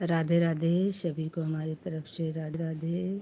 राधे राधे सभी को हमारी तरफ से राधे राधे।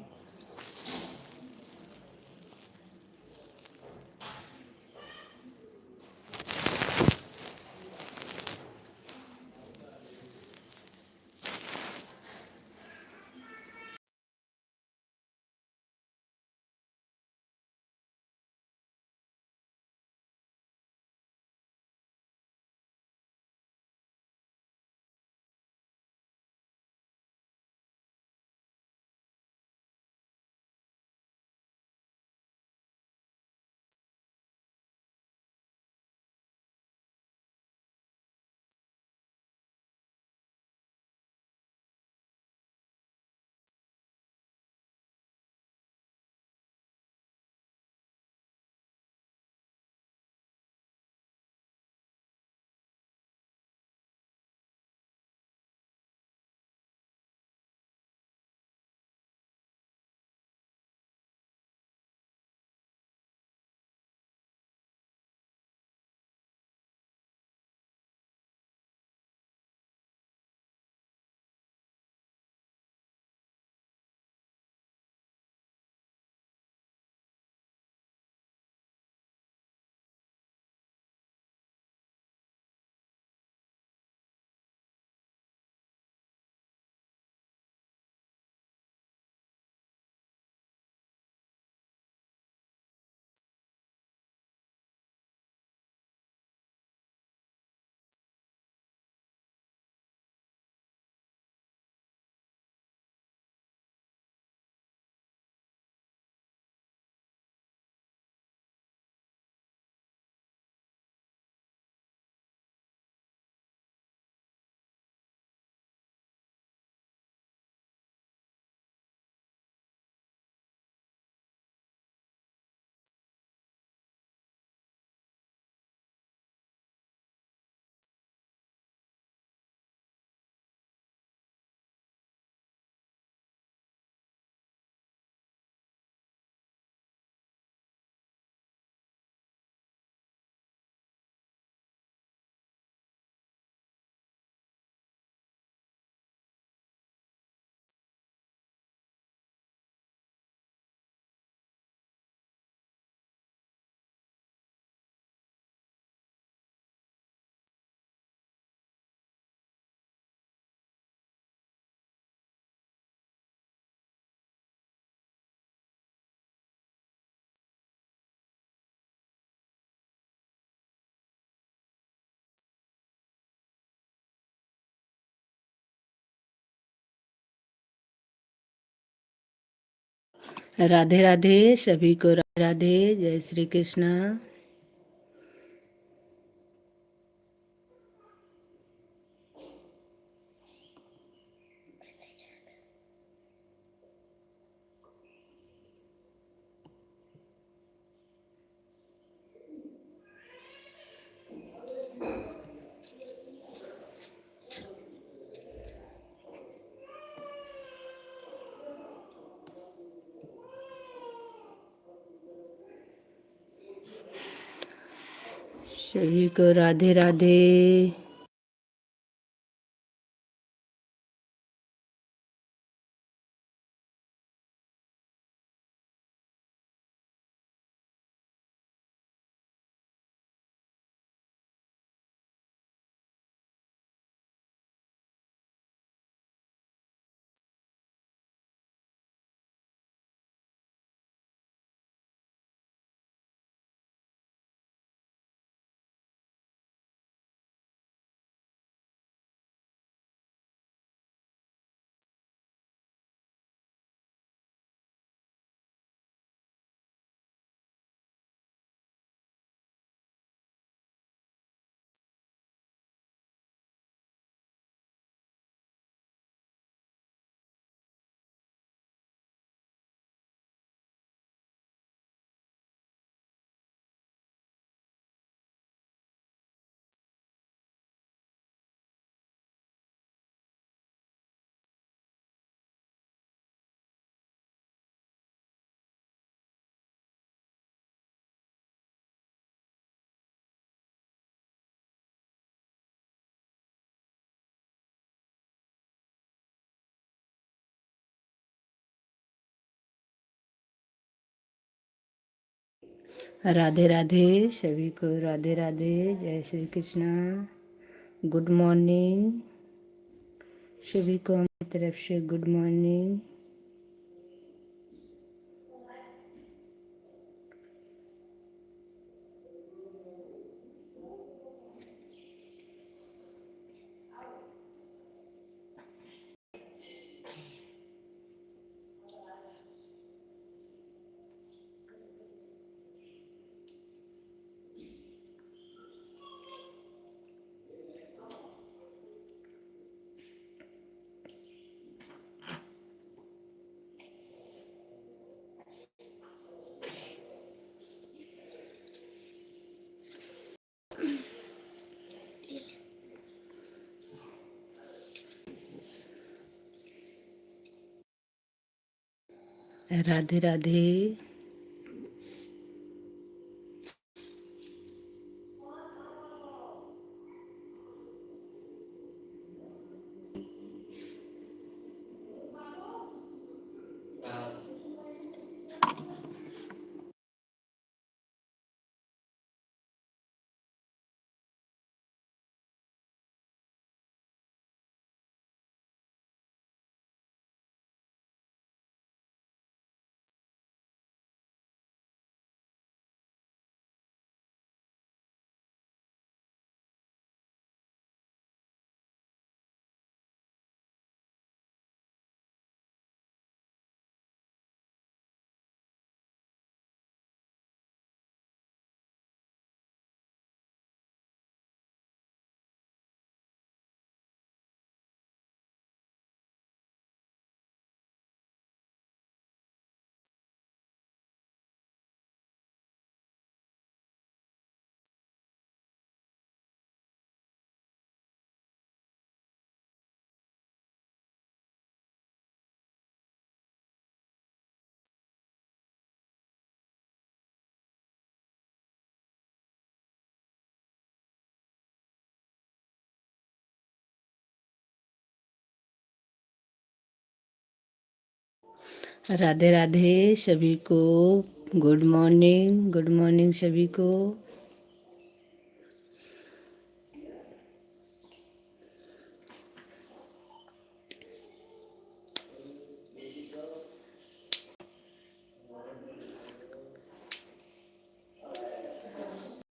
राधे राधे सभी को राधे राधे। जय श्री कृष्णा। सभी को राधे राधे। राधे राधे सभी को, राधे राधे, जय श्री कृष्णा। गुड मॉर्निंग सभी को मेरी तरफ से, गुड मॉर्निंग। राधे राधे। राधे राधे सभी को, गुड मॉर्निंग, गुड मॉर्निंग सभी को।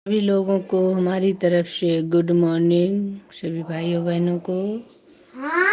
सभी लोगों को हमारी तरफ से गुड मॉर्निंग, सभी भाइयों बहनों को। हाँ।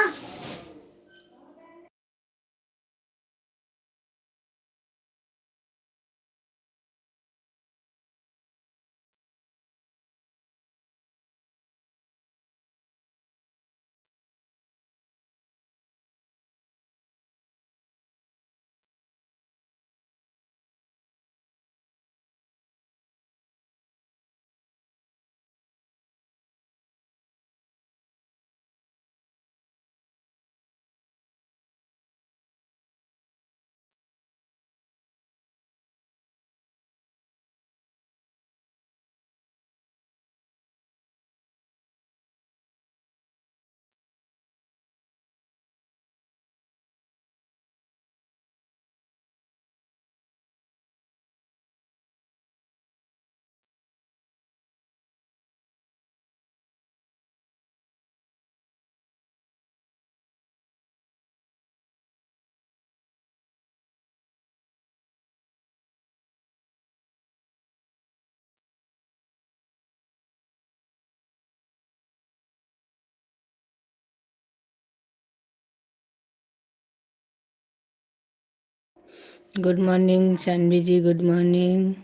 गुड मॉर्निंग शानवी जी, गुड मॉर्निंग।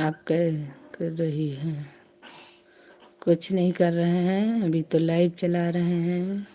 आप कर रही हैं? कुछ नहीं कर रहे हैं, अभी तो लाइव चला रहे हैं।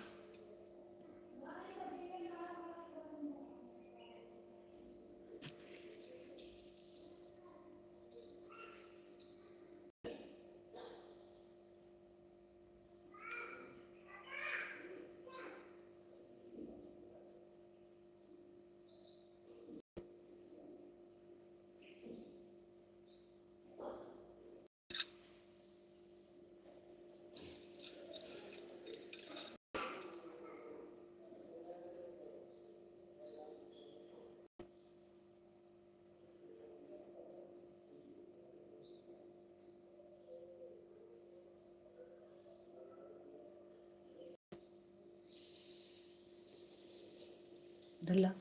ला।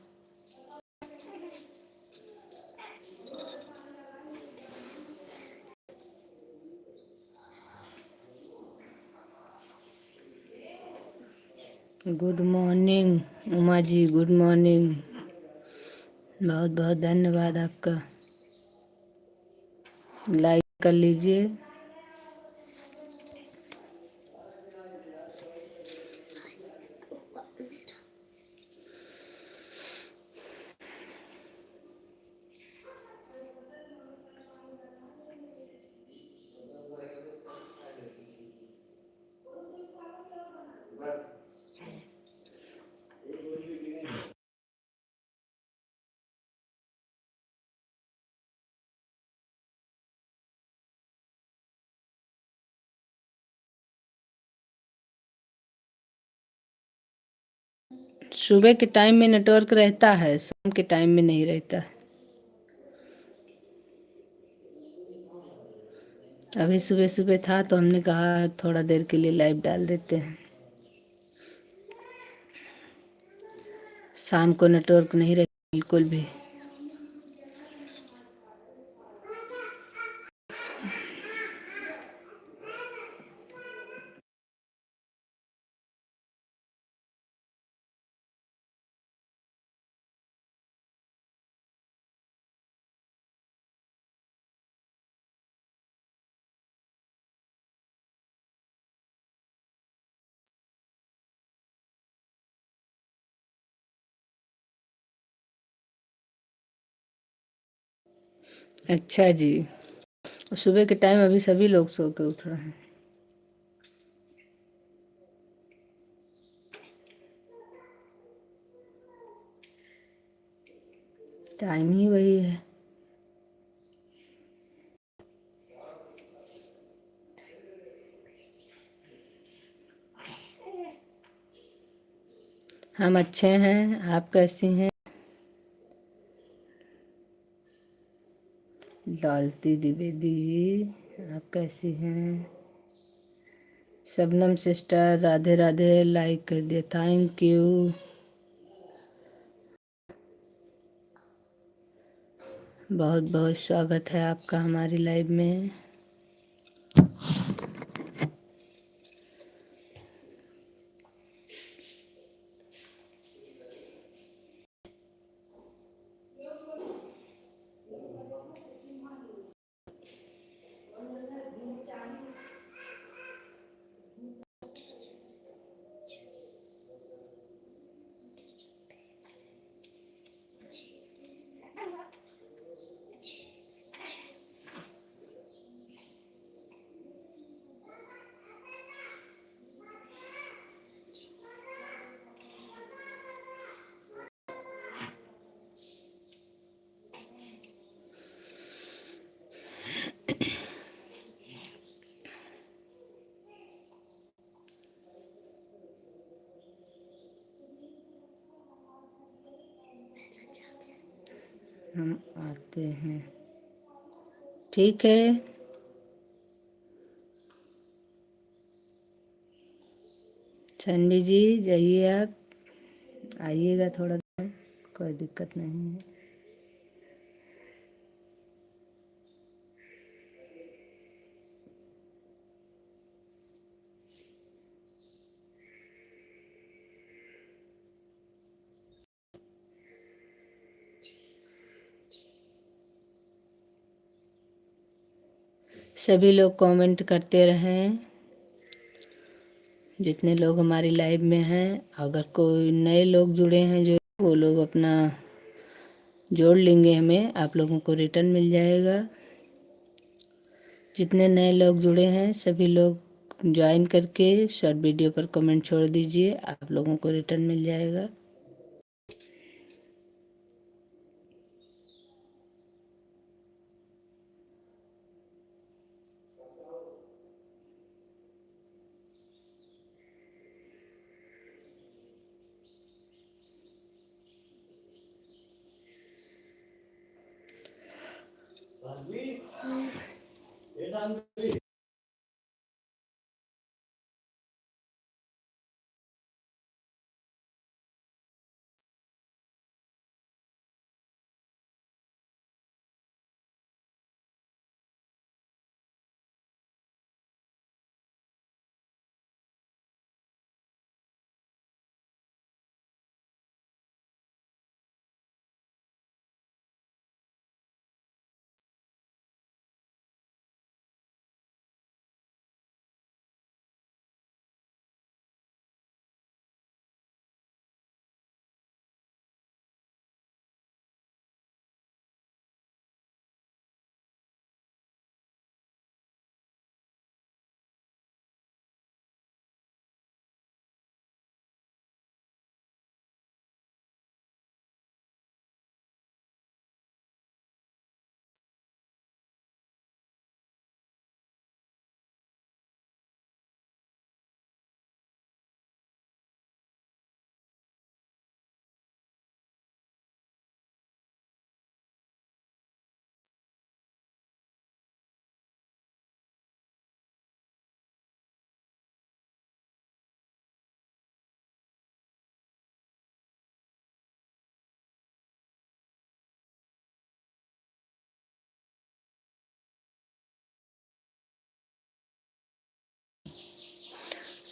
Good morning Uma ji, good morning. बहुत बहुत धन्यवाद आपका। लाइक कर लीजिए। सुबह के टाइम में नेटवर्क रहता है, शाम के टाइम में नहीं रहता। अभी सुबह सुबह था तो हमने कहा थोड़ा देर के लिए लाइव डाल देते हैं। शाम को नेटवर्क नहीं रहता बिल्कुल भी। अच्छा जी, सुबह के टाइम अभी सभी लोग सो के उठ रहे हैं। टाइम ही वही है। हम अच्छे हैं, आप कैसी हैं? लालती द्विवेदी जी, आप कैसी हैं? शबनम सिस्टर, राधे राधे, लाइक कर दिया, थैंक यू। बहुत बहुत स्वागत है आपका हमारी लाइव में। हम आते हैं, ठीक है। छन्नी जी जाइए, आप आइएगा थोड़ा देर, कोई दिक्कत नहीं है। सभी लोग कमेंट करते रहें, जितने लोग हमारी लाइव में हैं। अगर कोई नए लोग जुड़े हैं जो, वो लोग अपना जोड़ लेंगे, हमें आप लोगों को रिटर्न मिल जाएगा। जितने नए लोग जुड़े हैं सभी लोग ज्वाइन करके शॉर्ट वीडियो पर कमेंट छोड़ दीजिए, आप लोगों को रिटर्न मिल जाएगा।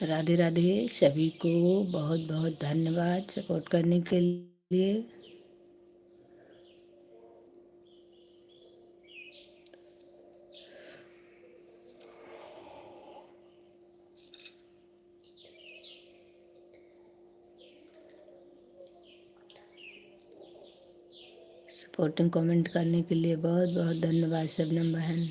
राधे राधे। सभी को बहुत बहुत धन्यवाद सपोर्ट करने के लिए। सपोर्टिंग कमेंट करने के लिए बहुत बहुत धन्यवाद शबनम बहन।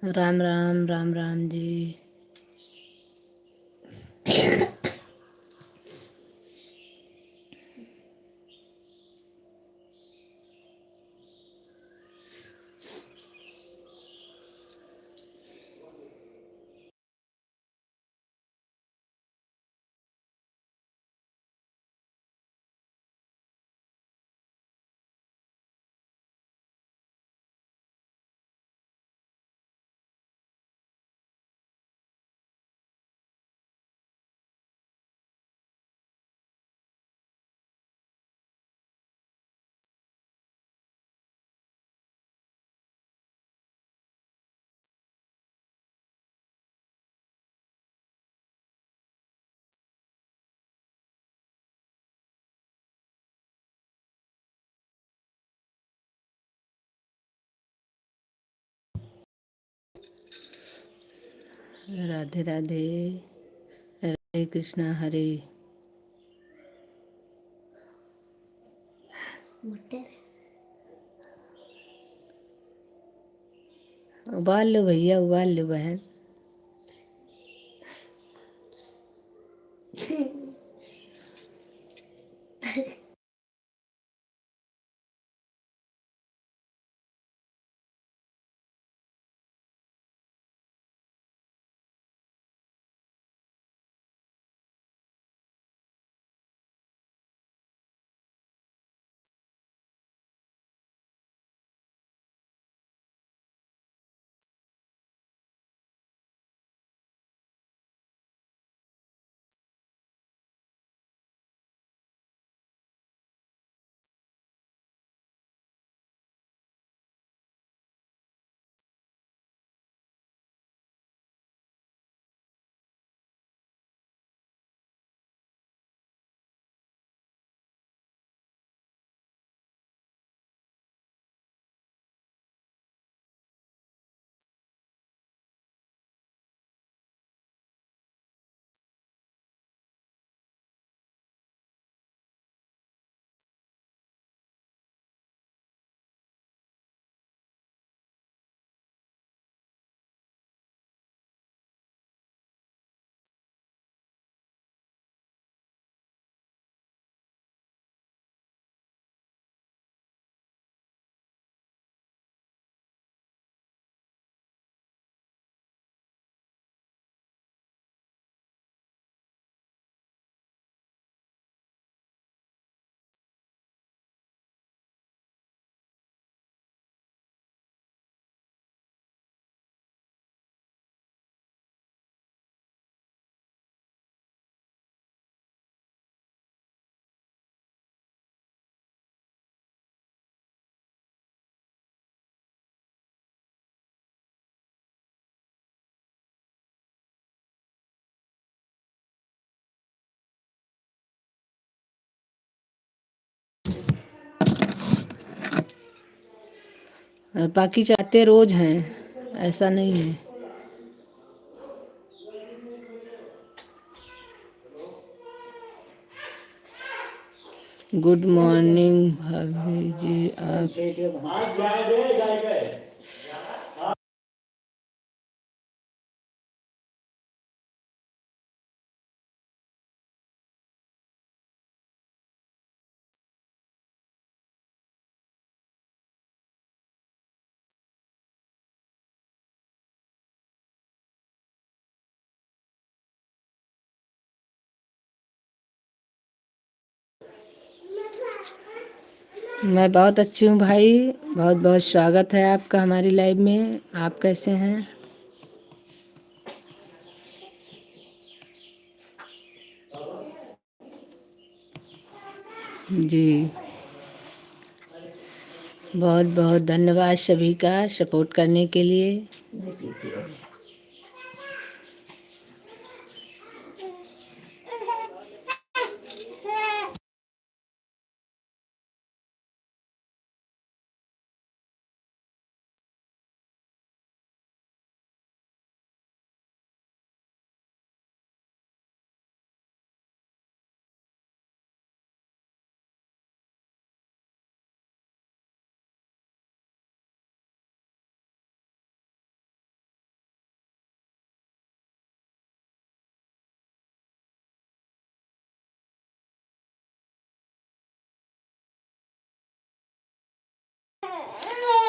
राम राम राम राम जी। राधे राधे। हरे कृष्णा हरे। उबाल लो भैया, उबाल लो बहन। बाकी चाहते रोज हैं, ऐसा नहीं है। गुड मॉर्निंग भाभी जी। आप मैं बहुत अच्छी हूँ भाई। बहुत बहुत स्वागत है आपका हमारी लाइव में। आप कैसे हैं? जी, बहुत बहुत धन्यवाद सभी का सपोर्ट करने के लिए।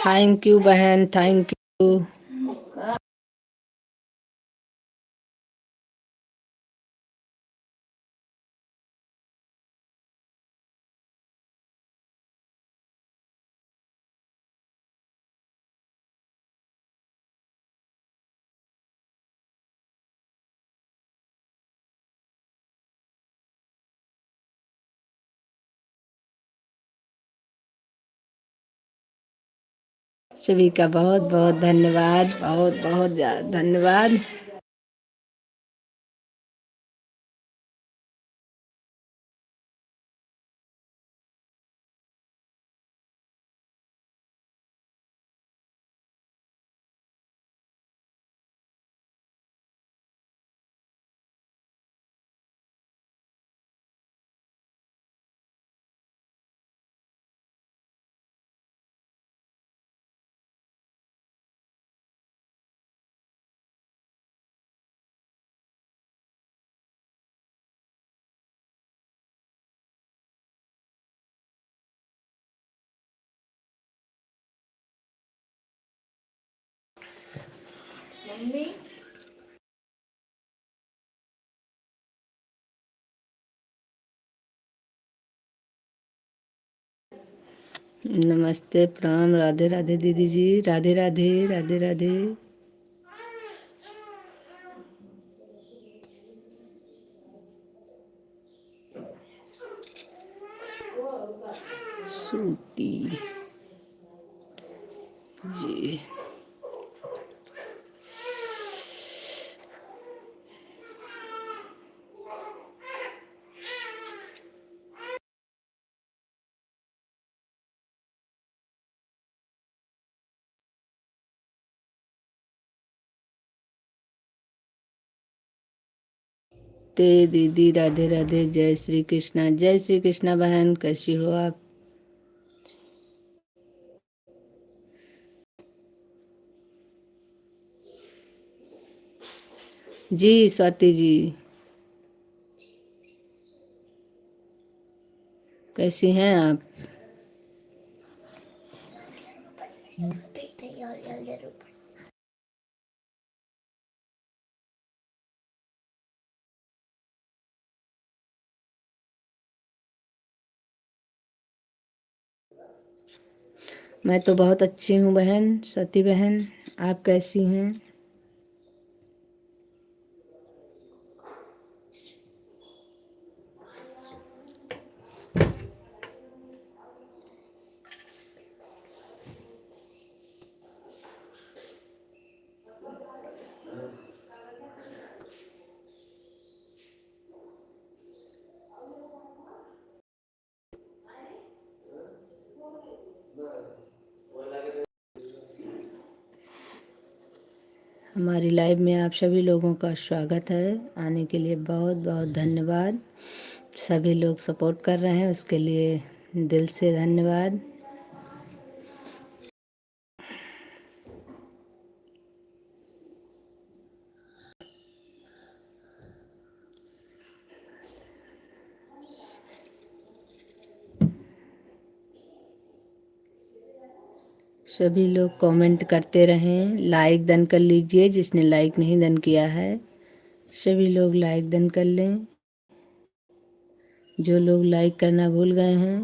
थैंक यू बहन, थैंक यू। सभी का बहुत बहुत धन्यवाद, बहुत बहुत धन्यवाद। नमस्ते, प्रणाम, राधे राधे दीदी जी, राधे राधे, राधे राधे। सूती जी, ते दीदी, राधे राधे, जय श्री कृष्णा, जय श्री कृष्णा बहन, कैसी हो आप? जी स्वाति जी, कैसी हैं आप? मैं तो बहुत अच्छी हूँ बहन, स्वाति बहन। आप कैसी हैं? हमारी लाइव में आप सभी लोगों का स्वागत है। आने के लिए बहुत बहुत धन्यवाद। सभी लोग सपोर्ट कर रहे हैं, उसके लिए दिल से धन्यवाद। सभी लोग कमेंट करते रहें, लाइक डन कर लीजिए। जिसने लाइक नहीं डन किया है सभी लोग लाइक डन कर लें। जो लोग लाइक करना भूल गए हैं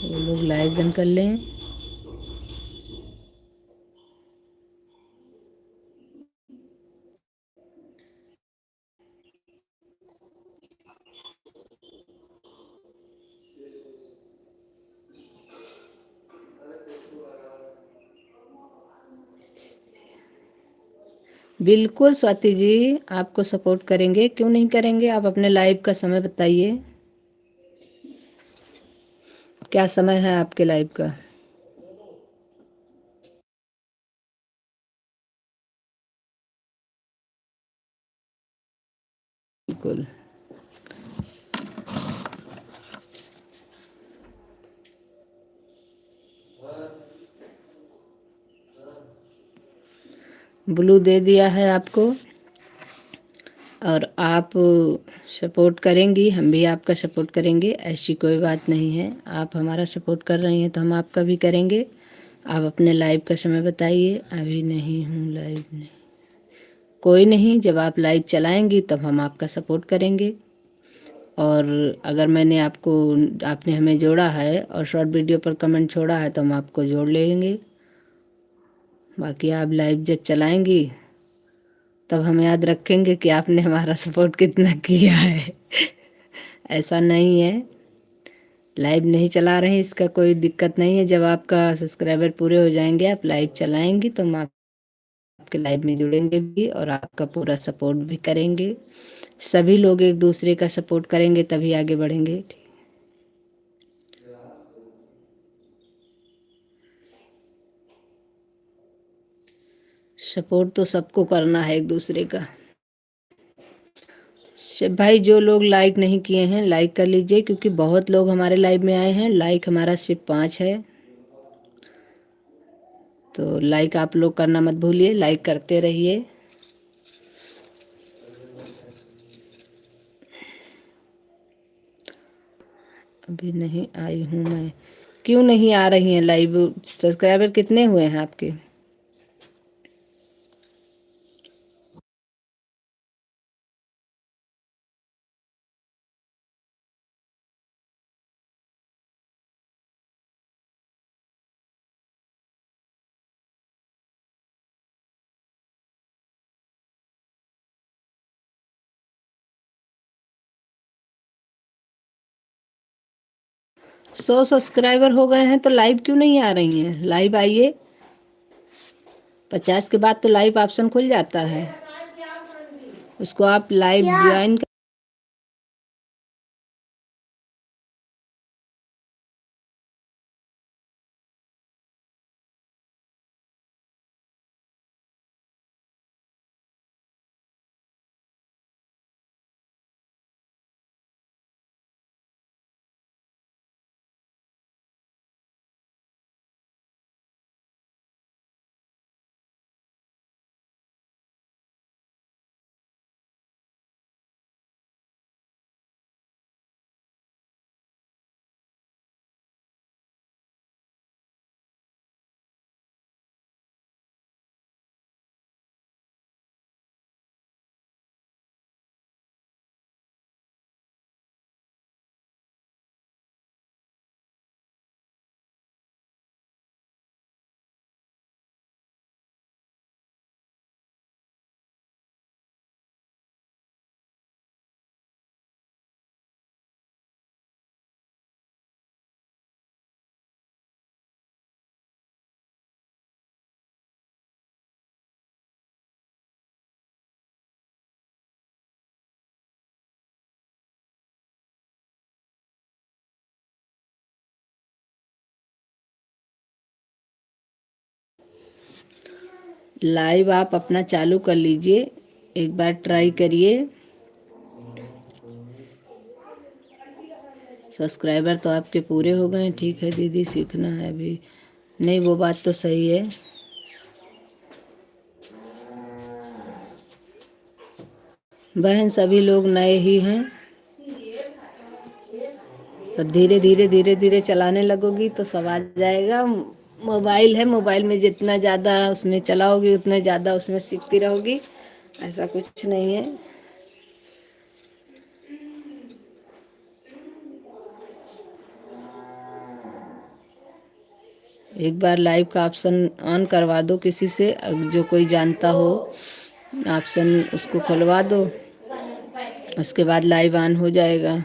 वो लोग लाइक डन कर लें। बिल्कुल स्वाति जी, आपको सपोर्ट करेंगे, क्यों नहीं करेंगे। आप अपने लाइव का समय बताइए, क्या समय है आपके लाइव का। बिल्कुल। ब्लू दे दिया है आपको, और आप सपोर्ट करेंगी, हम भी आपका सपोर्ट करेंगे, ऐसी कोई बात नहीं है। आप हमारा सपोर्ट कर रही हैं तो हम आपका भी करेंगे। आप अपने लाइव का समय बताइए। अभी नहीं हूँ लाइव में। कोई नहीं, जब आप लाइव चलाएंगी तब हम आपका सपोर्ट करेंगे। और अगर मैंने आपने हमें जोड़ा है और शॉर्ट वीडियो पर कमेंट छोड़ा है तो हम आपको जोड़ लेंगे। बाकी आप लाइव जब चलाएंगी तब हम याद रखेंगे कि आपने हमारा सपोर्ट कितना किया है। ऐसा नहीं है, लाइव नहीं चला रहे हैं इसका कोई दिक्कत नहीं है। जब आपका सब्सक्राइबर पूरे हो जाएंगे, आप लाइव चलाएंगी तो हम आपके लाइव में जुड़ेंगे भी और आपका पूरा सपोर्ट भी करेंगे। सभी लोग एक दूसरे का सपोर्ट करेंगे तभी आगे बढ़ेंगे। सपोर्ट तो सबको करना है एक दूसरे का। भाई जो लोग लाइक नहीं किए हैं लाइक कर लीजिए, क्योंकि बहुत लोग हमारे लाइव में आए हैं। लाइक हमारा सिर्फ 5 है, तो लाइक आप लोग करना मत भूलिए, लाइक करते रहिए। अभी नहीं आई हूँ मैं, क्यों नहीं आ रही हैं लाइव। सब्सक्राइबर कितने हुए हैं आपके। 100 सब्सक्राइबर हो गए हैं तो लाइव क्यों नहीं आ रही हैं। लाइव आइए, 50 के बाद तो लाइव ऑप्शन खुल जाता है, उसको आप लाइव ज्वाइन। लाइव आप अपना चालू कर लीजिए, एक बार ट्राई करिए। सब्सक्राइबर तो आपके पूरे हो गए, ठीक है दीदी, सीखना है अभी। नहीं, वो बात तो सही है। बहन सभी लोग नए ही हैं, तो धीरे धीरे धीरे धीरे चलाने लगोगी तो सब आ जाएगा। मोबाइल है, मोबाइल में जितना ज़्यादा उसमें चलाओगी उतने ज़्यादा उसमें सीखती रहोगी, ऐसा कुछ नहीं है। एक बार लाइव का ऑप्शन ऑन करवा दो किसी से, जो कोई जानता हो ऑप्शन उसको खुलवा दो, उसके बाद लाइव ऑन हो जाएगा।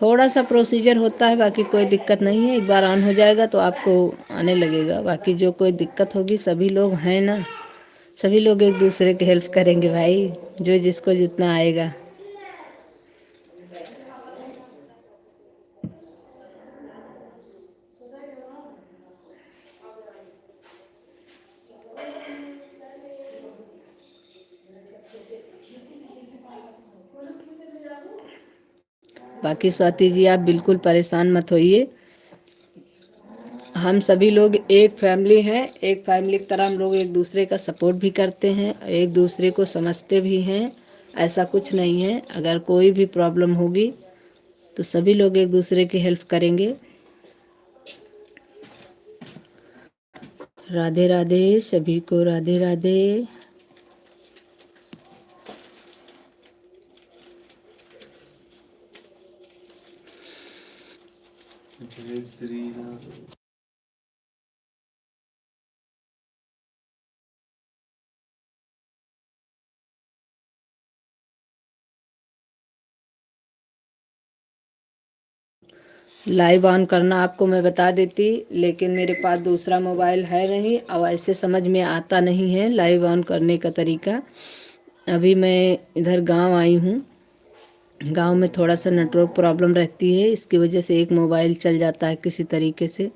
थोड़ा सा प्रोसीजर होता है, बाकी कोई दिक्कत नहीं है। एक बार ऑन हो जाएगा तो आपको आने लगेगा। बाकी जो कोई दिक्कत होगी, सभी लोग हैं ना, सभी लोग एक दूसरे की हेल्प करेंगे भाई, जो जिसको जितना आएगा। बाकी स्वाति जी आप बिल्कुल परेशान मत होइए, हम सभी लोग एक फैमिली हैं। एक फैमिली की तरह हम लोग एक दूसरे का सपोर्ट भी करते हैं, एक दूसरे को समझते भी हैं। ऐसा कुछ नहीं है। अगर कोई भी प्रॉब्लम होगी तो सभी लोग एक दूसरे की हेल्प करेंगे। राधे राधे सभी को, राधे राधे। जय श्री राम। लाइव ऑन करना आपको मैं बता देती, लेकिन मेरे पास दूसरा मोबाइल है नहीं, अब ऐसे समझ में आता नहीं है लाइव ऑन करने का तरीका। अभी मैं इधर गांव आई हूँ, गांव में थोड़ा सा नेटवर्क प्रॉब्लम रहती है, इसकी वजह से एक मोबाइल चल जाता है किसी तरीके से,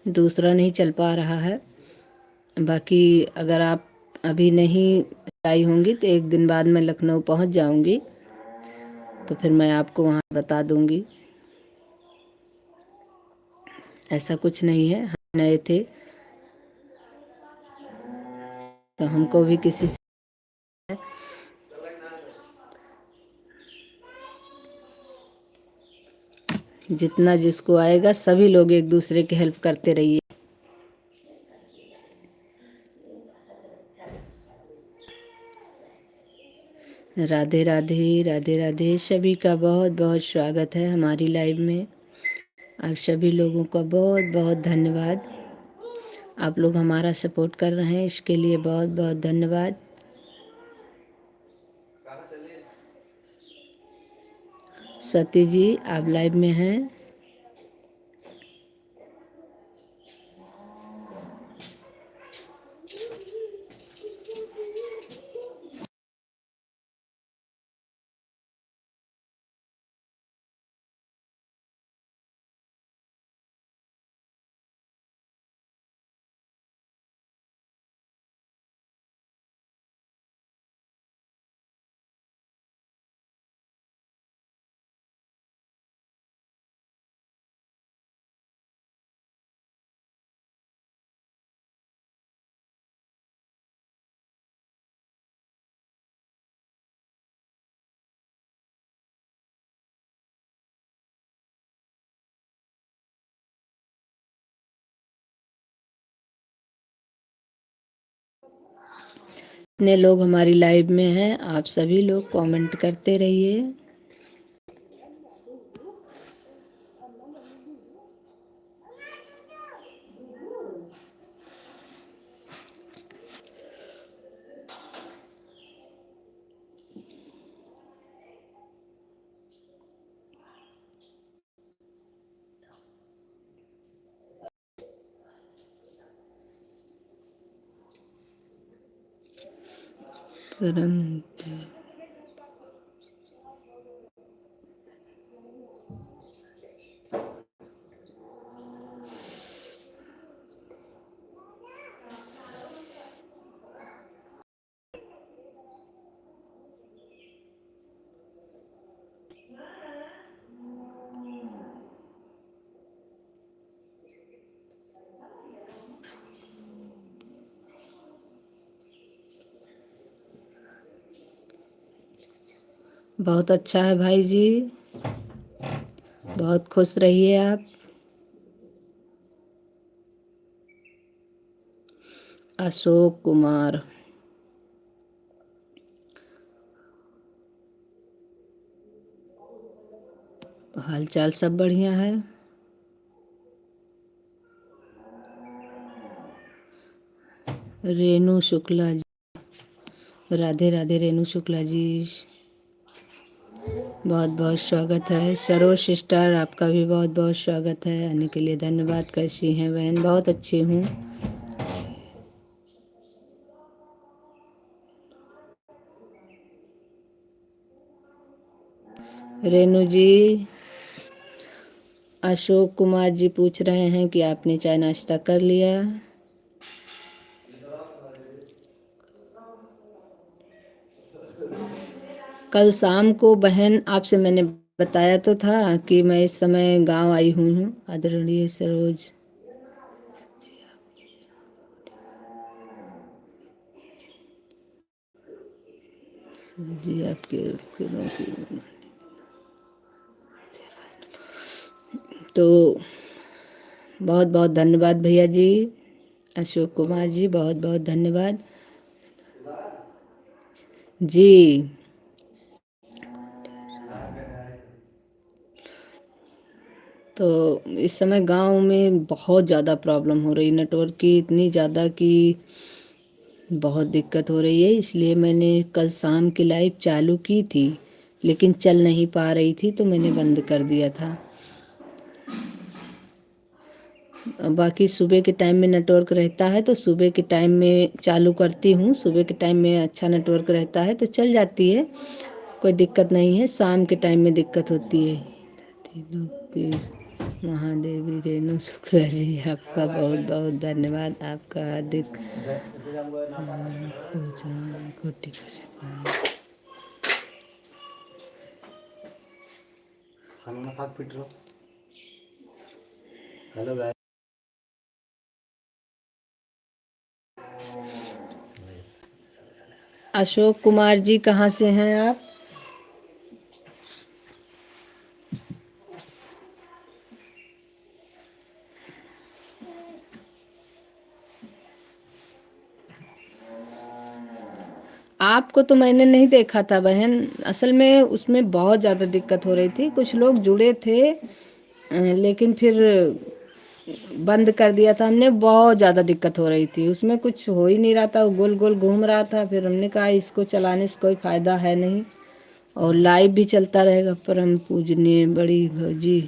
दूसरा नहीं चल पा रहा है। बाकी अगर आप अभी नहीं आई होंगी तो एक दिन बाद मैं लखनऊ पहुंच जाऊंगी, तो फिर मैं आपको वहां बता दूंगी। ऐसा कुछ नहीं है, हम नए थे तो हमको भी किसी से जितना जिसको आएगा, सभी लोग एक दूसरे की हेल्प करते रहिए। राधे राधे, राधे राधे। सभी का बहुत बहुत स्वागत है हमारी लाइव में। आप सभी लोगों का बहुत बहुत धन्यवाद। आप लोग हमारा सपोर्ट कर रहे हैं, इसके लिए बहुत बहुत धन्यवाद। सती जी आप लाइव में हैं। इतने लोग हमारी लाइव में हैं, आप सभी लोग कमेंट करते रहिए। परम बहुत अच्छा है भाई जी, बहुत खुश रहिए आप। अशोक कुमार, हाल चाल सब बढ़िया है। रेणु शुक्ला जी, राधे राधे रेणु शुक्ला जी, बहुत बहुत स्वागत है। सरोज सिस्टर, आपका भी बहुत बहुत स्वागत है, आने के लिए धन्यवाद। कैसी हैं बहन? बहुत अच्छी हूँ। रेणु जी, अशोक कुमार जी पूछ रहे हैं कि आपने चाय नाश्ता कर लिया? कल शाम को बहन आपसे मैंने बताया तो था कि मैं इस समय गांव आई हूँ। आदरणीय सरोज जी, आपके तो बहुत बहुत धन्यवाद भैया जी। अशोक कुमार जी, बहुत बहुत धन्यवाद जी। तो इस समय गांव में बहुत ज़्यादा प्रॉब्लम हो रही, नेटवर्क की इतनी ज़्यादा कि बहुत दिक्कत हो रही है। इसलिए मैंने कल शाम की लाइव चालू की थी, लेकिन चल नहीं पा रही थी तो मैंने बंद कर दिया था। बाकी सुबह के टाइम में नेटवर्क रहता है तो सुबह के टाइम में चालू करती हूँ। सुबह के टाइम में अच्छा नेटवर्क रहता है तो चल जाती है, कोई दिक्कत नहीं है। शाम के टाइम में दिक्कत होती है। महादेवी रेणु शुक्ला जी, आपका बहुत बहुत धन्यवाद। आपका हार्दिक हेलो गाइस। अशोक कुमार जी, कहाँ से हैं आप? आपको तो मैंने नहीं देखा था बहन। असल में उसमें बहुत ज़्यादा दिक्कत हो रही थी। कुछ लोग जुड़े थे लेकिन फिर बंद कर दिया था हमने। बहुत ज़्यादा दिक्कत हो रही थी उसमें, कुछ हो ही नहीं रहा था, गोल गोल घूम रहा था। फिर हमने कहा इसको चलाने से कोई फ़ायदा है नहीं, और लाइव भी चलता रहेगा। परम पूजनीय बड़ी भौजी,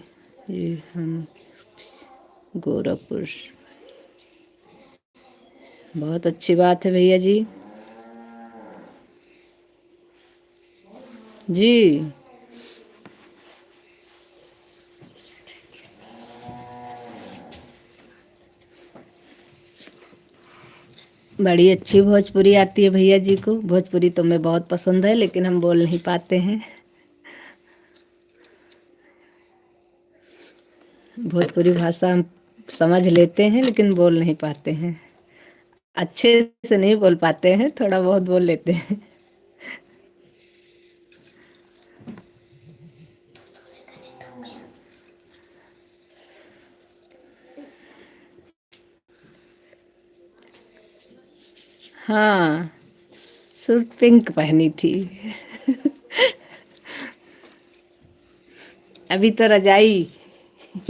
ये हम गोरखपुर, बहुत अच्छी बात है भैया जी। जी, बड़ी अच्छी भोजपुरी आती है भैया जी को। भोजपुरी तो मैं बहुत पसंद है, लेकिन हम बोल नहीं पाते हैं। भोजपुरी भाषा हम समझ लेते हैं लेकिन बोल नहीं पाते हैं। अच्छे से नहीं बोल पाते हैं, थोड़ा बहुत बोल लेते हैं। हाँ, सूट पिंक पहनी थी। अभी तो रजाई,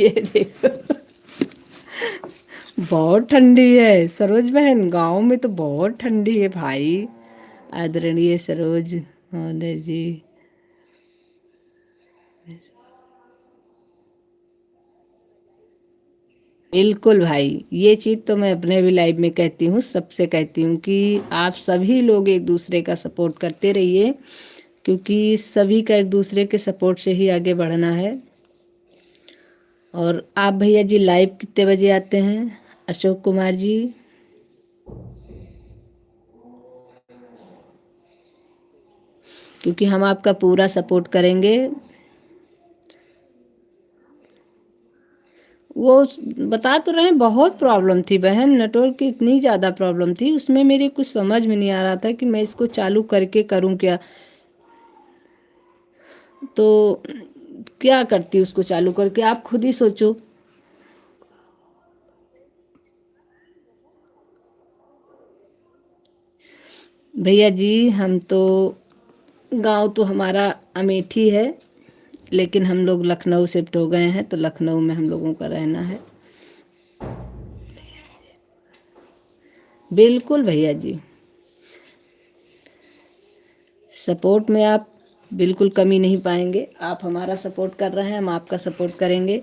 ये देखो। बहुत ठंडी है सरोज बहन, गांव में तो बहुत ठंडी है भाई। आदरणीय सरोज महोदय जी, बिल्कुल भाई। ये चीज़ तो मैं अपने भी लाइफ में कहती हूँ, सबसे कहती हूँ कि आप सभी लोग एक दूसरे का सपोर्ट करते रहिए, क्योंकि सभी का एक दूसरे के सपोर्ट से ही आगे बढ़ना है। और आप भैया जी लाइव कितने बजे आते हैं? अशोक कुमार जी, क्योंकि हम आपका पूरा सपोर्ट करेंगे। वो बता तो रहे हैं, बहुत प्रॉब्लम थी बहन, नेटवर्क की इतनी ज़्यादा प्रॉब्लम थी उसमें, मेरे कुछ समझ में नहीं आ रहा था कि मैं इसको चालू करके करूं क्या। तो क्या करती उसको चालू करके, आप खुद ही सोचो। भैया जी, हम तो गांव तो हमारा अमेठी है, लेकिन हम लोग लखनऊ शिफ्ट हो गए हैं, तो लखनऊ में हम लोगों का रहना है। बिल्कुल भैया जी, सपोर्ट में आप बिल्कुल कमी नहीं पाएंगे। आप हमारा सपोर्ट कर रहे हैं, हम आपका सपोर्ट करेंगे।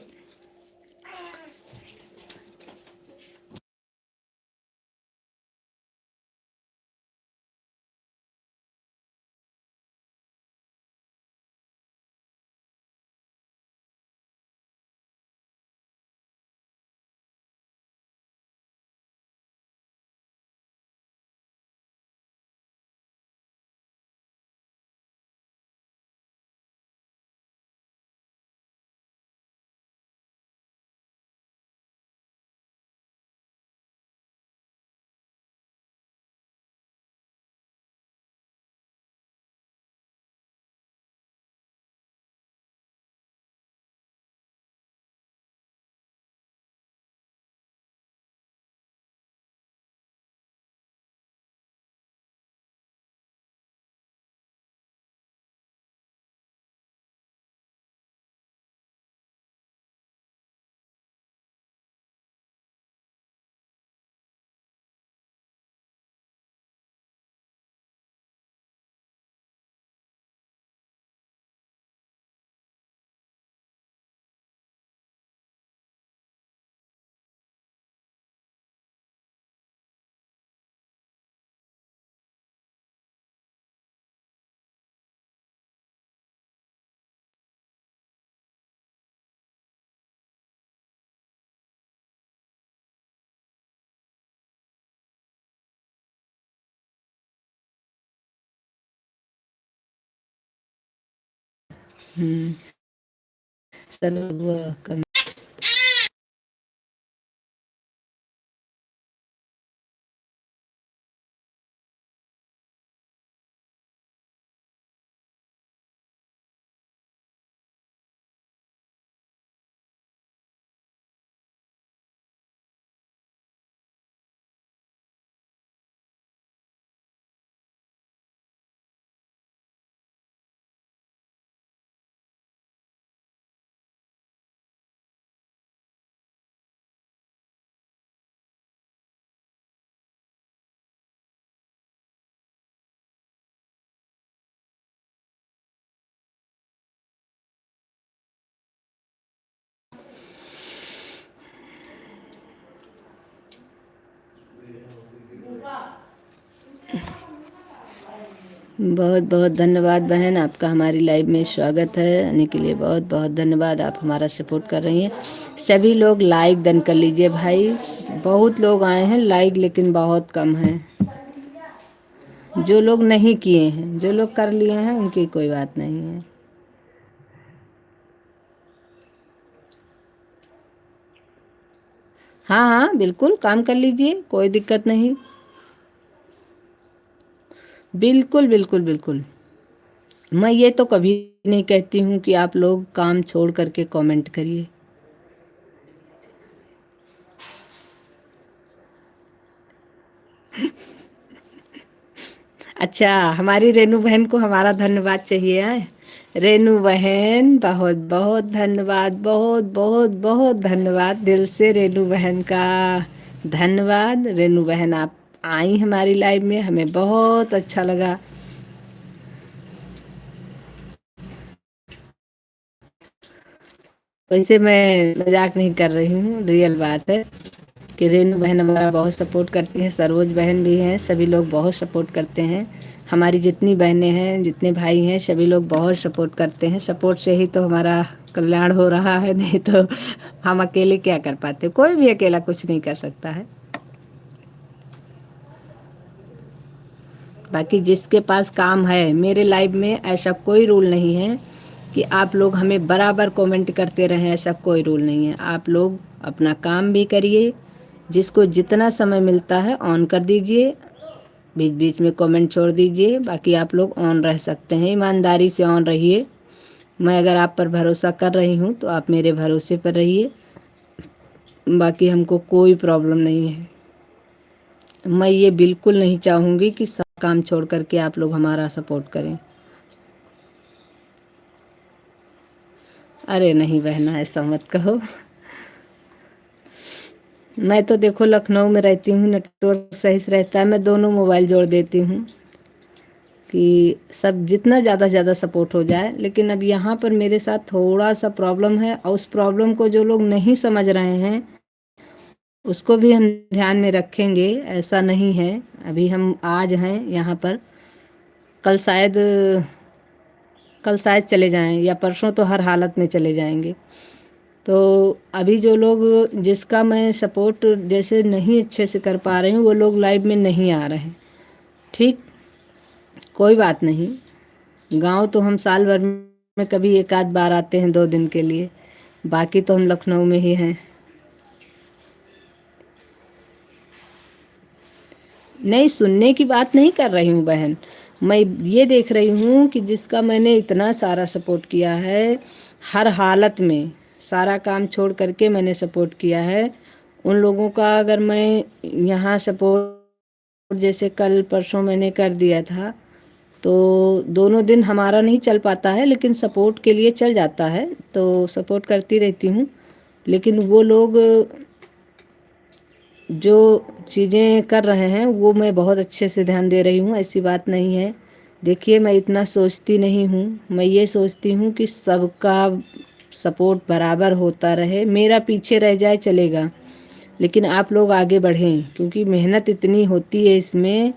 सर वो बहुत बहुत धन्यवाद बहन, आपका हमारी लाइव में स्वागत है। आने के लिए बहुत बहुत धन्यवाद। आप हमारा सपोर्ट कर रही हैं। सभी लोग लाइक डन कर लीजिए भाई। बहुत लोग आए हैं लाइक, लेकिन बहुत कम हैं। जो लोग नहीं किए हैं, जो लोग कर लिए हैं उनकी कोई बात नहीं है। हाँ हाँ बिल्कुल, काम कर लीजिए, कोई दिक्कत नहीं। बिल्कुल बिल्कुल बिल्कुल। मैं ये तो कभी नहीं कहती हूँ कि आप लोग काम छोड़ करके कमेंट करिए। अच्छा, हमारी रेनू बहन को हमारा धन्यवाद चाहिए है। रेनू बहन बहुत बहुत धन्यवाद, बहुत बहुत बहुत धन्यवाद दिल से रेनू बहन का धन्यवाद। रेनू बहन आप आई हमारी लाइव में, हमें बहुत अच्छा लगा। वैसे मैं मजाक नहीं कर रही हूँ, रियल बात है कि रेनू बहन हमारा बहुत सपोर्ट करती हैं। सरोज बहन भी हैं, सभी लोग बहुत सपोर्ट करते हैं। हमारी जितनी बहनें हैं, जितने भाई हैं, सभी लोग बहुत सपोर्ट करते हैं। सपोर्ट से ही तो हमारा कल्याण हो रहा है, नहीं तो हम अकेले क्या कर पाते। कोई भी अकेला कुछ नहीं कर सकता है। बाकी जिसके पास काम है, मेरे लाइव में ऐसा कोई रूल नहीं है कि आप लोग हमें बराबर कमेंट करते रहें, ऐसा कोई रूल नहीं है। आप लोग अपना काम भी करिए, जिसको जितना समय मिलता है ऑन कर दीजिए, बीच बीच में कमेंट छोड़ दीजिए। बाकी आप लोग ऑन रह सकते हैं, ईमानदारी से ऑन रहिए। मैं अगर आप पर भरोसा कर रही हूँ तो आप मेरे भरोसे पर रहिए। बाकी हमको कोई प्रॉब्लम नहीं है। मैं ये बिल्कुल नहीं चाहूँगी कि सब काम छोड़ करके आप लोग हमारा सपोर्ट करें। अरे नहीं बहना, ऐसा मत कहो। मैं तो देखो लखनऊ में रहती हूँ, नेटवर्क सही से रहता है, मैं दोनों मोबाइल जोड़ देती हूँ कि सब जितना ज़्यादा से ज़्यादा सपोर्ट हो जाए। लेकिन अब यहाँ पर मेरे साथ थोड़ा सा प्रॉब्लम है, और उस प्रॉब्लम को जो लोग नहीं समझ रहे हैं उसको भी हम ध्यान में रखेंगे। ऐसा नहीं है, अभी हम आज हैं यहाँ पर, कल शायद कल शायद चले जाएं, या परसों तो हर हालत में चले जाएंगे। तो अभी जो लोग, जिसका मैं सपोर्ट जैसे नहीं अच्छे से कर पा रही हूँ, वो लोग लाइव में नहीं आ रहे हैं। ठीक, कोई बात नहीं। गांव तो हम साल भर में कभी एक आध बार आते हैं 2 दिन के लिए, बाकी तो हम लखनऊ में ही हैं। नहीं, सुनने की बात नहीं कर रही हूँ बहन, मैं ये देख रही हूँ कि जिसका मैंने इतना सारा सपोर्ट किया है, हर हालत में सारा काम छोड़ करके मैंने सपोर्ट किया है, उन लोगों का अगर मैं यहाँ सपोर्ट जैसे कल परसों मैंने कर दिया था, तो दोनों दिन हमारा नहीं चल पाता है, लेकिन सपोर्ट के लिए चल जाता है, तो सपोर्ट करती रहती हूँ। लेकिन वो लोग जो चीज़ें कर रहे हैं वो मैं बहुत अच्छे से ध्यान दे रही हूँ, ऐसी बात नहीं है। देखिए, मैं इतना सोचती नहीं हूँ, मैं ये सोचती हूँ कि सबका सपोर्ट बराबर होता रहे, मेरा पीछे रह जाए चलेगा, लेकिन आप लोग आगे बढ़ें, क्योंकि मेहनत इतनी होती है इसमें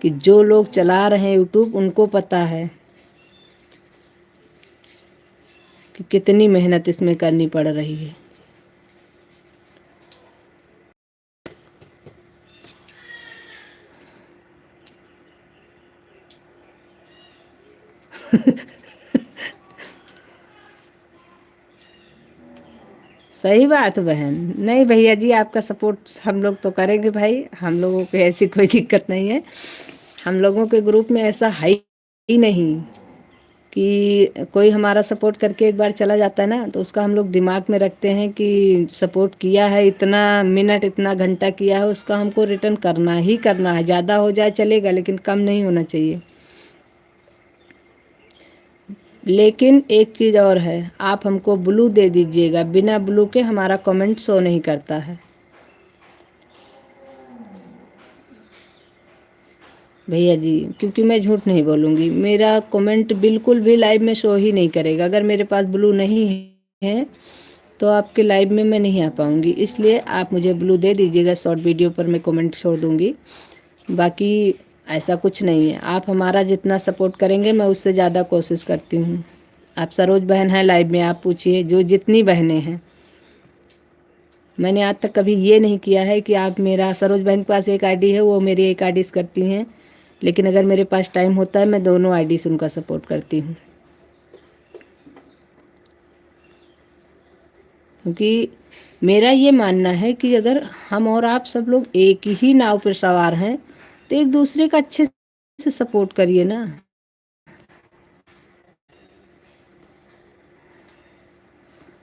कि जो लोग चला रहे हैं यूट्यूब उनको पता है कि कितनी मेहनत इसमें करनी पड़ रही है। सही बात बहन। नहीं भैया जी, आपका सपोर्ट हम लोग तो करेंगे भाई, हम लोगों को ऐसी कोई दिक्कत नहीं है। हम लोगों के ग्रुप में ऐसा है ही नहीं कि कोई हमारा सपोर्ट करके एक बार चला जाता है ना, तो उसका हम लोग दिमाग में रखते हैं कि सपोर्ट किया है, इतना मिनट इतना घंटा किया है, उसका हमको रिटर्न करना ही करना है। ज़्यादा हो जाए चलेगा, लेकिन कम नहीं होना चाहिए। लेकिन एक चीज़ और है, आप हमको ब्लू दे दीजिएगा, बिना ब्लू के हमारा कमेंट शो नहीं करता है भैया जी, क्योंकि मैं झूठ नहीं बोलूँगी, मेरा कमेंट बिल्कुल भी लाइव में शो ही नहीं करेगा। अगर मेरे पास ब्लू नहीं है तो आपके लाइव में मैं नहीं आ पाऊँगी, इसलिए आप मुझे ब्लू दे दीजिएगा, शॉर्ट वीडियो पर मैं कमेंट छोड़ दूँगी। बाकी ऐसा कुछ नहीं है, आप हमारा जितना सपोर्ट करेंगे मैं उससे ज़्यादा कोशिश करती हूँ। आप सरोज बहन हैं लाइव में, आप पूछिए जो जितनी बहनें हैं, मैंने आज तक कभी ये नहीं किया है कि आप मेरा, सरोज बहन के पास एक आईडी है, वो मेरी एक आईडी से करती हैं, लेकिन अगर मेरे पास टाइम होता है मैं दोनों आईडी से उनका सपोर्ट करती हूँ, क्योंकि मेरा ये मानना है कि अगर हम और आप सब लोग एक ही नाव पर सवार हैं तो एक दूसरे का अच्छे से सपोर्ट करिए ना।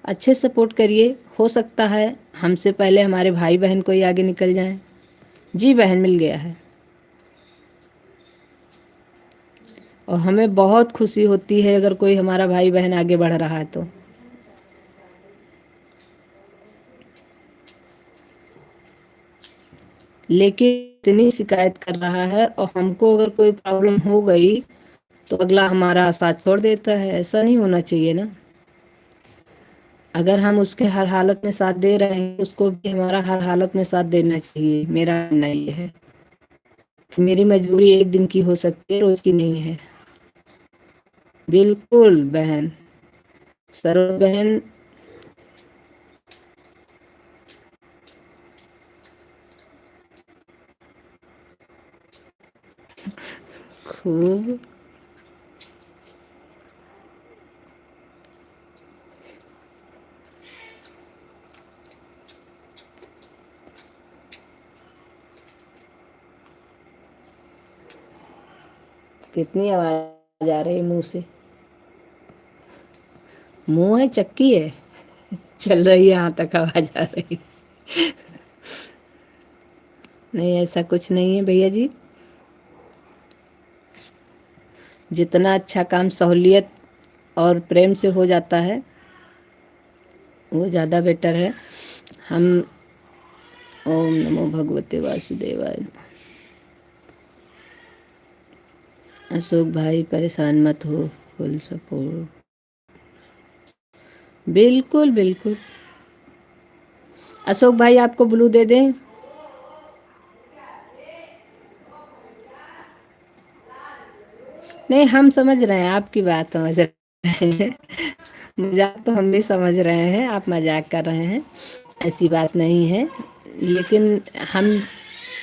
अच्छे सपोर्ट करिए, हो सकता है हमसे पहले हमारे भाई बहन कोई आगे निकल जाए। जी बहन, मिल गया है, और हमें बहुत खुशी होती है अगर कोई हमारा भाई बहन आगे बढ़ रहा है तो। लेकिन इतनी शिकायत कर रहा है और हमको अगर कोई प्रॉब्लम हो गई तो अगला हमारा साथ छोड़ देता है, ऐसा नहीं होना चाहिए ना। अगर हम उसके हर हालत में साथ दे रहे हैं, उसको भी हमारा हर हालत में साथ देना चाहिए। मेरा मानना ये है, मेरी मजबूरी एक दिन की हो सकती है, रोज की नहीं है। बिल्कुल बहन, सरोज बहन। खूब। कितनी आवाज आ रही है मुंह से, मुंह है चक्की है, चल रही है यहाँ तक आवाज आ रही। नहीं, ऐसा कुछ नहीं है भैया जी, जितना अच्छा काम सहूलियत और प्रेम से हो जाता है वो ज़्यादा बेटर है। हम ओम नमो भगवते वासुदेवाय। अशोक भाई परेशान मत हो, फुल सपोर्ट। बिल्कुल बिल्कुल। अशोक भाई आपको ब्लू दे दें? नहीं, हम समझ रहे हैं, आपकी बात समझ रहे हैं। मजाक तो हम भी समझ रहे हैं, आप मजाक कर रहे हैं, ऐसी बात नहीं है। लेकिन हम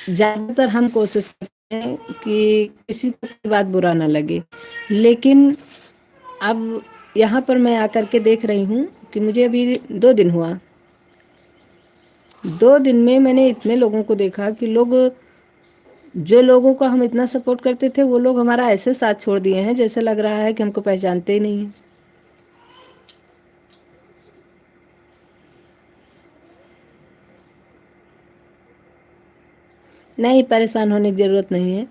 ज़्यादातर हम कोशिश करते हैं कि किसी को कोई बात बुरा ना लगे। लेकिन अब यहाँ पर मैं आकर के देख रही हूँ कि मुझे अभी 2 दिन हुआ, 2 दिन में मैंने इतने लोगों को देखा कि लोग, जो लोगों को हम इतना सपोर्ट करते थे, वो लोग हमारा ऐसे साथ छोड़ दिए हैं जैसे लग रहा है कि हमको पहचानते ही नहीं हैं। नहीं, परेशान होने की ज़रूरत नहीं है।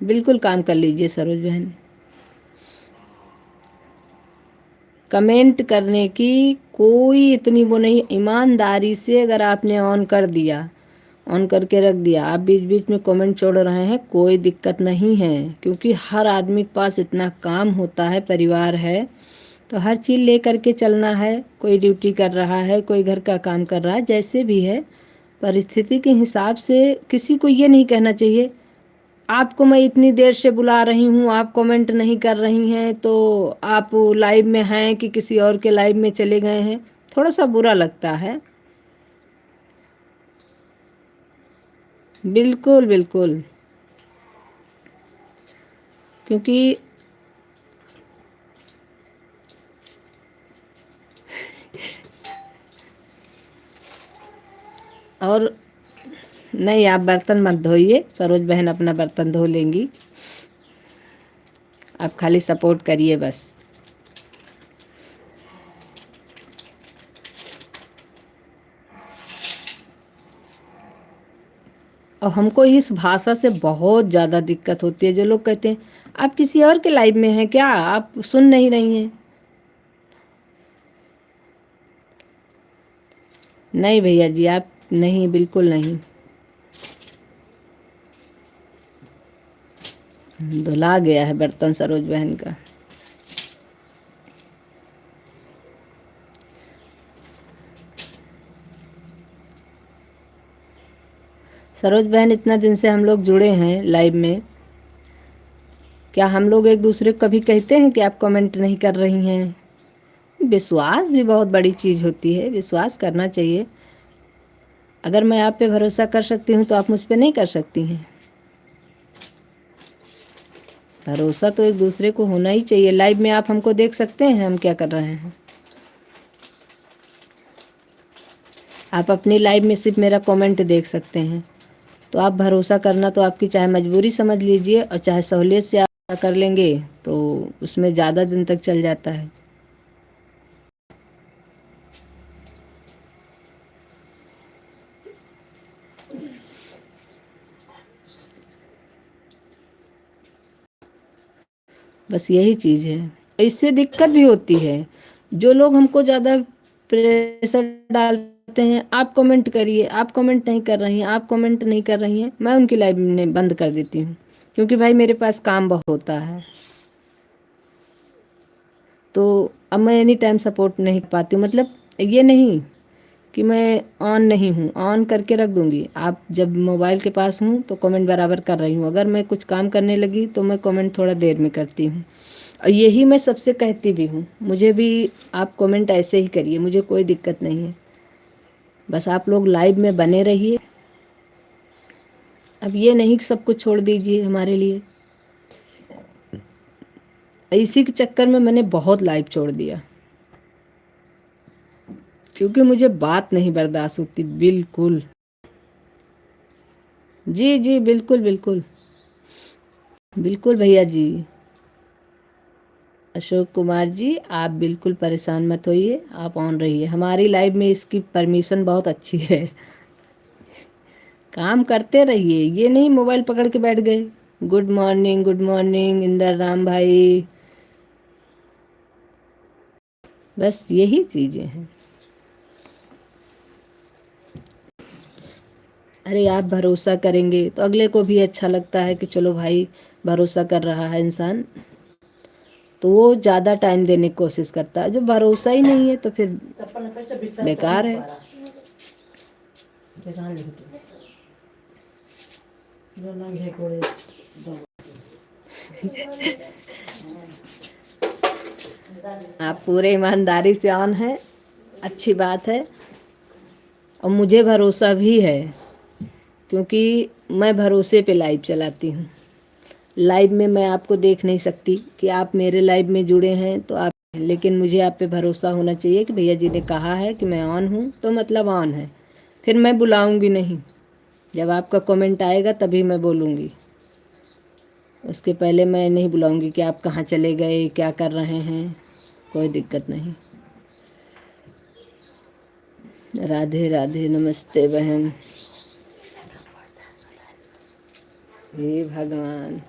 बिल्कुल काम कर लीजिए सरोज बहन। कमेंट करने की कोई इतनी वो नहीं, ईमानदारी से अगर आपने ऑन कर दिया, ऑन करके रख दिया, आप बीच बीच में कमेंट छोड़ रहे हैं, कोई दिक्कत नहीं है। क्योंकि हर आदमी के पास इतना काम होता है, परिवार है, तो हर चीज़ ले करके चलना है। कोई ड्यूटी कर रहा है, कोई घर का काम कर रहा है, जैसे भी है परिस्थिति के हिसाब से। किसी को ये नहीं कहना चाहिए आपको मैं इतनी देर से बुला रही हूँ, आप कमेंट नहीं कर रही हैं, तो आप लाइव में हैं कि किसी और के लाइव में चले गए हैं। थोड़ा सा बुरा लगता है। बिल्कुल बिल्कुल। क्योंकि और नहीं, आप बर्तन मत धोइए, सरोज बहन अपना बर्तन धो लेंगी, आप खाली सपोर्ट करिए बस। और हमको इस भाषा से बहुत ज़्यादा दिक्कत होती है। जो लोग कहते हैं आप किसी और के लाइव में हैं क्या, आप सुन नहीं रही हैं? नहीं भैया जी, आप नहीं, बिल्कुल नहीं। धुला गया है बर्तन सरोज बहन का। सरोज बहन, इतना दिन से हम लोग जुड़े हैं लाइव में, क्या हम लोग एक दूसरे को कभी कहते हैं कि आप कमेंट नहीं कर रही हैं? विश्वास भी बहुत बड़ी चीज़ होती है, विश्वास करना चाहिए। अगर मैं आप पे भरोसा कर सकती हूँ तो आप मुझ पे नहीं कर सकती हैं? भरोसा तो एक दूसरे को होना ही चाहिए। लाइव में आप हमको देख सकते हैं हम क्या कर रहे हैं। आप अपनी लाइव में सिर्फ मेरा कमेंट देख सकते हैं, तो आप भरोसा करना तो आपकी चाहे मजबूरी समझ लीजिए और चाहे सहूलियत से आप कर लेंगे तो उसमें ज़्यादा दिन तक चल जाता है। बस यही चीज़ है, इससे दिक्कत भी होती है। जो लोग हमको ज़्यादा प्रेशर डालते हैं, आप कमेंट करिए, आप कमेंट नहीं कर रही हैं, आप कमेंट नहीं कर रही हैं, मैं उनकी लाइव में बंद कर देती हूँ। क्योंकि भाई मेरे पास काम बहुत होता है, तो अब मैं एनी टाइम सपोर्ट नहीं कर पाती हूँ। मतलब ये नहीं कि मैं ऑन नहीं हूँ, ऑन करके रख दूँगी। आप जब मोबाइल के पास हूँ तो कमेंट बराबर कर रही हूँ, अगर मैं कुछ काम करने लगी तो मैं कमेंट थोड़ा देर में करती हूँ। और यही मैं सबसे कहती भी हूँ, मुझे भी आप कमेंट ऐसे ही करिए, मुझे कोई दिक्कत नहीं है। बस आप लोग लाइव में बने रहिए। अब ये नहीं कि सब कुछ छोड़ दीजिए हमारे लिए। इसी के चक्कर में मैंने बहुत लाइव छोड़ दिया, क्योंकि मुझे बात नहीं बर्दाश्त होती बिल्कुल। जी जी, बिल्कुल बिल्कुल। बिल्कुल भैया जी। अशोक कुमार जी, आप बिल्कुल परेशान मत होइए, आप ऑन रहिए। हमारी लाइव में इसकी परमिशन बहुत अच्छी है। काम करते रहिए, ये नहीं मोबाइल पकड़ के बैठ गए। गुड मॉर्निंग इंदर राम भाई। बस यही चीज़ें हैं। अरे आप भरोसा करेंगे तो अगले को भी अच्छा लगता है कि चलो भाई भरोसा कर रहा है इंसान, तो वो ज़्यादा टाइम देने की कोशिश करता है। जो भरोसा ही नहीं है तो फिर बेकार है। आप पूरे ईमानदारी से ऑन हैं, अच्छी बात है। और मुझे भरोसा भी है क्योंकि मैं भरोसे पे लाइव चलाती हूँ। लाइव में मैं आपको देख नहीं सकती कि आप मेरे लाइव में जुड़े हैं तो आप, लेकिन मुझे आप पे भरोसा होना चाहिए कि भैया जी ने कहा है कि मैं ऑन हूँ तो मतलब ऑन है। फिर मैं बुलाऊंगी नहीं, जब आपका कमेंट आएगा तभी मैं बोलूँगी। उसके पहले मैं नहीं बुलाऊंगी कि आप कहाँ चले गए, क्या कर रहे हैं। कोई दिक्कत नहीं। राधे राधे, नमस्ते बहन। हे भगवान।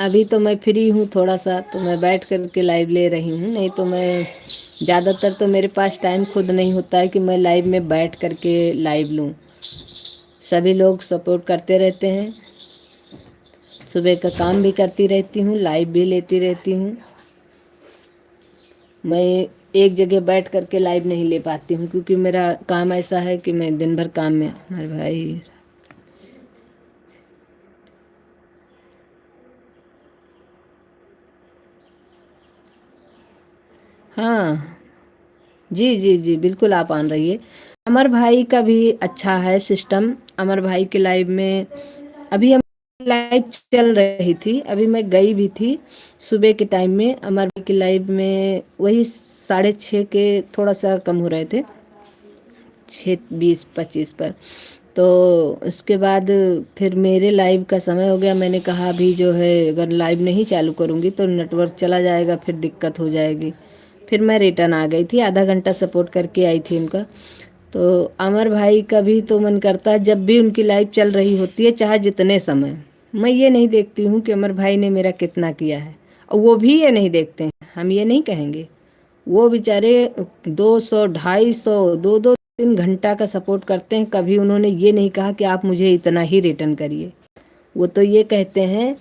अभी तो मैं फ्री हूँ थोड़ा सा, तो मैं बैठ कर के लाइव ले रही हूँ, नहीं तो मैं ज़्यादातर तो मेरे पास टाइम खुद नहीं होता है कि मैं लाइव में बैठ कर के लाइव लूँ। सभी लोग सपोर्ट करते रहते हैं, सुबह का काम भी करती रहती हूँ, लाइव भी लेती रहती हूँ। मैं एक जगह बैठ कर के लाइव नहीं ले पाती हूँ क्योंकि मेरा काम ऐसा है कि मैं दिन भर काम में। हमारे भाई, हाँ जी जी जी, बिल्कुल आप आन रहिए। अमर भाई का भी अच्छा है सिस्टम। अमर भाई के लाइव में अभी हम लाइव चल रही थी, अभी मैं गई भी थी सुबह के टाइम में। अमर भाई के लाइव में वही 6:30 के थोड़ा सा कम हो रहे थे, 6:20-25 पर। तो उसके बाद फिर मेरे लाइव का समय हो गया। मैंने कहा अभी जो है अगर लाइव नहीं चालू करूँगी तो नेटवर्क चला जाएगा, फिर दिक्कत हो जाएगी। फिर मैं रिटर्न आ गई थी, आधा घंटा सपोर्ट करके आई थी उनका। तो अमर भाई का भी तो मन करता है जब भी उनकी लाइव चल रही होती है, चाहे जितने समय, मैं ये नहीं देखती हूँ कि अमर भाई ने मेरा कितना किया है, और वो भी ये नहीं देखते हैं। हम ये नहीं कहेंगे, वो बेचारे 200, 250, 2-2, 3 घंटा का सपोर्ट करते हैं। कभी उन्होंने ये नहीं कहा कि आप मुझे इतना ही रिटर्न करिए। वो तो ये कहते हैं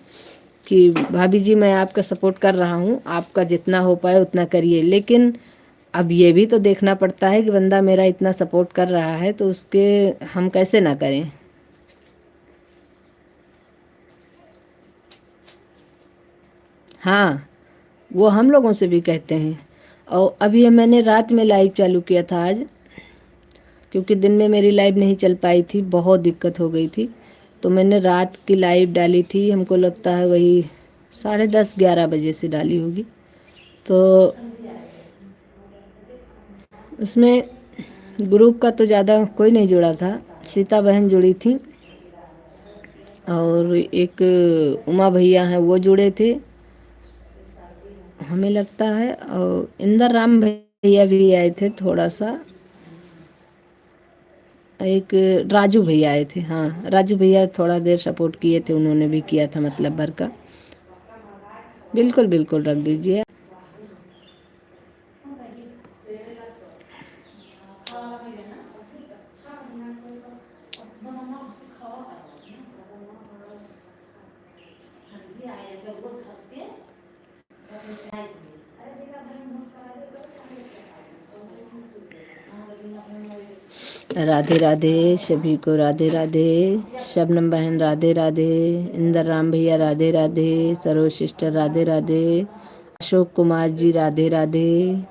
कि भाभी जी मैं आपका सपोर्ट कर रहा हूँ, आपका जितना हो पाए उतना करिए। लेकिन अब ये भी तो देखना पड़ता है कि बंदा मेरा इतना सपोर्ट कर रहा है तो उसके हम कैसे ना करें। हाँ, वो हम लोगों से भी कहते हैं। और अभी मैंने रात में लाइव चालू किया था आज, क्योंकि दिन में मेरी लाइव नहीं चल पाई थी, बहुत दिक्कत हो गई थी। तो मैंने रात की लाइव डाली थी, हमको लगता है वही 10:30-11 बजे से डाली होगी। तो उसमें ग्रुप का तो ज़्यादा कोई नहीं जुड़ा था, सीता बहन जुड़ी थी और एक उमा भैया हैं वो जुड़े थे हमें लगता है, और इंदर राम भैया भी आए थे थोड़ा सा। एक राजू भैया आए थे, हाँ राजू भैया थोड़ा देर सपोर्ट किए थे, उन्होंने भी किया था मतलब भर का। बिल्कुल बिल्कुल रख दीजिए। राधे राधे सभी को, राधे राधे। शबनम बहन राधे राधे, इंदर राम भैया राधे राधे, सरोज सिस्टर राधे राधे, अशोक कुमार जी राधे राधे।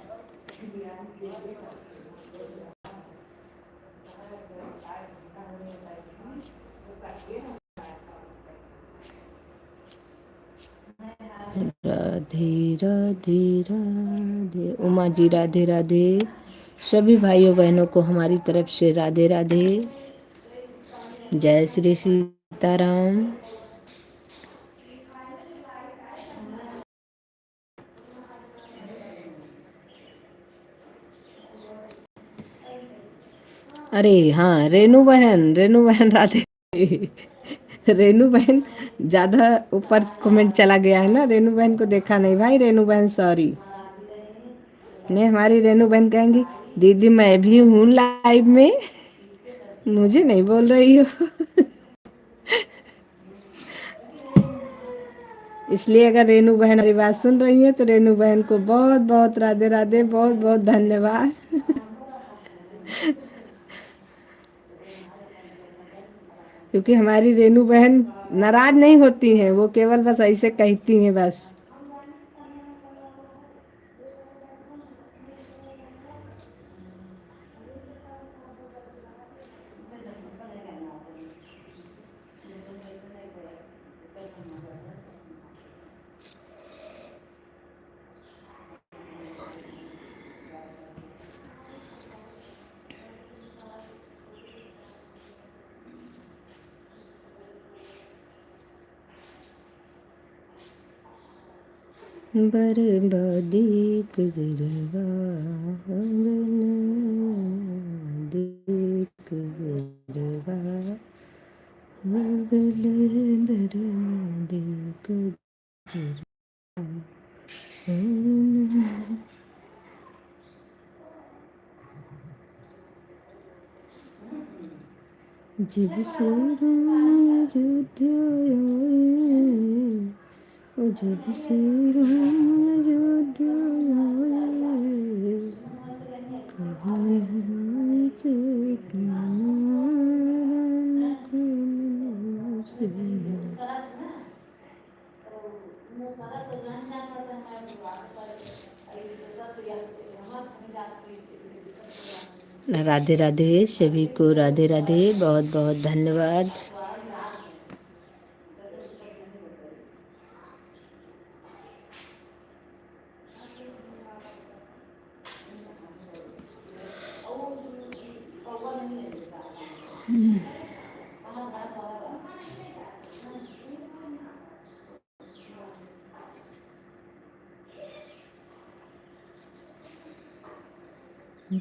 राधे राधे राधे, उमा जी राधे राधे। सभी भाइयों बहनों को हमारी तरफ से राधे राधे। जय श्री सीताराम। अरे हाँ, रेनू बहन राधे। रेनू बहन ज़्यादा ऊपर कमेंट चला गया है ना, रेनू बहन को देखा नहीं भाई। रेनू बहन सॉरी। नहीं, हमारी रेनू बहन कहेंगी दीदी मैं भी हूँ लाइव में, मुझे नहीं बोल रही हो। इसलिए अगर रेनू बहन हमारी बात सुन रही है तो रेनू बहन को बहुत बहुत राधे राधे, बहुत बहुत धन्यवाद। क्योंकि हमारी रेनू बहन नाराज नहीं होती हैं, वो केवल बस ऐसे कहती हैं बस। बर्बादी गुजरवा देख गुजरवा बर्बादी गुजरवा। जब से राम अयोध्या आए, ओ जब से राम अयोध्या आए, कभी हमें चेतना राम को नाम से। राधे राधे सभी को, राधे राधे, बहुत बहुत धन्यवाद।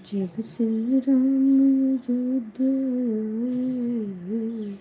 जब से राम अयोध्या आए,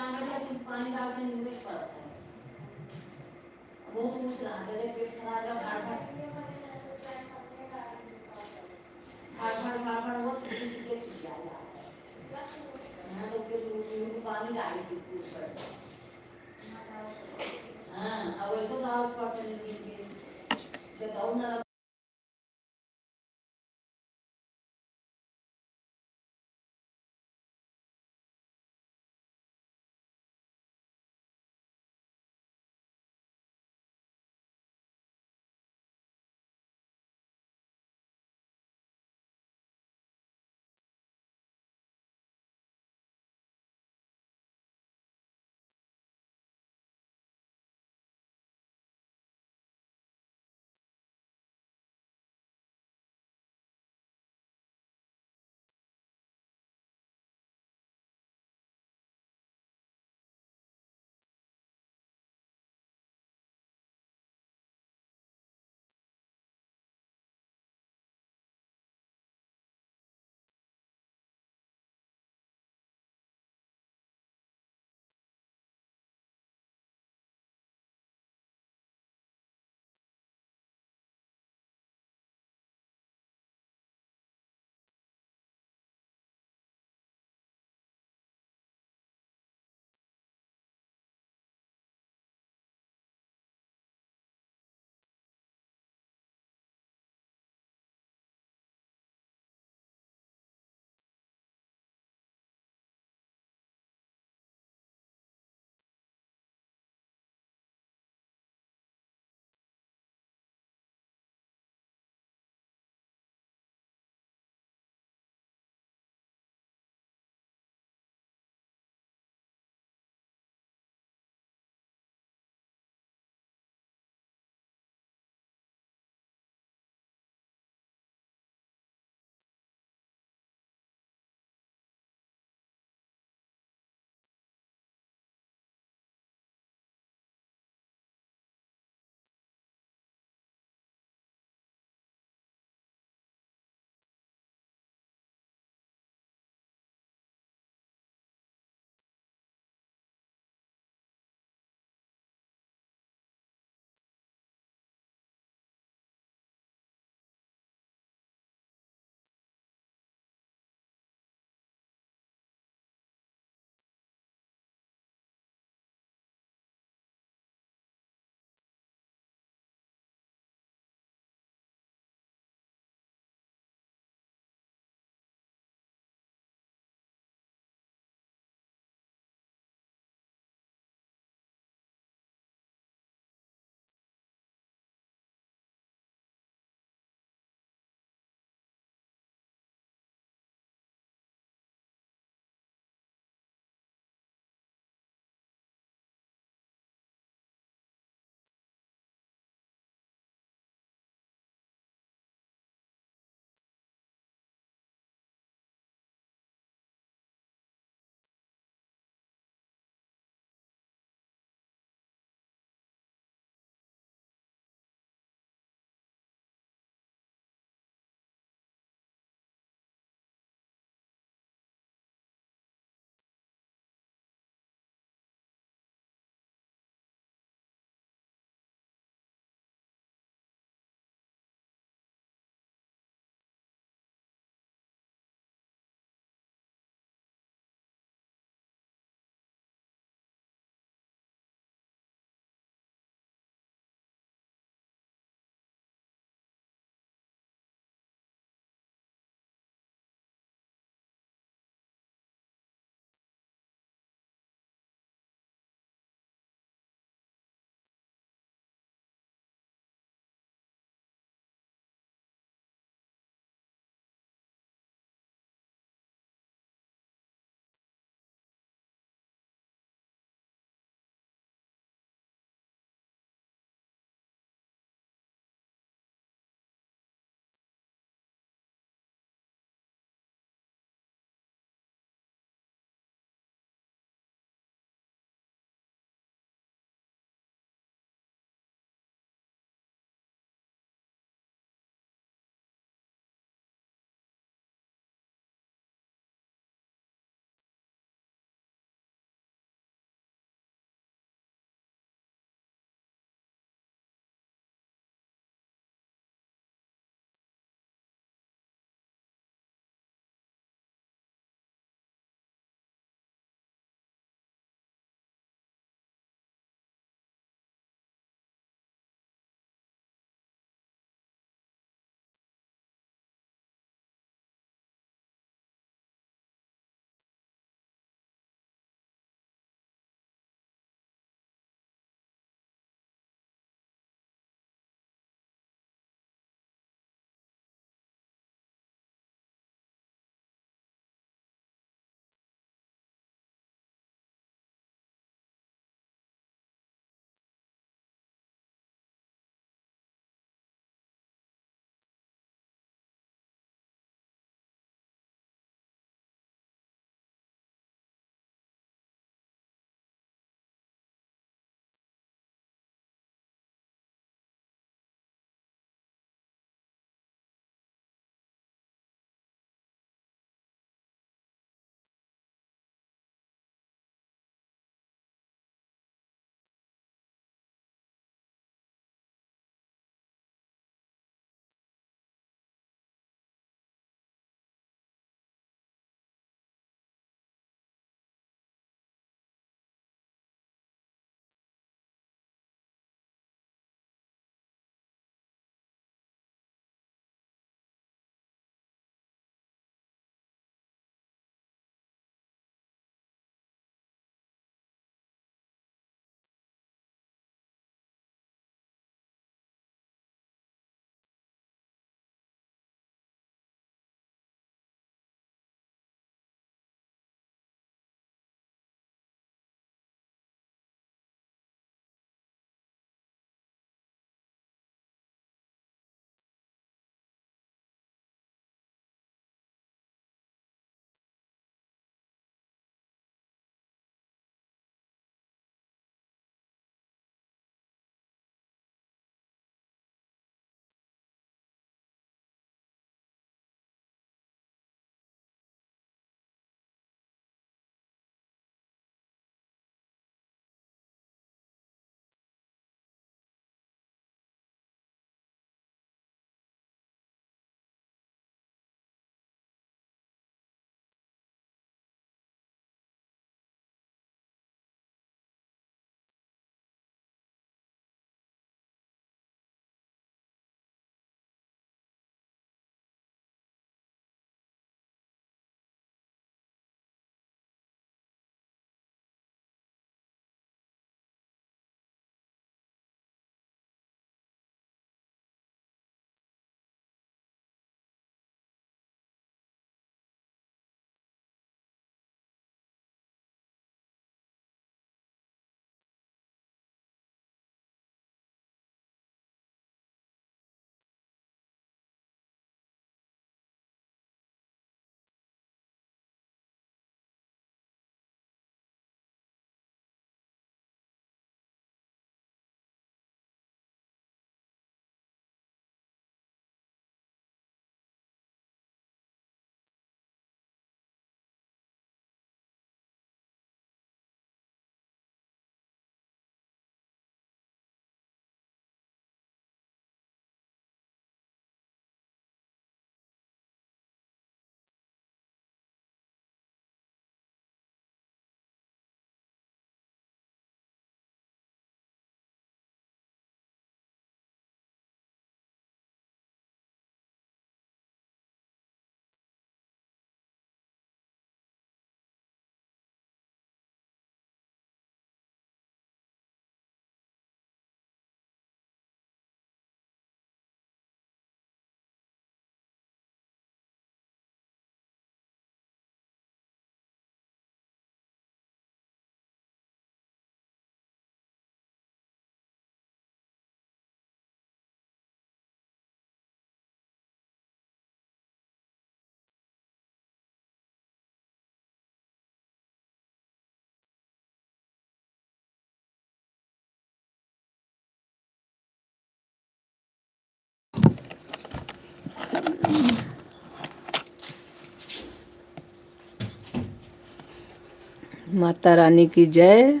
माता रानी की जय।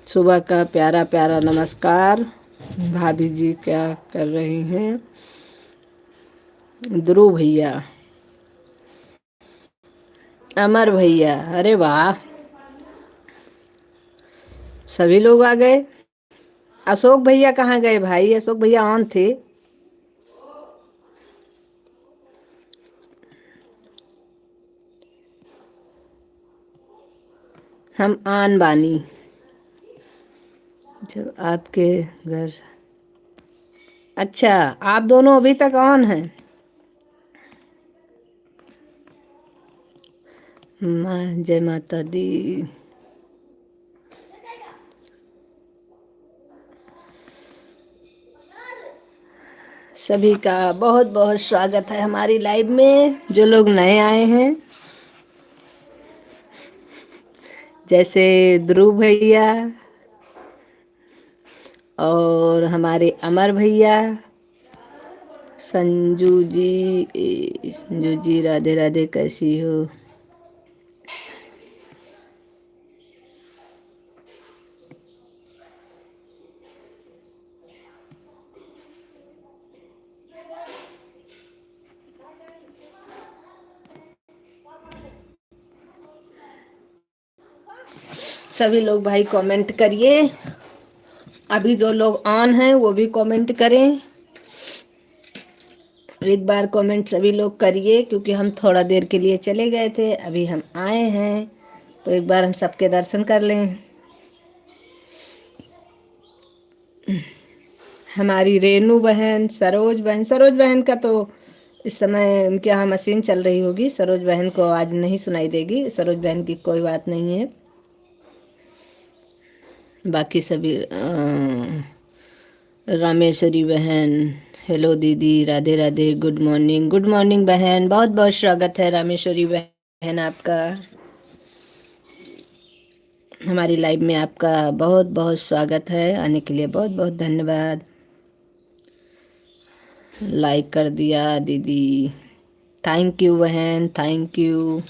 सुबह का प्यारा प्यारा नमस्कार। भाभी जी क्या कर रही हैं? ध्रुव भैया, अमर भैया, अरे वाह, सभी लोग आ गए। अशोक भैया कहाँ गए भाई? अशोक भैया ऑन थे। हम आन बानी जब आपके घर। अच्छा, आप दोनों अभी तक ऑन हैं। माँ जय माता दी। सभी का बहुत बहुत स्वागत है हमारी लाइव में। जो लोग नए आए हैं, जैसे ध्रुव भैया और हमारे अमर भैया, संजू जी राधे राधे, कैसी हो? सभी लोग भाई कमेंट करिए। अभी जो लोग ऑन हैं वो भी कमेंट करें। एक बार कमेंट सभी लोग करिए, क्योंकि हम थोड़ा देर के लिए चले गए थे, अभी हम आए हैं तो एक बार हम सबके दर्शन कर लें। हमारी रेनू बहन, सरोज बहन का तो इस समय उनके यहाँ मशीन चल रही होगी। सरोज बहन को आज नहीं सुनाई देगी। सरोज बहन की कोई बात नहीं है। बाकी सभी रामेश्वरी बहन, हेलो दीदी, Radhe Radhe, good morning. Good morning बहन, बहुत बहुत स्वागत है रामेश्वरी बहन आपका हमारी लाइव में। आपका बहुत बहुत स्वागत है, आने के लिए बहुत बहुत धन्यवाद। लाइक कर दिया दीदी, थैंक यू बहन, थैंक यू।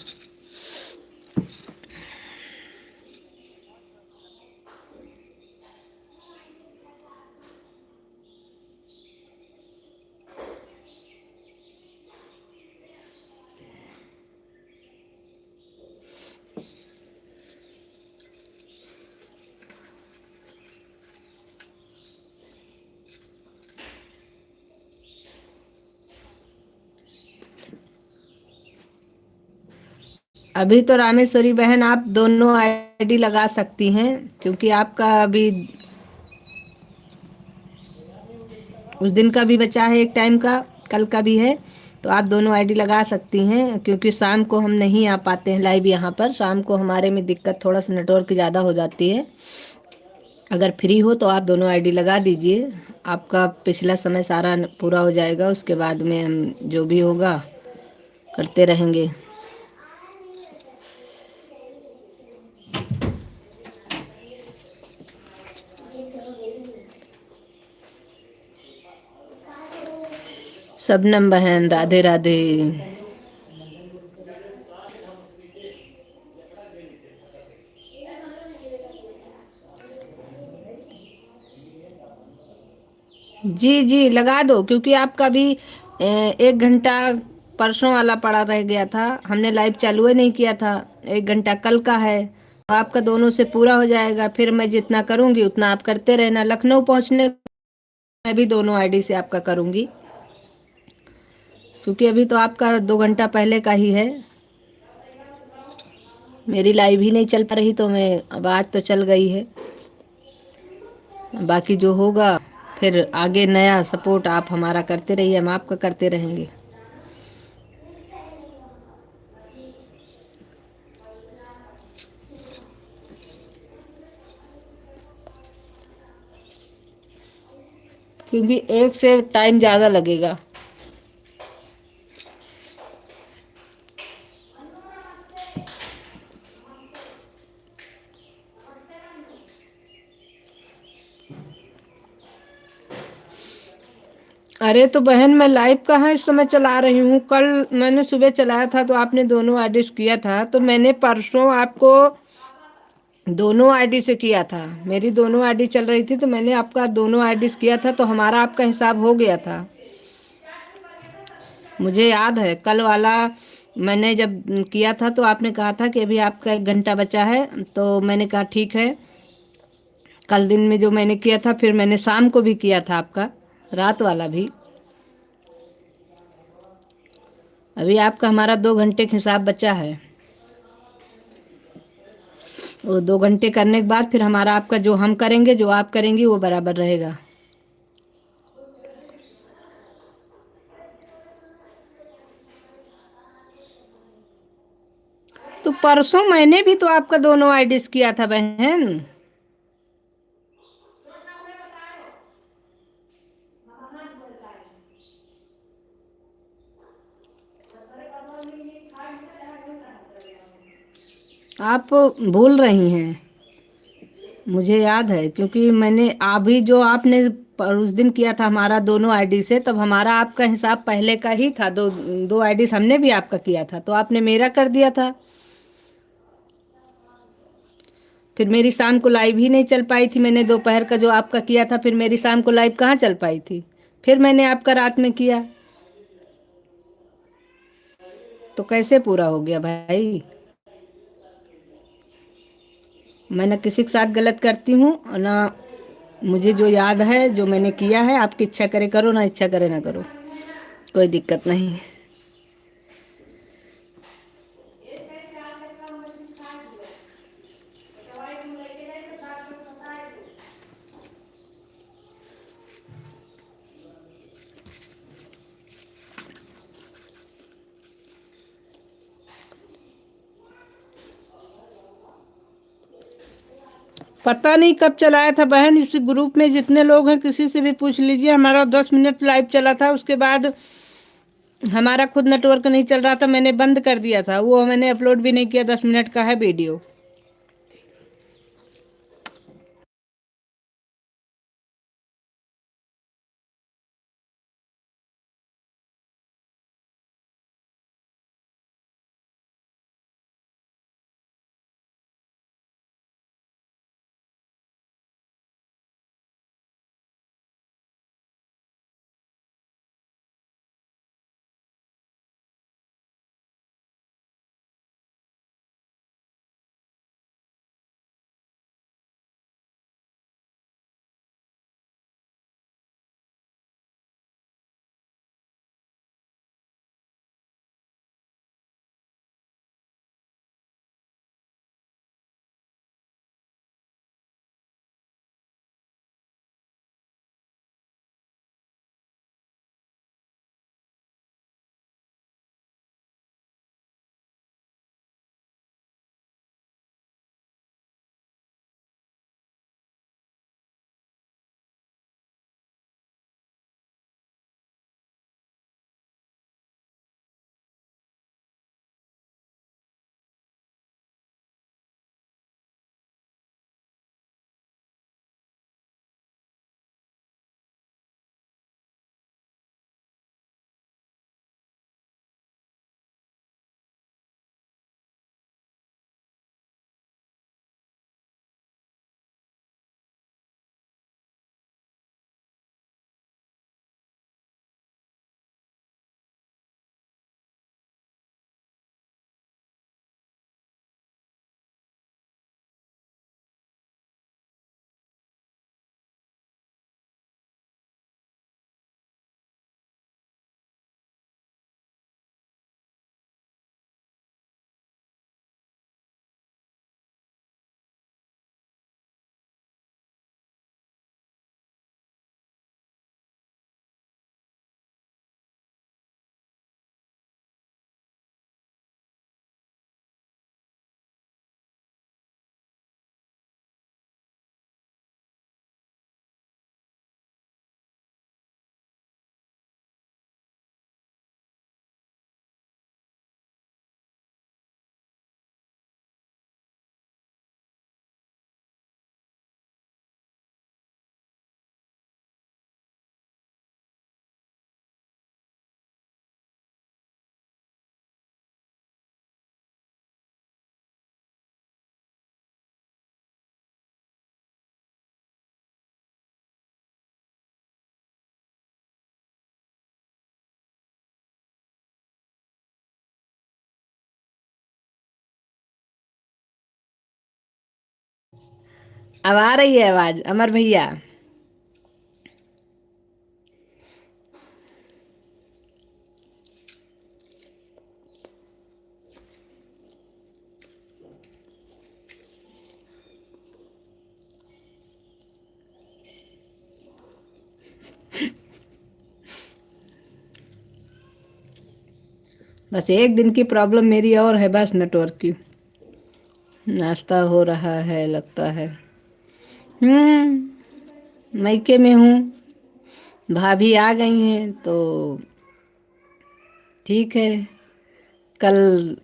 अभी तो रामेश्वरी बहन आप दोनों आईडी लगा सकती हैं, क्योंकि आपका अभी उस दिन का भी बचा है, एक टाइम का, कल का भी है। तो आप दोनों आईडी लगा सकती हैं, क्योंकि शाम को हम नहीं आ पाते हैं लाइव यहाँ पर। शाम को हमारे में दिक्कत, थोड़ा सा नेटवर्क ज़्यादा हो जाती है। अगर फ्री हो तो आप दोनों आईडी लगा दीजिए। आपका पिछला समय सारा पूरा हो जाएगा, उसके बाद में हम जो भी होगा करते रहेंगे। शबनम बहन राधे राधे। जी जी लगा दो, क्योंकि आपका भी 1 घंटा परसों वाला पड़ा रह गया था। हमने लाइव चालू ही नहीं किया था। 1 घंटा कल का है, तो आपका दोनों से पूरा हो जाएगा। फिर मैं जितना करूंगी उतना आप करते रहना। लखनऊ पहुंचने मैं भी दोनों आईडी से आपका करूंगी, क्योंकि अभी तो आपका 2 घंटा पहले का ही है। मेरी लाइव ही नहीं चल पा रही, तो मैं अब आज तो चल गई है। बाकी जो होगा फिर आगे नया सपोर्ट आप हमारा करते रहिए, हम आपका करते रहेंगे। क्योंकि एक से टाइम ज़्यादा लगेगा। अरे तो बहन, मैं लाइव कहाँ इस समय चला रही हूँ। कल मैंने सुबह चलाया था तो आपने दोनों आईडी से किया था, तो मैंने परसों आपको दोनों आईडी से किया था। मेरी दोनों आईडी चल रही थी तो मैंने आपका दोनों आईडी से किया था, तो हमारा आपका हिसाब हो गया था। मुझे याद है कल वाला मैंने जब किया था तो आपने कहा था कि अभी आपका 1 घंटा बचा है, तो मैंने कहा ठीक है। कल दिन में जो मैंने किया था, फिर मैंने शाम को भी किया था आपका, रात वाला भी। अभी आपका हमारा 2 घंटे का हिसाब बचा है। वो 2 घंटे करने के बाद फिर हमारा आपका जो हम करेंगे, जो आप करेंगी, वो बराबर रहेगा। तो परसों मैंने भी तो आपका दोनों आईडीज किया था बहन। आप भूल रही हैं। मुझे याद है क्योंकि मैंने अभी जो आपने उस दिन किया था हमारा दोनों आईडी से, तब हमारा आपका हिसाब पहले का ही था। दो दो आईडी हमने भी आपका किया था, तो आपने मेरा कर दिया था। फिर मेरी शाम को लाइव ही नहीं चल पाई थी। मैंने दोपहर का जो आपका किया था, फिर मेरी शाम को लाइव कहाँ चल पाई थी। फिर मैंने आपका रात में किया, तो कैसे पूरा हो गया भाई। मैं ना किसी के साथ गलत करती हूँ और ना, मुझे जो याद है जो मैंने किया है, आपकी इच्छा करे करो, ना इच्छा करे ना करो, कोई दिक्कत नहीं है। पता नहीं कब चलाया था बहन। इस ग्रुप में जितने लोग हैं किसी से भी पूछ लीजिए। हमारा 10 मिनट लाइव चला था, उसके बाद हमारा खुद नेटवर्क नहीं चल रहा था, मैंने बंद कर दिया था। वो मैंने अपलोड भी नहीं किया। 10 मिनट का है वीडियो। अब आ रही है आवाज अमर भैया? बस एक दिन की प्रॉब्लम मेरी और है, बस नेटवर्क की। नाश्ता हो रहा है लगता है। मायके में हूँ। भाभी आ गई हैं तो ठीक है। कल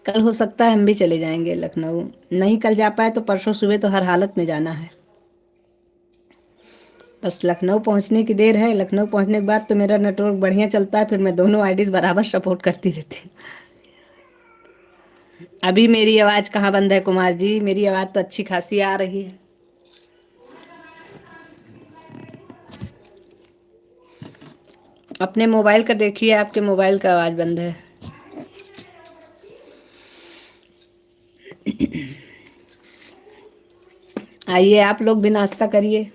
कल हो सकता है हम भी चले जाएंगे लखनऊ। नहीं कल जा पाए तो परसों सुबह तो हर हालत में जाना है। बस लखनऊ पहुंचने की देर है। लखनऊ पहुंचने के बाद तो मेरा नेटवर्क बढ़िया चलता है, फिर मैं दोनों आईडीज बराबर सपोर्ट करती रहती हूँ। अभी मेरी आवाज़ कहाँ बंद है कुमार जी? मेरी आवाज़ तो अच्छी खासी आ रही है। अपने मोबाइल का देखिए, आपके मोबाइल का आवाज़ बंद है। आइए आप लोग भी नाश्ता करिए।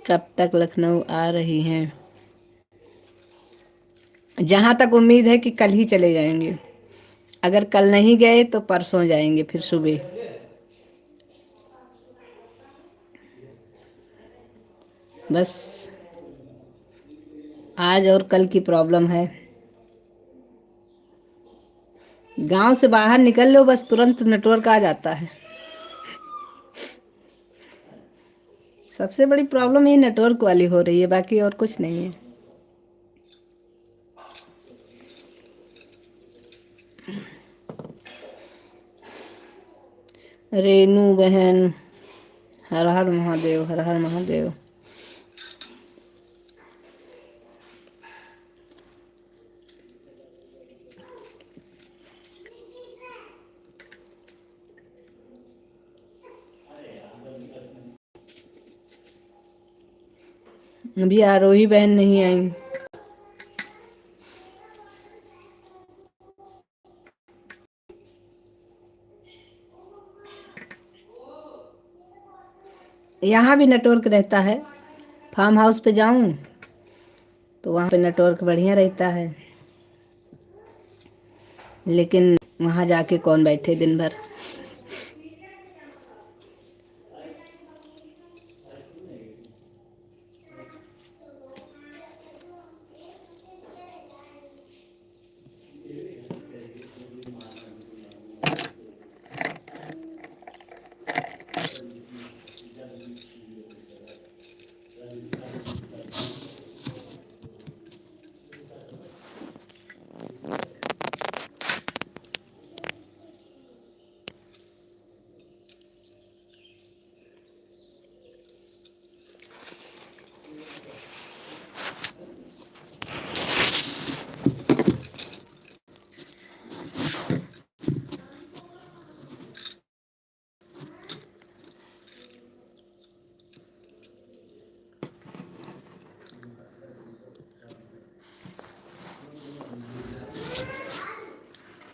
कब तक लखनऊ आ रही हैं? जहाँ तक उम्मीद है कि कल ही चले जाएंगे। अगर कल नहीं गए तो परसों जाएंगे फिर सुबह। बस आज और कल की प्रॉब्लम है। गांव से बाहर निकल लो बस तुरंत नेटवर्क आ जाता है। सबसे बड़ी प्रॉब्लम ये नेटवर्क वाली हो रही है, बाकी और कुछ नहीं है। रेनू बहन, हर हर महादेव, हर हर महादेव। अभी आरोही बहन नहीं आई। यहाँ भी नेटवर्क रहता है। फार्म हाउस पे जाऊं तो वहाँ पे नेटवर्क बढ़िया रहता है, लेकिन वहाँ जाके कौन बैठे दिन भर।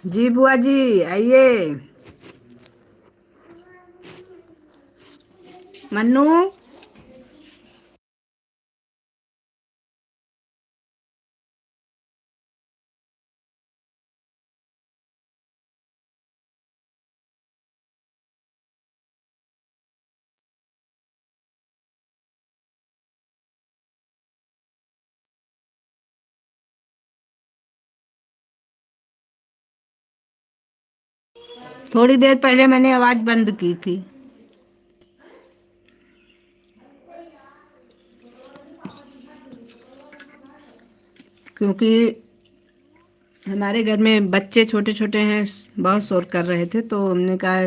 जी बुआ जी आइए। मन्नू, थोड़ी देर पहले मैंने आवाज़ बंद की थी। क्योंकि हमारे घर में बच्चे छोटे छोटे हैं, बहुत शोर कर रहे थे, तो हमने कहा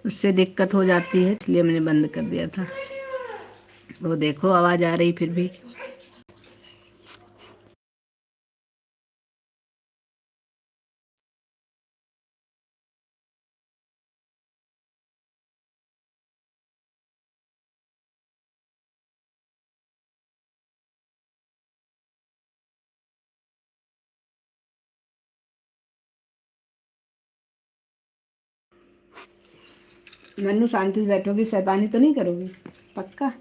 उससे दिक्कत हो जाती है, इसलिए मैंने बंद कर दिया था। वो देखो आवाज़ आ रही फिर भी। मन्नू शांति से बैठोगी, शैतानी तो नहीं करोगी? पक्का?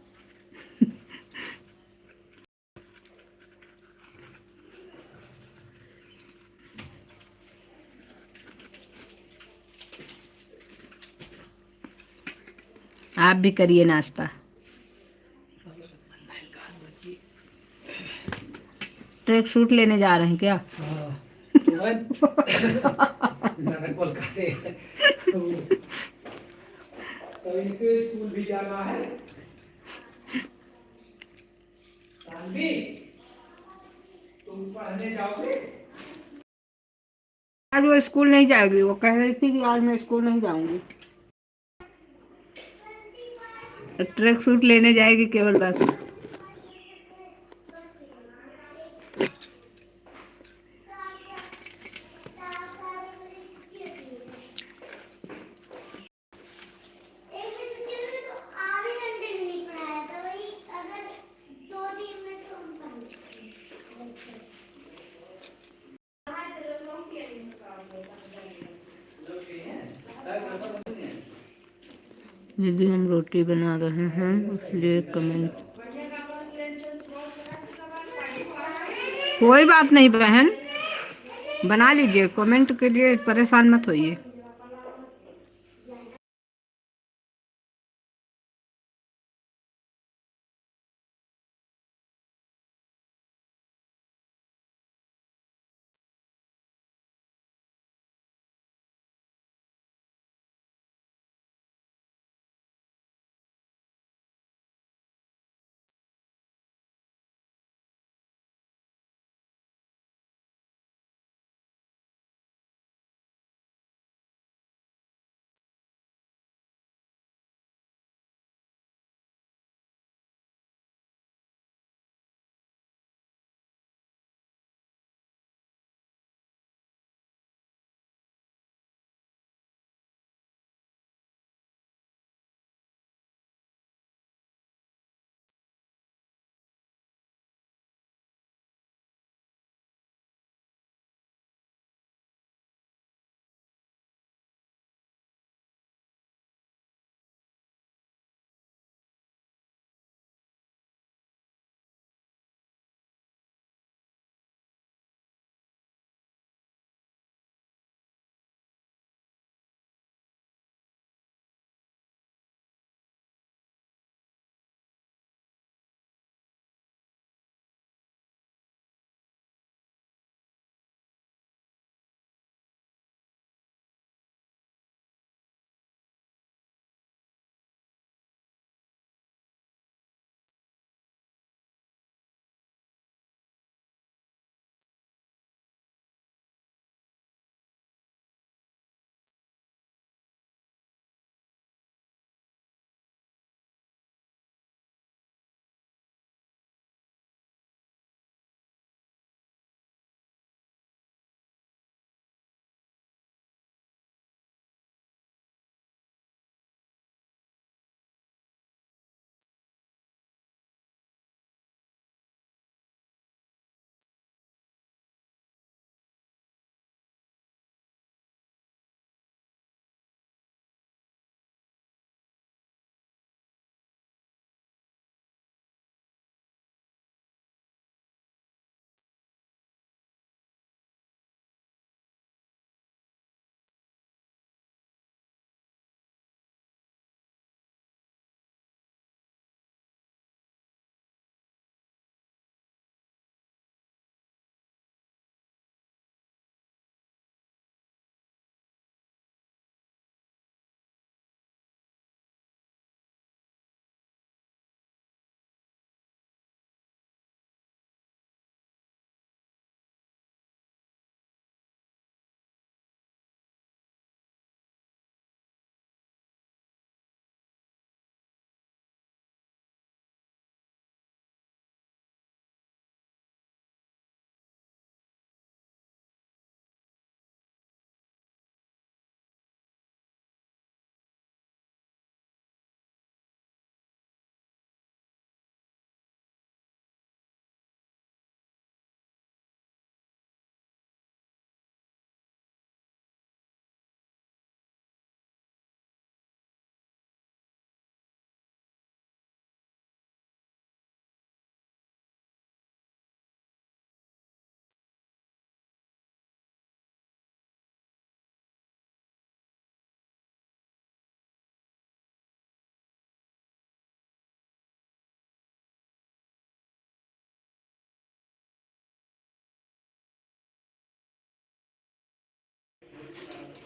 आप भी करिए नाश्ता। ट्रैक सूट लेने जा रहे हैं क्या? तो इनके स्कूल भी जाना है। सानवी, तुम पढ़ने जाओगे? आज वो स्कूल नहीं जाएगी, वो कह रही थी कि आज मैं स्कूल नहीं जाऊंगी। ट्रैक सूट लेने जाएगी केवल बस। दीदी हम रोटी बना रहे हैं, इसलिए कमेंट। कोई बात नहीं बहन, बना लीजिए, कमेंट के लिए परेशान मत होइए।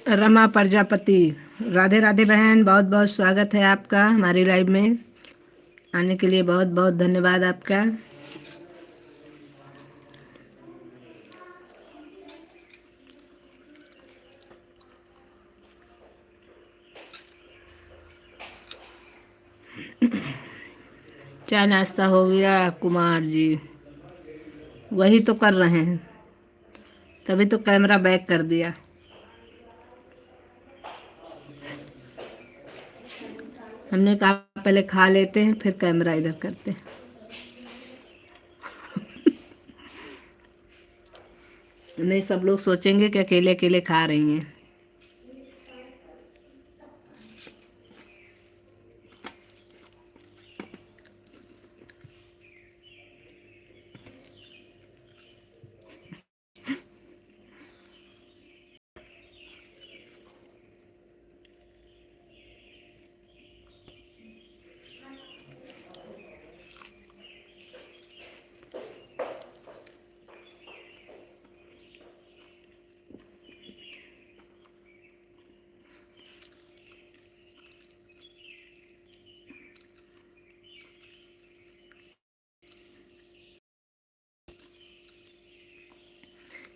रमा प्रजापति, राधे राधे बहन, बहुत बहुत स्वागत है आपका हमारी लाइव में आने के लिए, बहुत बहुत धन्यवाद आपका। चाय नाश्ता हो गया कुमार जी? वही तो कर रहे हैं, तभी तो कैमरा बैक कर दिया। हमने कहा पहले खा लेते हैं फिर कैमरा इधर करते हैं। नहीं, सब लोग सोचेंगे कि अकेले अकेले खा रही हैं।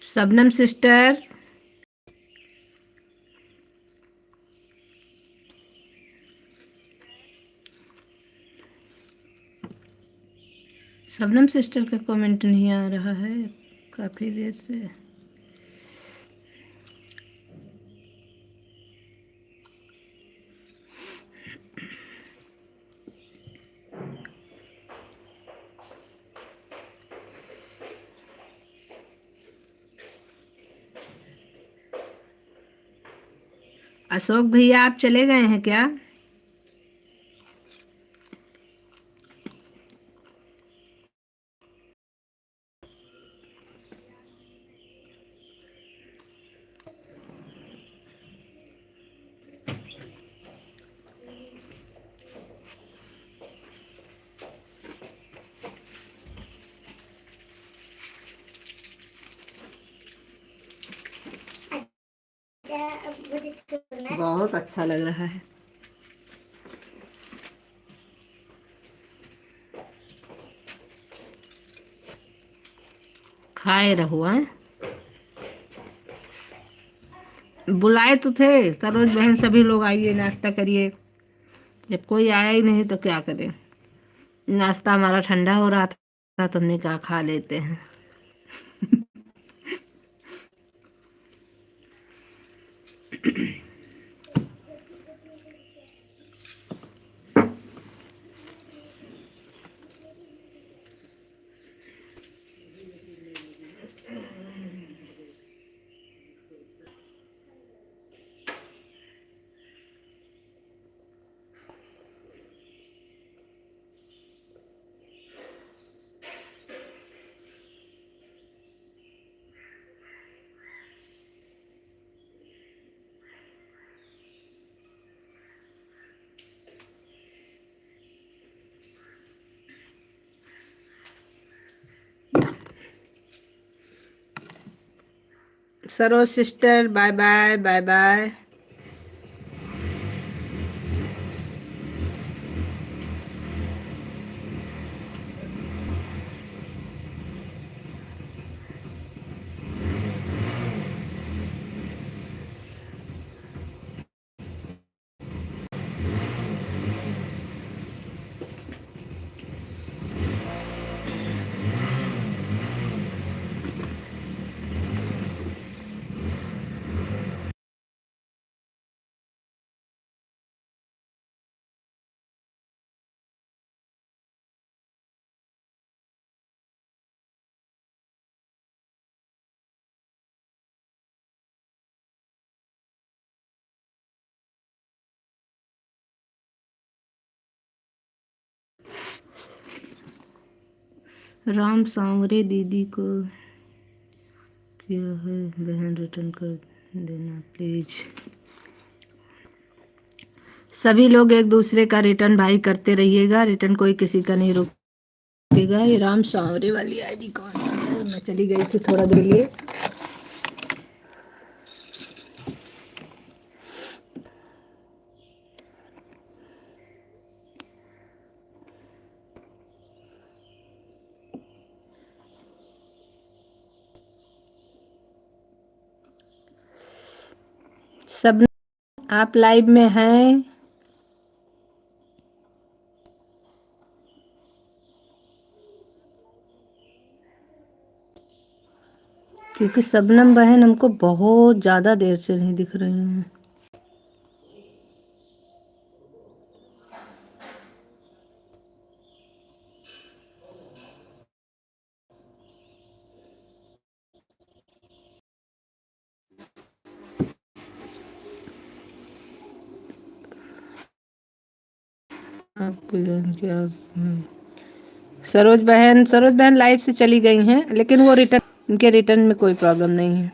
शबनम सिस्टर, शबनम सिस्टर का कमेंट नहीं आ रहा है काफ़ी देर से। अशोक भैया आप चले गए हैं क्या? बहुत अच्छा लग रहा है। खाए रहो। हैं, बुलाए तो थे सरोज बहन, सभी लोग आइए नाश्ता करिए। जब कोई आया ही नहीं तो क्या करें। नाश्ता हमारा ठंडा हो रहा था तो हमने कहा खा लेते हैं। Saroj sister, bye bye bye bye. Ram Sanware दीदी को क्या है बहन, रिटर्न कर देना प्लीज। सभी लोग एक दूसरे का रिटर्न भाई करते रहिएगा, रिटर्न कोई किसी का नहीं रोकेगा। ये राम सांवरे वाली आईडी कौन है? मैं चली गई थी थोड़ा देर लिए। आप लाइव में हैं? क्योंकि शबनम बहन हमको बहुत ज़्यादा देर से नहीं दिख रही हैं। आपको क्या सरोज बहन लाइव से चली गई हैं, लेकिन वो रिटर्न, उनके रिटर्न में कोई प्रॉब्लम नहीं है।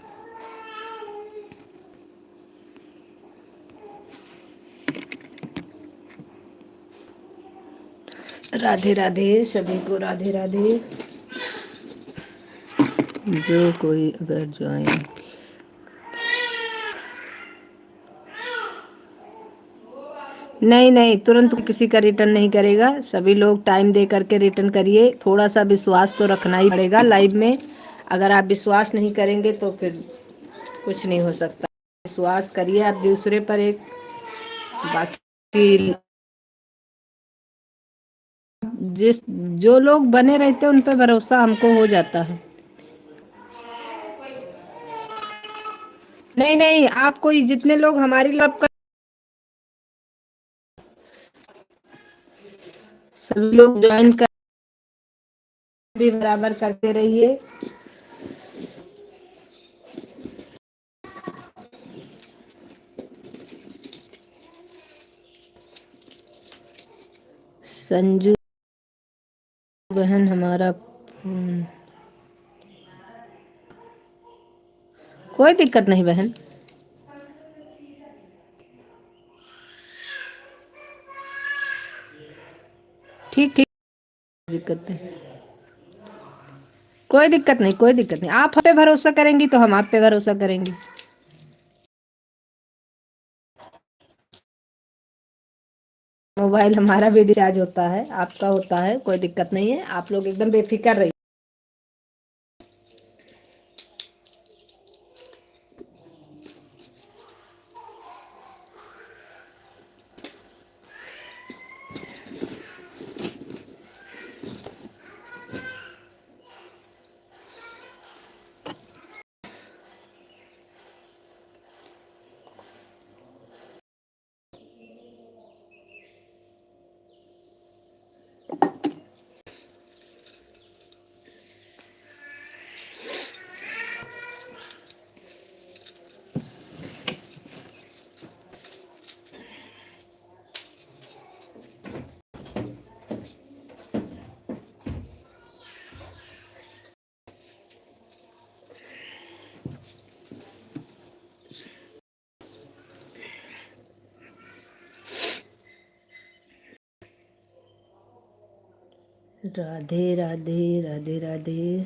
राधे राधे सभी को, राधे राधे। जो कोई अगर ज्वाइन, नहीं नहीं, तुरंत किसी का रिटर्न नहीं करेगा। सभी लोग टाइम दे करके रिटर्न करिए। थोड़ा सा विश्वास तो रखना ही पड़ेगा लाइव में। अगर आप विश्वास नहीं करेंगे तो फिर कुछ नहीं हो सकता। विश्वास करिए आप दूसरे पर। एक बाकी जिस जो लोग बने रहते हैं उन पर भरोसा हमको हो जाता है। नहीं नहीं, आप कोई जितने लोग हमारी लव कर, सभी लोग ज्वाइन कर भी बराबर करते रहिए। संजू बहन हमारा कोई दिक्कत नहीं बहन, ठीक ठीक, दिक्कत नहीं, कोई दिक्कत नहीं, कोई दिक्कत नहीं। आप हम पे भरोसा करेंगी तो हम आप पे भरोसा करेंगे। मोबाइल हमारा भी रिचार्ज होता है, आपका होता है, कोई दिक्कत नहीं है। आप लोग एकदम बेफिक्र रहिए। राधे राधे राधे राधे।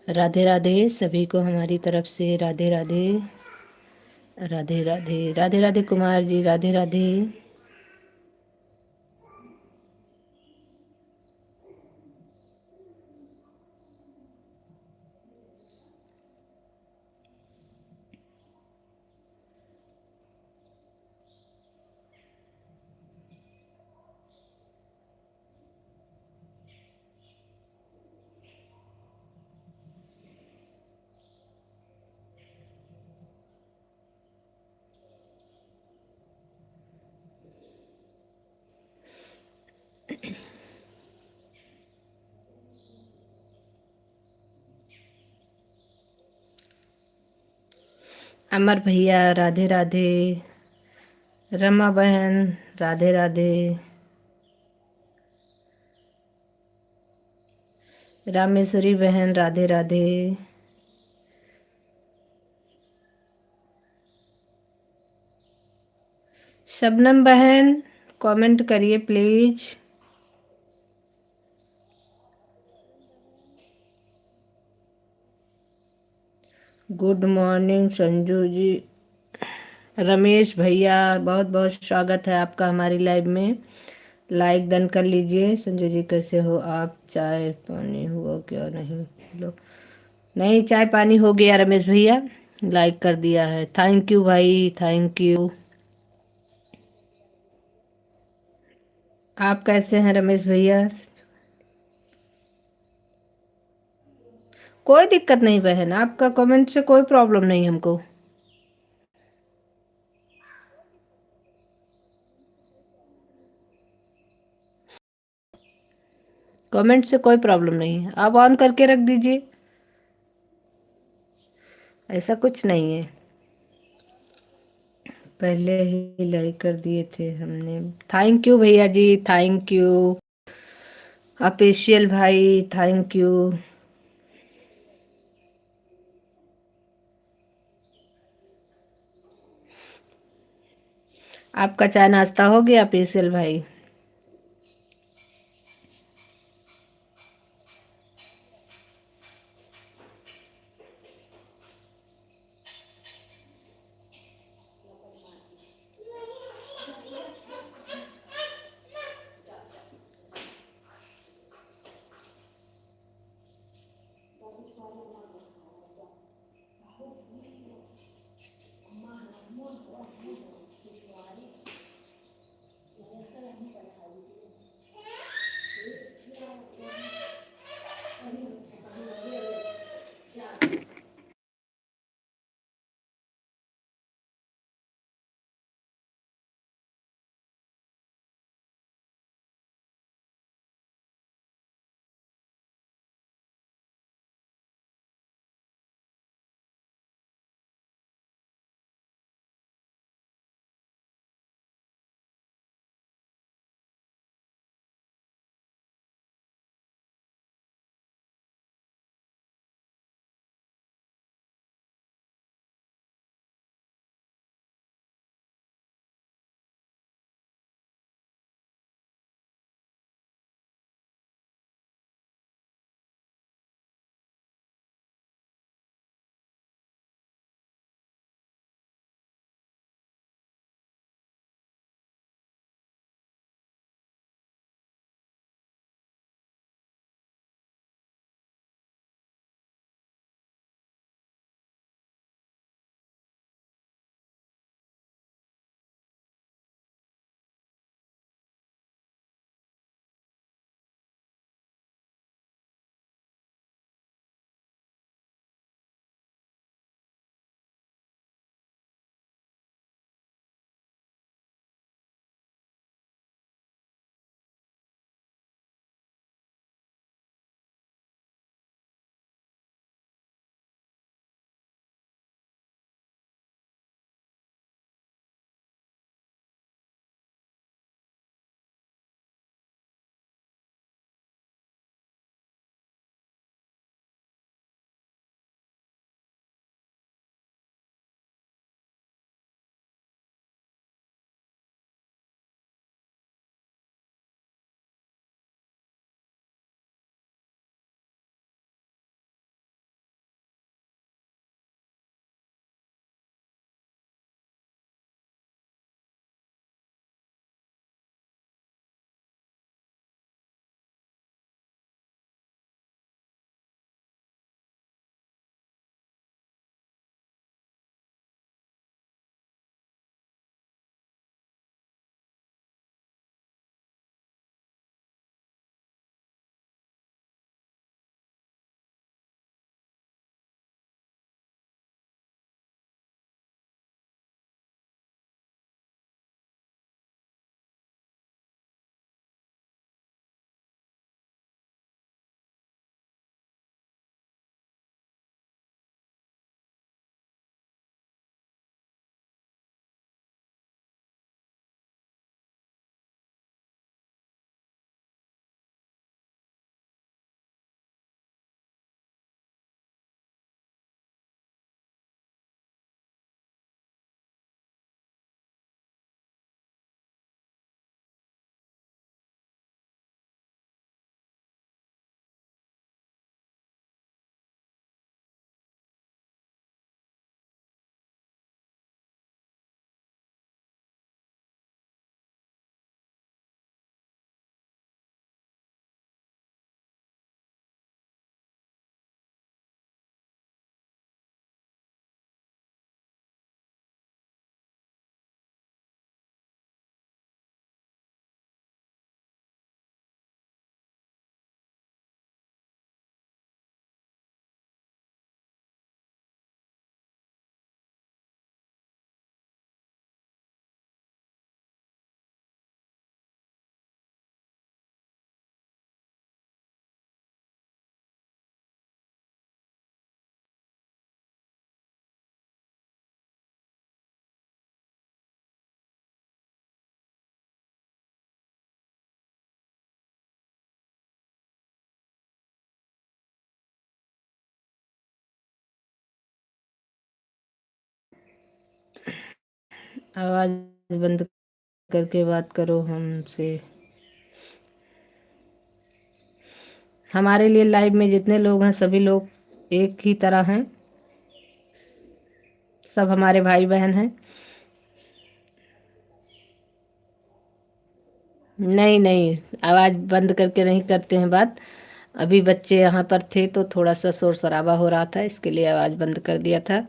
राधे राधे सभी को हमारी तरफ से राधे राधे। राधे राधे राधे राधे कुमार जी, राधे राधे। अमर भैया राधे राधे। रमा बहन राधे राधे। रामेश्वरी बहन राधे राधे। शबनम बहन कमेंट करिए प्लीज। गुड मॉर्निंग संजू जी। रमेश भैया बहुत बहुत स्वागत है आपका हमारी लाइव में। लाइक डन कर लीजिए। संजू जी कैसे हो आप? चाय पानी हुआ क्या? नहीं लो, नहीं चाय पानी हो गया रमेश भैया, लाइक कर दिया है। थैंक यू भाई, थैंक यू। आप कैसे हैं रमेश भैया? कोई दिक्कत नहीं बहन, आपका कमेंट से कोई प्रॉब्लम नहीं हमको। कमेंट से कोई प्रॉब्लम नहीं है, आप ऑन करके रख दीजिए, ऐसा कुछ नहीं है। पहले ही लाइक कर दिए थे हमने। थैंक यू भैया जी, थैंक यू। अपेशियल भाई थैंक यू। आपका चाय नाश्ता हो गया अपेशियल भाई? आवाज़ बंद करके बात करो हमसे। हमारे लिए लाइव में जितने लोग हैं सभी लोग एक ही तरह हैं, सब हमारे भाई बहन हैं। नहीं नहीं, आवाज़ बंद करके नहीं करते हैं बात। अभी बच्चे यहाँ पर थे तो थोड़ा सा शोर शराबा हो रहा था, इसके लिए आवाज़ बंद कर दिया था।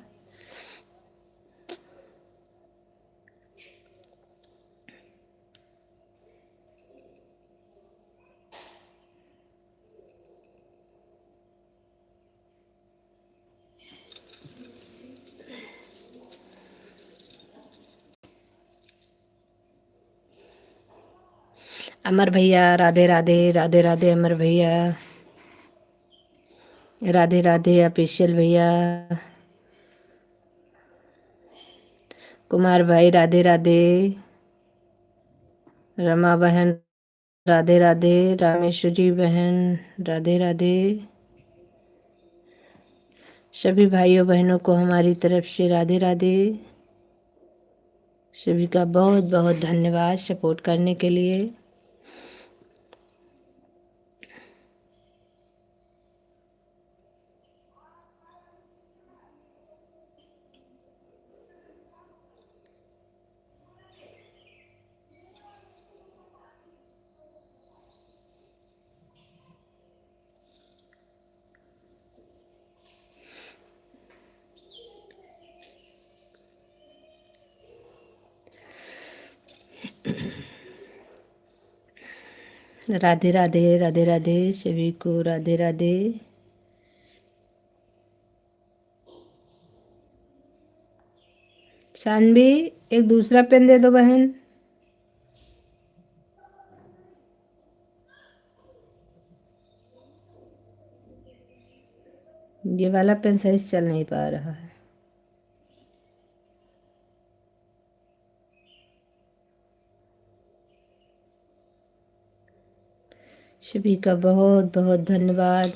अमर भैया राधे राधे, राधे राधे अमर भैया, राधे राधे ऑफिशियल भैया, कुमार भाई राधे राधे, रमा बहन राधे राधे, रामेश्वरी बहन राधे राधे। सभी भाइयों बहनों को हमारी तरफ से राधे राधे। सभी का बहुत बहुत धन्यवाद सपोर्ट करने के लिए। राधे राधे, राधे राधे, सभी को राधे राधे। सानवी एक दूसरा पेन दे दो बहन। ये वाला पेन सही से चल नहीं पा रहा है। सभी का बहुत बहुत धन्यवाद।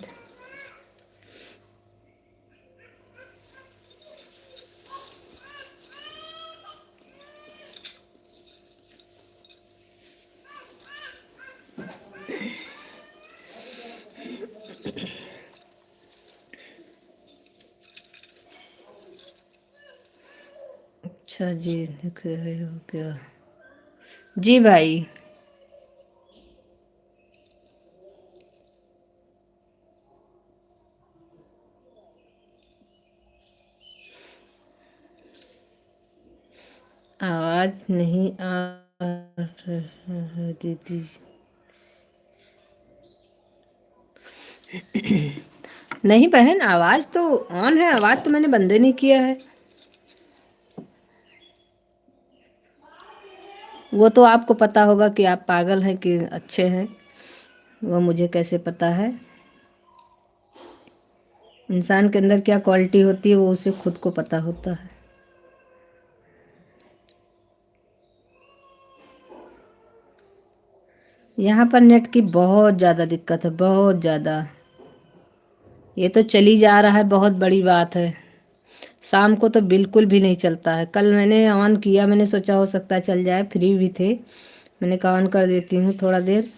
अच्छा जी, लिख रहे हो क्या? जी भाई। आवाज नहीं आ रहा है दीदी। नहीं बहन, आवाज तो ऑन है, आवाज तो मैंने बंद नहीं किया है। वो तो आपको पता होगा कि आप पागल हैं कि अच्छे हैं, वो मुझे कैसे पता है। इंसान के अंदर क्या क्वालिटी होती है वो उसे खुद को पता होता है। यहाँ पर नेट की बहुत ज़्यादा दिक्कत है, बहुत ज़्यादा। ये तो चली जा रहा है, बहुत बड़ी बात है। शाम को तो बिल्कुल भी नहीं चलता है। कल मैंने ऑन किया, मैंने सोचा हो सकता है चल जाए, फ्री भी थे, मैंने कहा ऑन कर देती हूँ थोड़ा देर।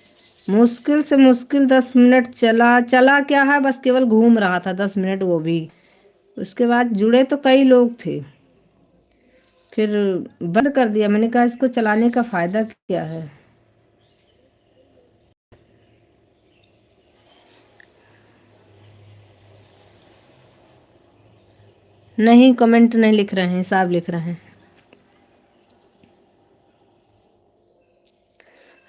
मुश्किल से मुश्किल 10 मिनट चला। चला क्या है, बस केवल घूम रहा था 10 मिनट, वो भी। उसके बाद जुड़े तो कई लोग थे, फिर बंद कर दिया। मैंने कहा इसको चलाने का फ़ायदा क्या है। नहीं, कमेंट नहीं लिख रहे हैं, साफ लिख रहे हैं।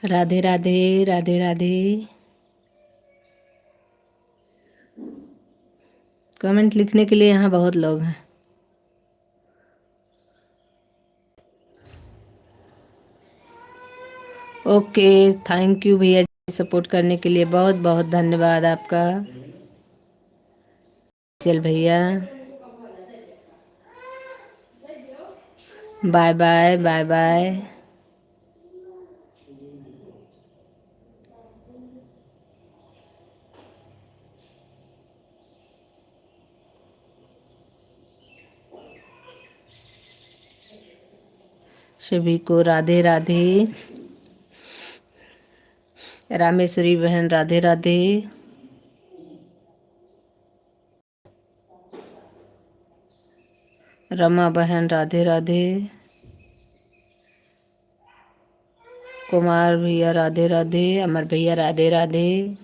राधे राधे, राधे राधे। कमेंट लिखने के लिए यहाँ बहुत लोग हैं। ओके, थैंक यू भैया जी, सपोर्ट करने के लिए बहुत बहुत धन्यवाद आपका। चल भैया, बाय बाय, बाय बाय। सभी को राधे राधे। रामेश्वरी बहन राधे राधे। रमा बहन राधे राधे। कुमार भैया राधे राधे। अमर भैया राधे राधे।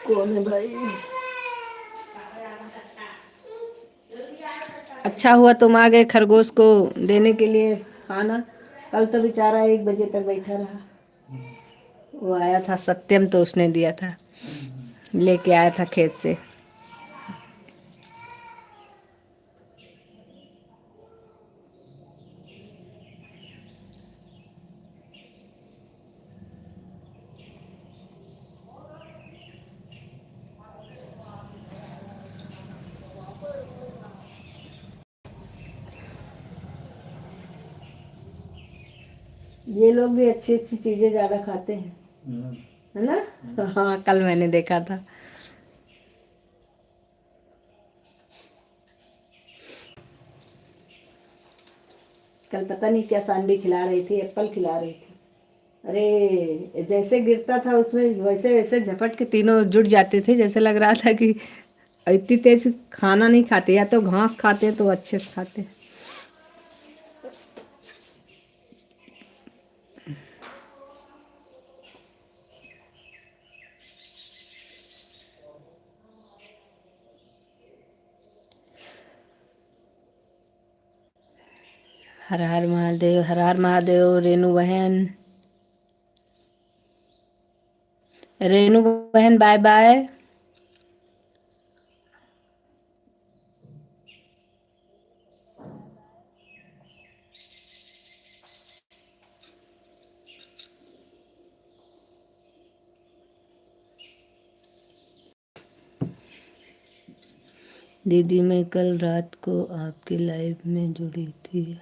कौन है भाई? अच्छा हुआ तुम आ गए खरगोश को देने के लिए खाना। कल तो बेचारा 1 बजे तक बैठा रहा। वो आया था सत्यम तो उसने दिया था, लेके आया था खेत से। ये लोग भी अच्छी अच्छी चीजें ज्यादा खाते हैं, है ना? हाँ, कल मैंने देखा था। कल पता नहीं क्या सांडी खिला रही थी, एप्पल खिला रही थी। अरे जैसे गिरता था उसमें वैसे वैसे झपट के तीनों जुट जाते थे, जैसे लग रहा था कि इतनी तेज खाना नहीं खाते, या तो घास खाते तो अच्छे से खाते। हर हर महादेव, हर हर महादेव। रेनू बहन, रेनू बहन बाय बाय। दीदी मैं कल रात को आपकी लाइव में जुड़ी थी।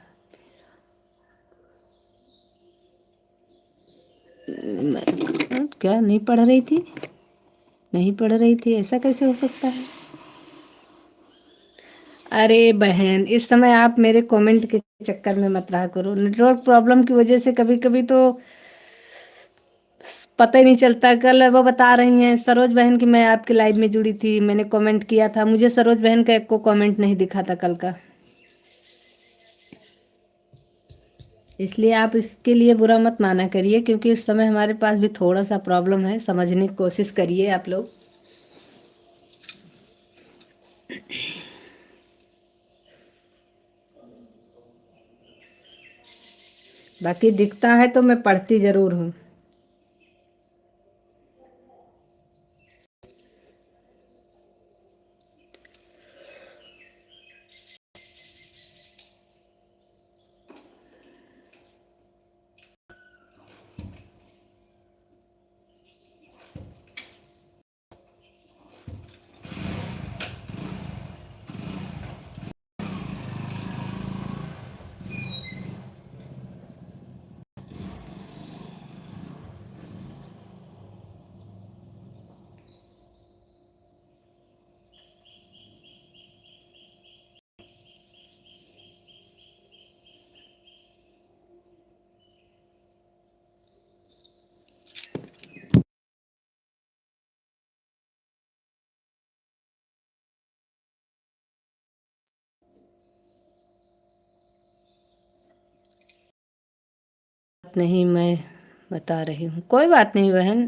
क्या नहीं पढ़ रही थी? नहीं पढ़ रही थी, ऐसा कैसे हो सकता है? अरे बहन, इस समय आप मेरे कमेंट के चक्कर में मत रहा करो। नेटवर्क प्रॉब्लम की वजह से कभी कभी तो पता ही नहीं चलता। कल वो बता रही हैं सरोज बहन की मैं आपके लाइव में जुड़ी थी, मैंने कमेंट किया था, मुझे सरोज बहन का एक को कमेंट नहीं दिखा था कल का। इसलिए आप इसके लिए बुरा मत माना करिए, क्योंकि इस समय हमारे पास भी थोड़ा सा प्रॉब्लम है, समझने की कोशिश करिए आप लोग। बाकी दिखता है तो मैं पढ़ती जरूर हूँ। नहीं, मैं बता रही हूँ, कोई बात नहीं बहन।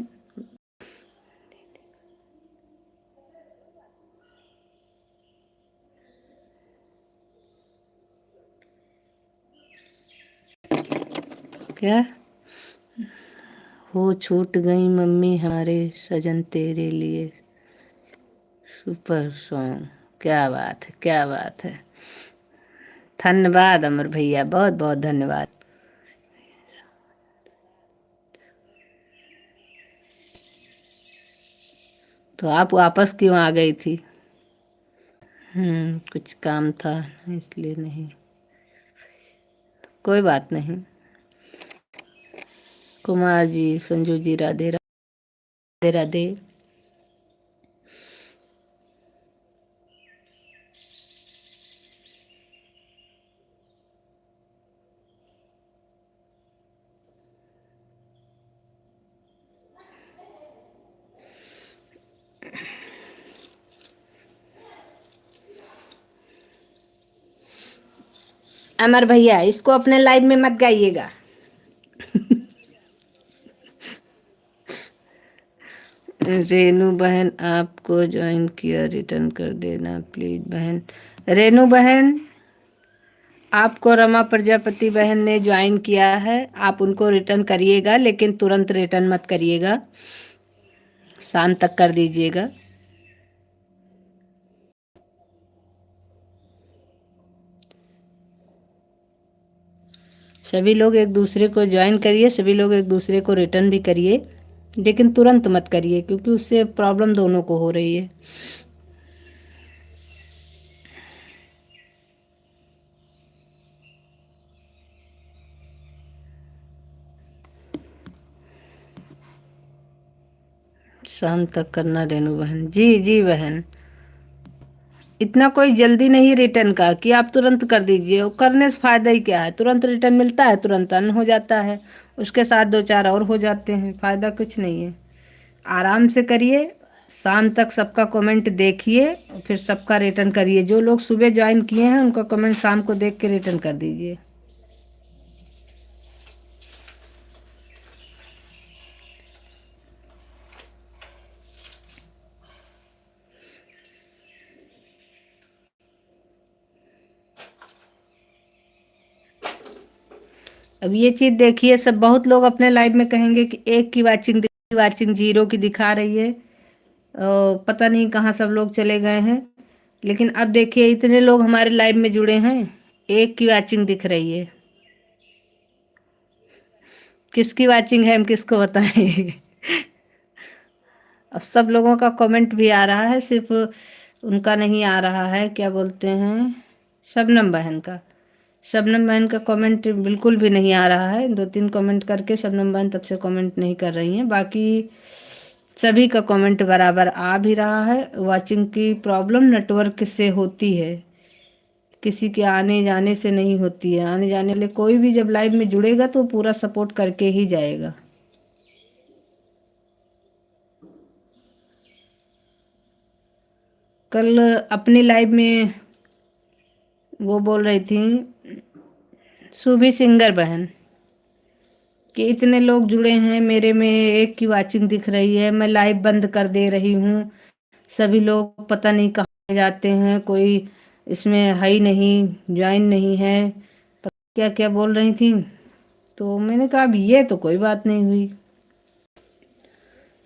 क्या हो छूट गई मम्मी हमारे सजन तेरे लिए सुपर सॉन्ग। क्या बात है, क्या बात है। धन्यवाद अमर भैया, बहुत बहुत धन्यवाद। तो आप वापस क्यों आ गई थी? कुछ काम था इसलिए नहीं। कोई बात नहीं। कुमार जी, संजू जी राधे राधे राधे। अमर भैया इसको अपने लाइव में मत गाइएगा। रेनू बहन आपको ज्वाइन किया, रिटर्न कर देना प्लीज बहन। रेनू बहन आपको रमा प्रजापति बहन ने ज्वाइन किया है, आप उनको रिटर्न करिएगा, लेकिन तुरंत रिटर्न मत करिएगा, शाम तक कर दीजिएगा। सभी लोग एक दूसरे को ज्वाइन करिए, सभी लोग एक दूसरे को रिटर्न भी करिए, लेकिन तुरंत मत करिए क्योंकि उससे प्रॉब्लम दोनों को हो रही है। शाम तक करना रेनू बहन। जी जी बहन, इतना कोई जल्दी नहीं रिटर्न का कि आप तुरंत कर दीजिए, वो करने से फायदा ही क्या है। तुरंत रिटर्न मिलता है, तुरंत अन हो जाता है, उसके साथ दो चार और हो जाते हैं, फायदा कुछ नहीं है। आराम से करिए, शाम तक सबका कमेंट देखिए, फिर सबका रिटर्न करिए। जो लोग सुबह ज्वाइन किए हैं उनका कमेंट शाम को देख के रिटर्न कर दीजिए। अब ये चीज़ देखिए, सब बहुत लोग अपने लाइव में कहेंगे कि एक की वाचिंग जीरो की दिखा रही है, पता नहीं कहाँ सब लोग चले गए हैं। लेकिन अब देखिए इतने लोग हमारे लाइव में जुड़े हैं, एक की वाचिंग दिख रही है। किसकी वाचिंग है हम किसको बताएं। और सब लोगों का कमेंट भी आ रहा है, सिर्फ उनका नहीं आ रहा है, क्या बोलते हैं, शबनम बहन का। शबनम बहन का कमेंट बिल्कुल भी नहीं आ रहा है। दो तीन कमेंट करके शबनम बहन तब से कमेंट नहीं कर रही हैं, बाकी सभी का कमेंट बराबर आ भी रहा है। वाचिंग की प्रॉब्लम नेटवर्क से होती है, किसी के आने जाने से नहीं होती है। आने जाने वाले कोई भी जब लाइव में जुड़ेगा तो पूरा सपोर्ट करके ही जाएगा। कल अपनी लाइव में वो बोल रही थी सुभी सिंगर बहन कि इतने लोग जुड़े हैं, मेरे में एक की वाचिंग दिख रही है, मैं लाइव बंद कर दे रही हूँ, सभी लोग पता नहीं कहाँ जाते हैं, कोई इसमें है ही नहीं, ज्वाइन नहीं है, क्या क्या बोल रही थी। तो मैंने कहा अब ये तो कोई बात नहीं हुई।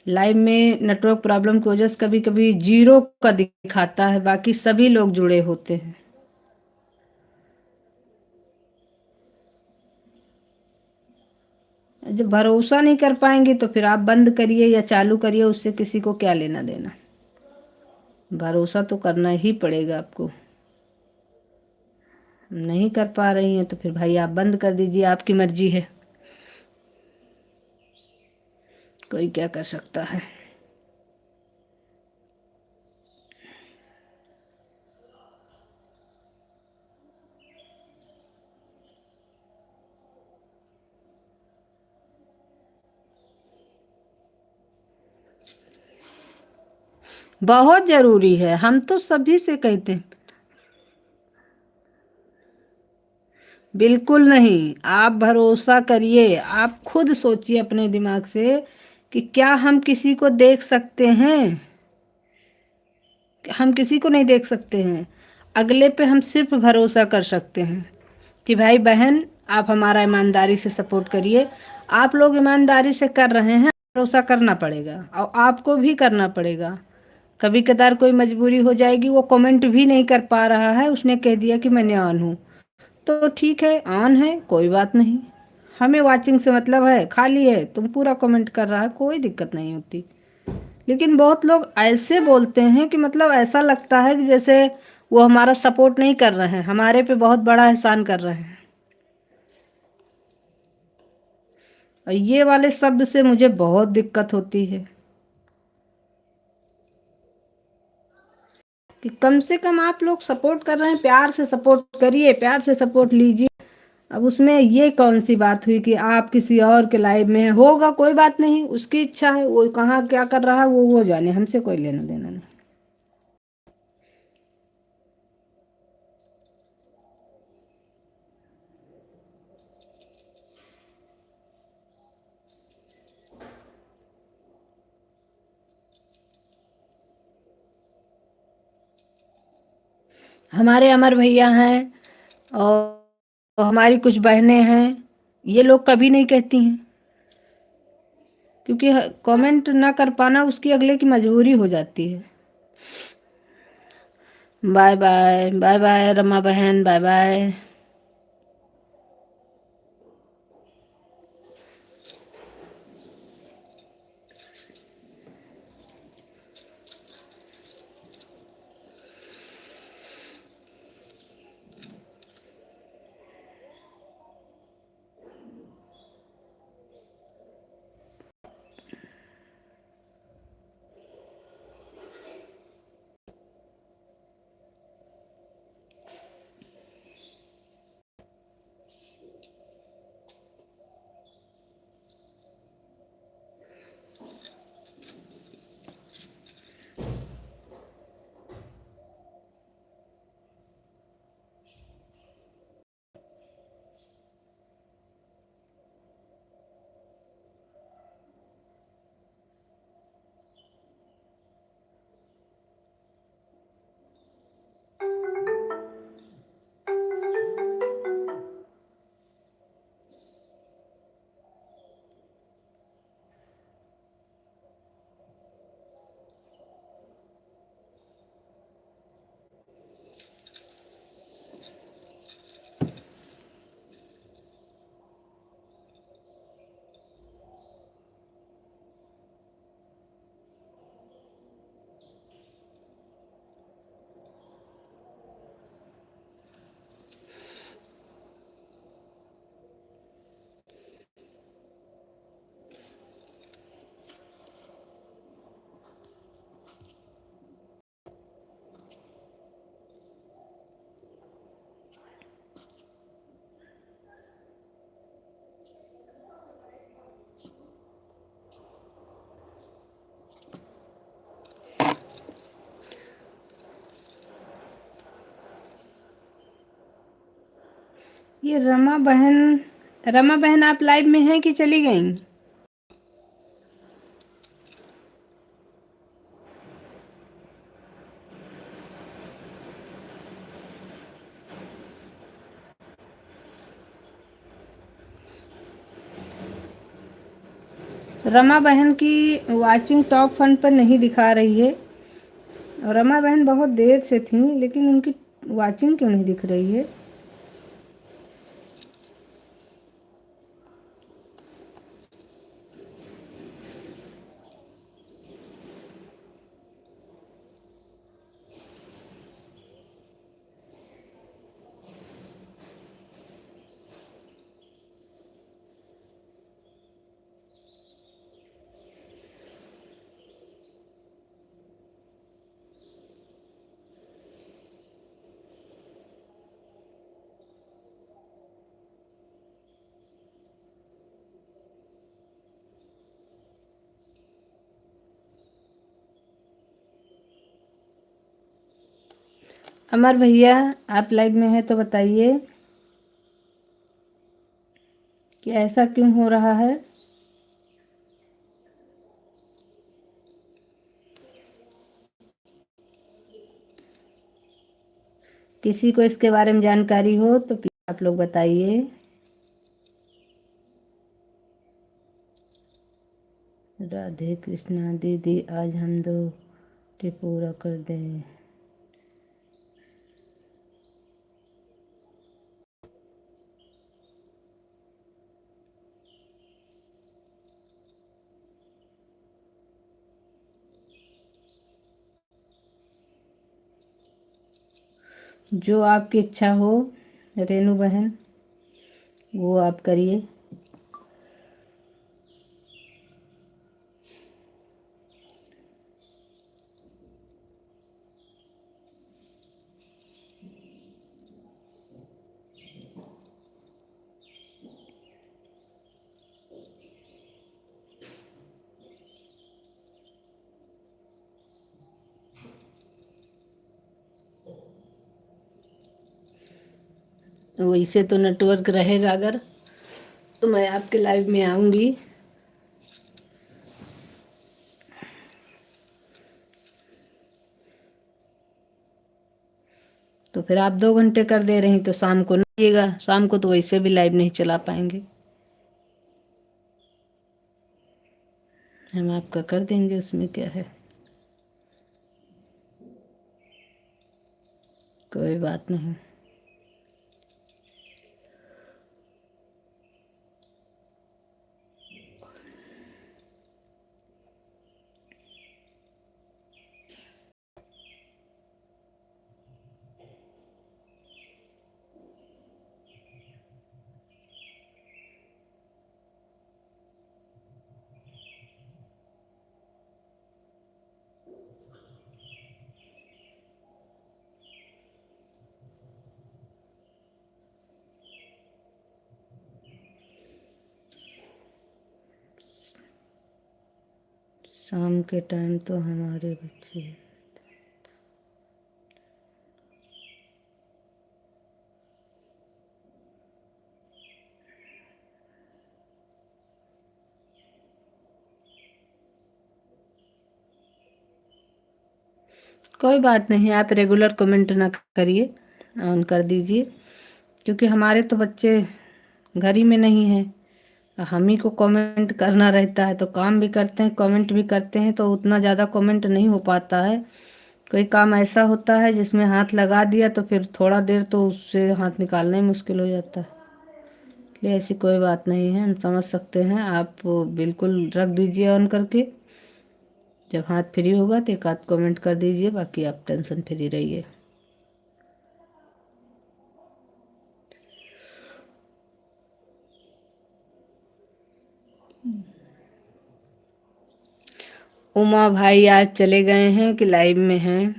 लाइव में नेटवर्क प्रॉब्लम की वजह से कभी कभी जीरो का दिखाता है, बाकी सभी लोग जुड़े होते हैं। जब भरोसा नहीं कर पाएंगे तो फिर आप बंद करिए या चालू करिए, उससे किसी को क्या लेना देना। भरोसा तो करना ही पड़ेगा आपको। नहीं कर पा रही हैं तो फिर भाई आप बंद कर दीजिए, आपकी मर्जी है, कोई क्या कर सकता है। बहुत जरूरी है, हम तो सभी से कहते हैं। बिल्कुल नहीं, आप भरोसा करिए, आप खुद सोचिए अपने दिमाग से कि क्या हम किसी को देख सकते हैं। हम किसी को नहीं देख सकते हैं, अगले पे हम सिर्फ भरोसा कर सकते हैं कि भाई बहन आप हमारा ईमानदारी से सपोर्ट करिए। आप लोग ईमानदारी से कर रहे हैं, भरोसा करना पड़ेगा और आपको भी करना पड़ेगा। कभी कदार कोई मजबूरी हो जाएगी, वो कमेंट भी नहीं कर पा रहा है, उसने कह दिया कि मैं ऑन हूँ, तो ठीक है ऑन है, कोई बात नहीं, हमें वाचिंग से मतलब है, खाली है तुम पूरा कमेंट कर रहा है, कोई दिक्कत नहीं होती। लेकिन बहुत लोग ऐसे बोलते हैं कि मतलब ऐसा लगता है कि जैसे वो हमारा सपोर्ट नहीं कर रहे हैं, हमारे पे बहुत बड़ा एहसान कर रहे हैं। और ये वाले शब्द से मुझे बहुत दिक्कत होती है कि कम से कम आप लोग सपोर्ट कर रहे हैं, प्यार से सपोर्ट करिए, प्यार से सपोर्ट लीजिए। अब उसमें ये कौन सी बात हुई कि आप किसी और के लाइव में होगा, कोई बात नहीं, उसकी इच्छा है, वो कहाँ क्या कर रहा है वो जाने, हमसे कोई लेना देना नहीं। हमारे अमर भैया हैं और हमारी कुछ बहनें हैं, ये लोग कभी नहीं कहती हैं, क्योंकि कमेंट ना कर पाना उसकी अगले की मजबूरी हो जाती है। Bye bye, bye bye Rama बहन, बाय बाय। ये रमा बहन आप लाइव में हैं कि चली गई? रमा बहन की वाचिंग टॉप फन पर नहीं दिखा रही है। रमा बहन बहुत देर से थी, लेकिन उनकी वाचिंग क्यों नहीं दिख रही है? अमर भैया आप लाइव में हैं तो बताइए कि ऐसा क्यों हो रहा है? किसी को इसके बारे में जानकारी हो तो प्लीज आप लोग बताइए। राधे कृष्णा दीदी, आज हम दो पूरा कर दें। जो आपकी इच्छा हो रेनू बहन, वो आप करिए। वैसे तो नेटवर्क रहेगा, अगर तो मैं आपके लाइव में आऊँगी। तो फिर आप 2 घंटे कर दे रही तो शाम को नहीं आइएगा, शाम को तो वैसे भी लाइव नहीं चला पाएंगे। हम आपका कर देंगे, उसमें क्या है, कोई बात नहीं। शाम के टाइम तो हमारे बच्चे, कोई बात नहीं, आप रेगुलर कमेंट ना करिए, ऑन कर दीजिए, क्योंकि हमारे तो बच्चे घर ही में नहीं हैं। हम ही को कमेंट करना रहता है, तो काम भी करते हैं कमेंट भी करते हैं, तो उतना ज़्यादा कमेंट नहीं हो पाता है। कोई काम ऐसा होता है जिसमें हाथ लगा दिया तो फिर थोड़ा देर तो उससे हाथ निकालना ही मुश्किल हो जाता है। इसलिए ऐसी कोई बात नहीं है, हम समझ सकते हैं। आप बिल्कुल रख दीजिए ऑन करके, जब हाथ फ्री होगा तो एक आध कमेंट कर दीजिए, बाकी आप टेंशन फ्री रहिए। उमा भाई आज चले गए हैं कि लाइव में हैं?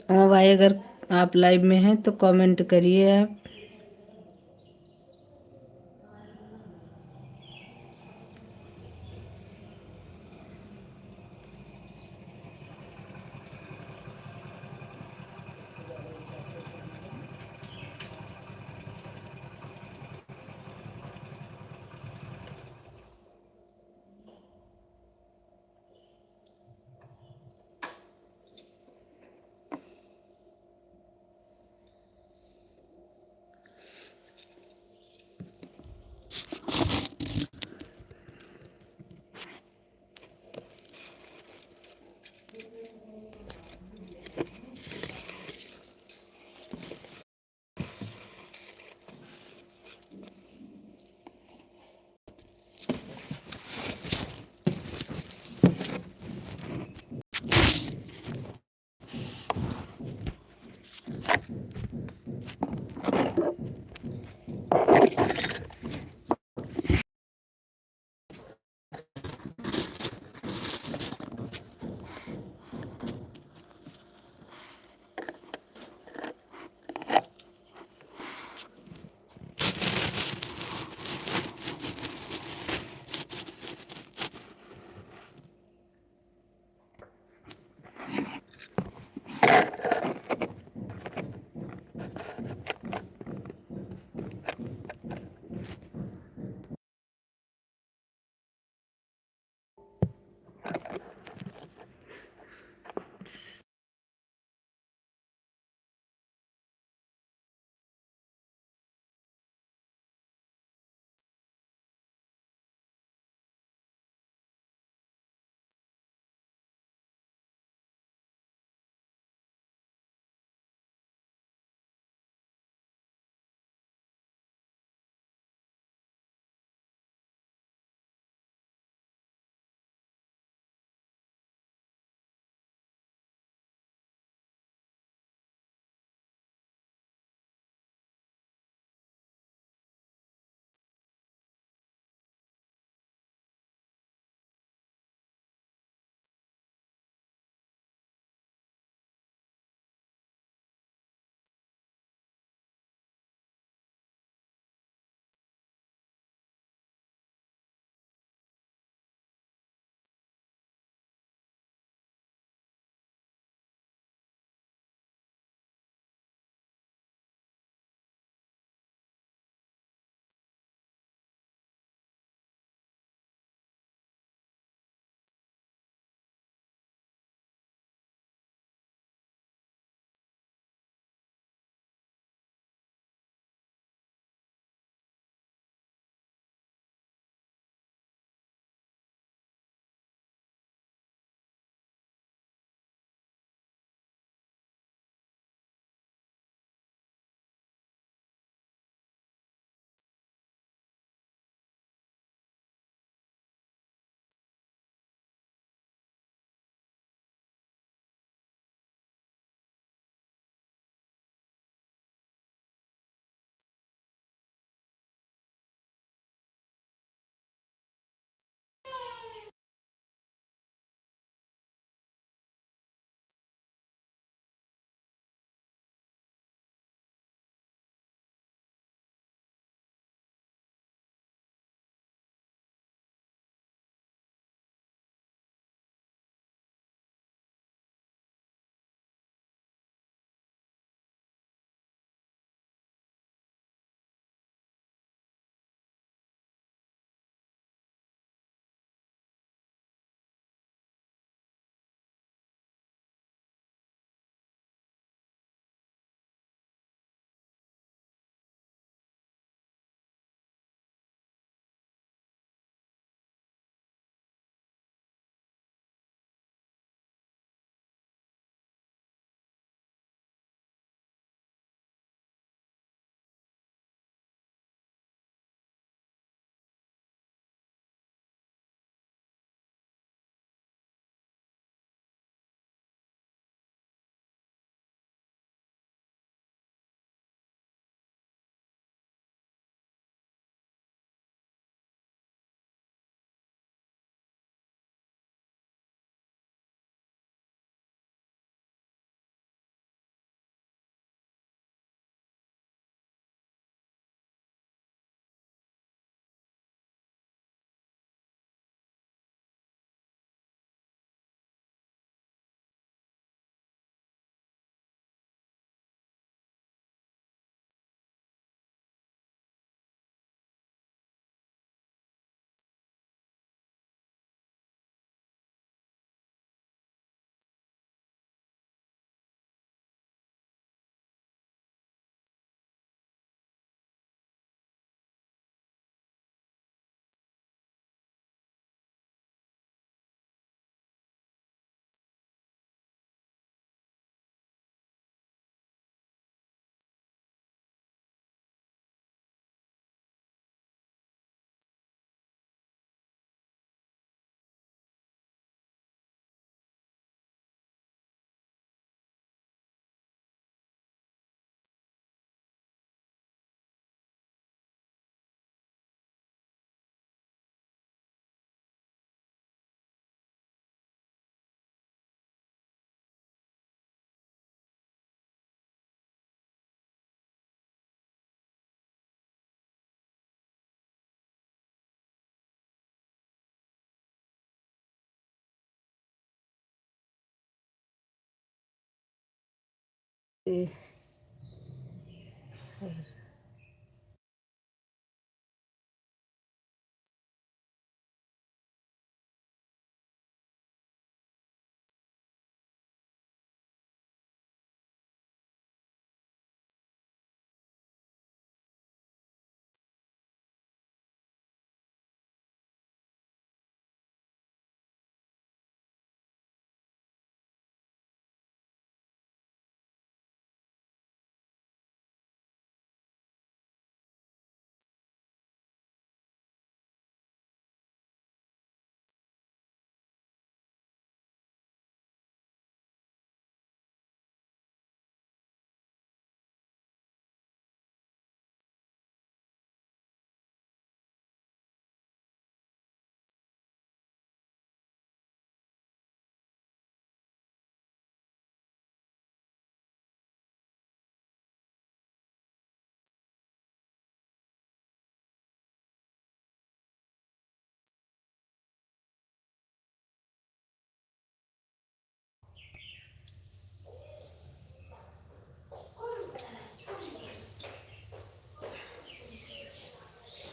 उमा भाई अगर आप लाइव में हैं तो कमेंट करिए आप।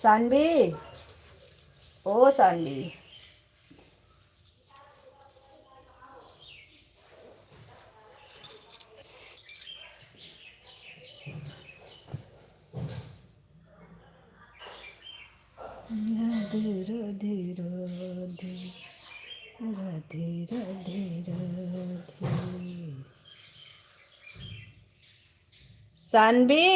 सानवी, ओ Saanvi, Radhe Radhe Radhe Radhe Radhe Radhe. Saanvi,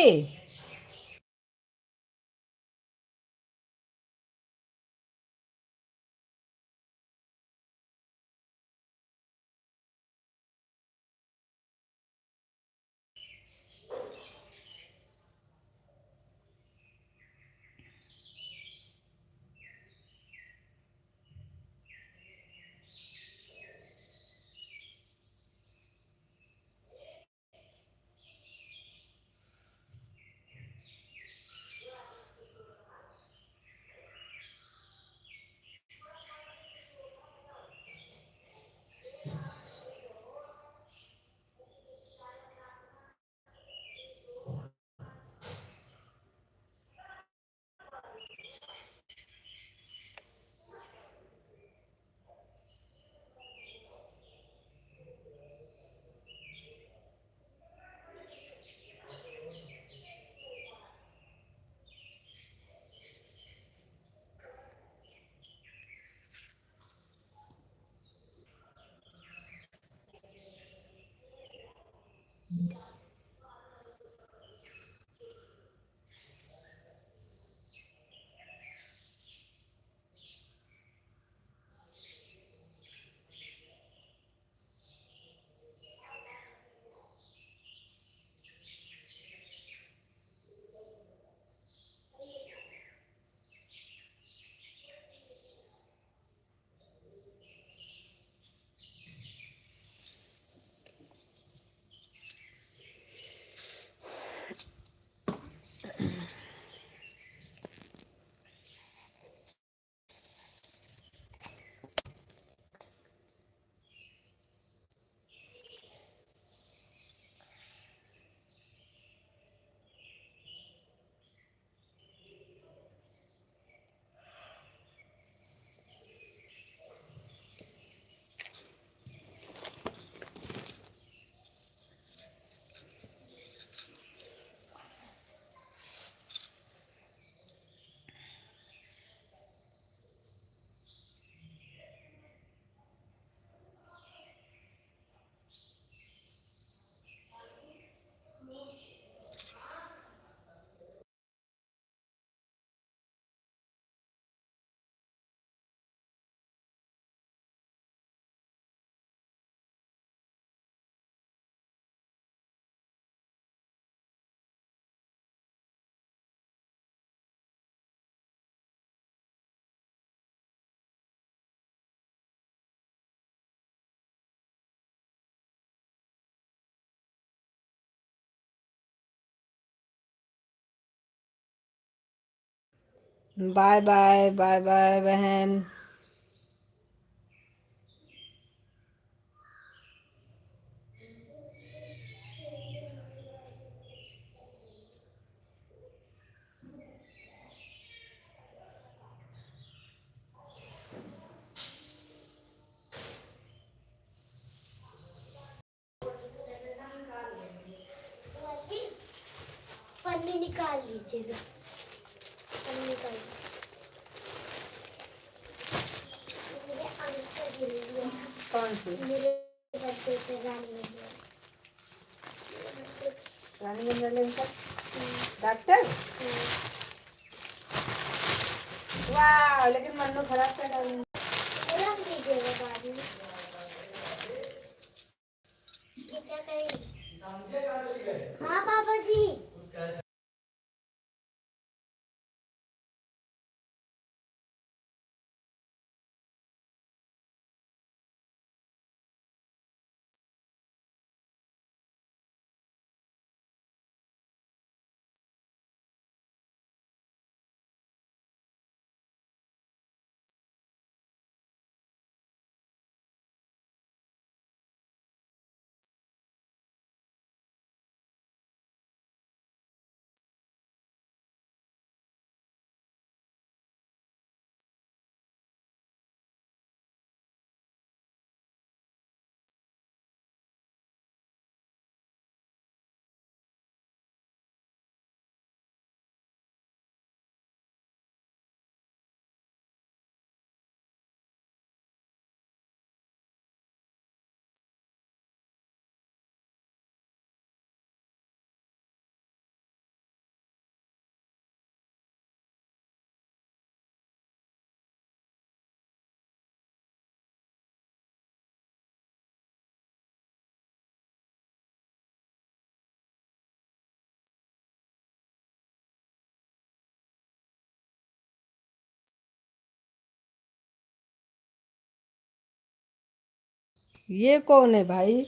bye bye bye bye बहन। निकाल लीजिएगा, अब निकाल मेरे अंक गिर गया। कौन सी? मेरे बर्थडे पे रानीगंज वाले डॉक्टर। वाह, लेकिन मन्नू खराब कर डाली। रख दीजिएगा बाद में। ये क्या करेंगे? हाँ पापा जी। ये कौन है भाई?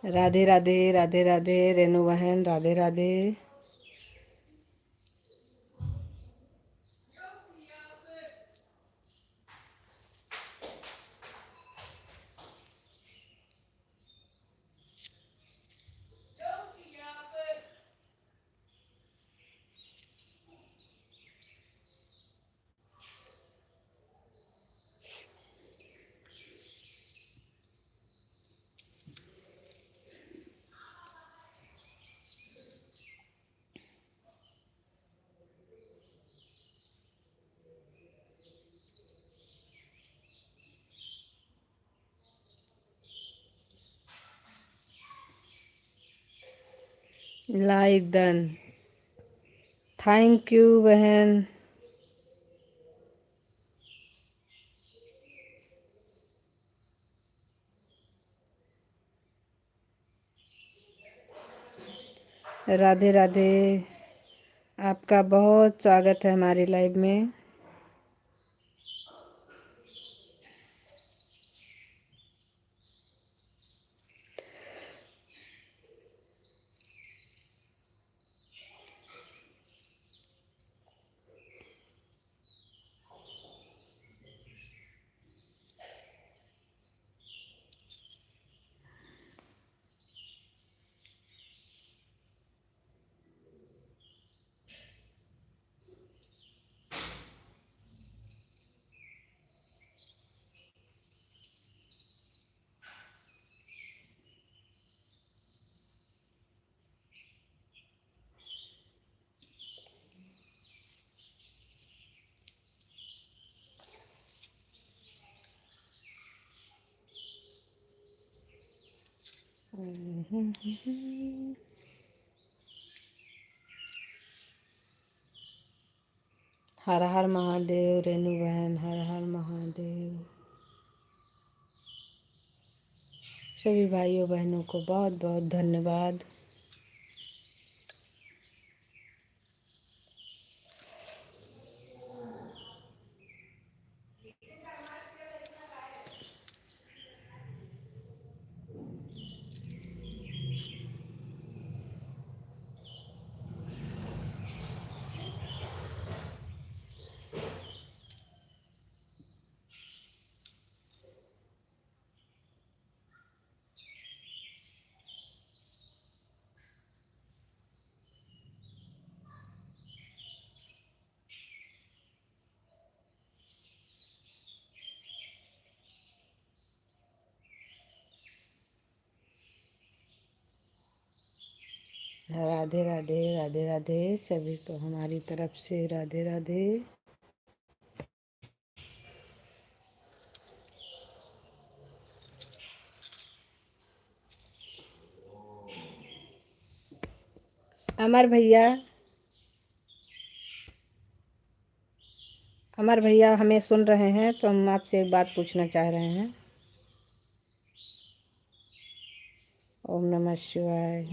राधे राधे, राधे राधे रेनू बहन, Radhe Radhe. Like done, thank you बहन। राधे राधे, आपका बहुत स्वागत है हमारी लाइव में। हर हर महादेव रेनू बहन, हर हर महादेव। सभी भाइयों बहनों को बहुत बहुत धन्यवाद। राधे राधे, राधे राधे, सभी को हमारी तरफ से राधे राधे। अमर भैया, अमर भैया हमें सुन रहे हैं तो हम आपसे एक बात पूछना चाह रहे हैं। ओम नमः शिवाय।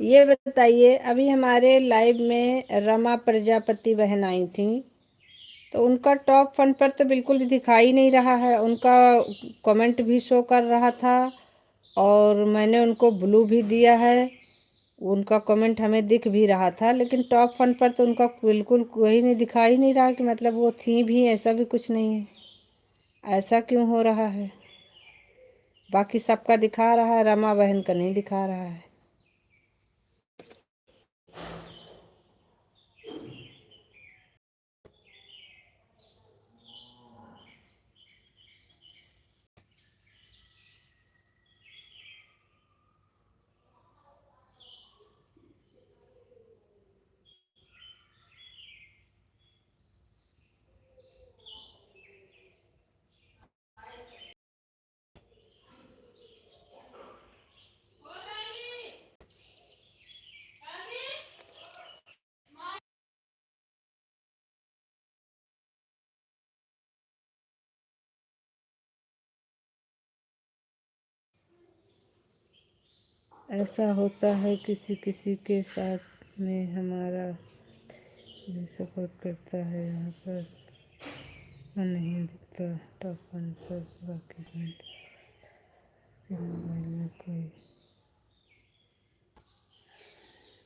ये बताइए, अभी हमारे लाइव में रमा प्रजापति बहन आई थी, तो उनका टॉप फन पर तो बिल्कुल भी दिखाई नहीं रहा है। उनका कमेंट भी शो कर रहा था और मैंने उनको ब्लू भी दिया है, उनका कमेंट हमें दिख भी रहा था, लेकिन टॉप फन पर तो उनका बिल्कुल कोई नहीं दिखाई नहीं रहा कि मतलब वो थी भी, ऐसा भी कुछ नहीं है। ऐसा क्यों हो रहा है? बाकी सबका दिखा रहा है, रमा बहन का नहीं दिखा रहा है। ऐसा होता है किसी किसी के साथ में। हमारा ये सपोर्ट करता है, यहाँ पर नहीं दिखता टॉप वन पर। बाकी कमेंट के मोबाइल में कोई।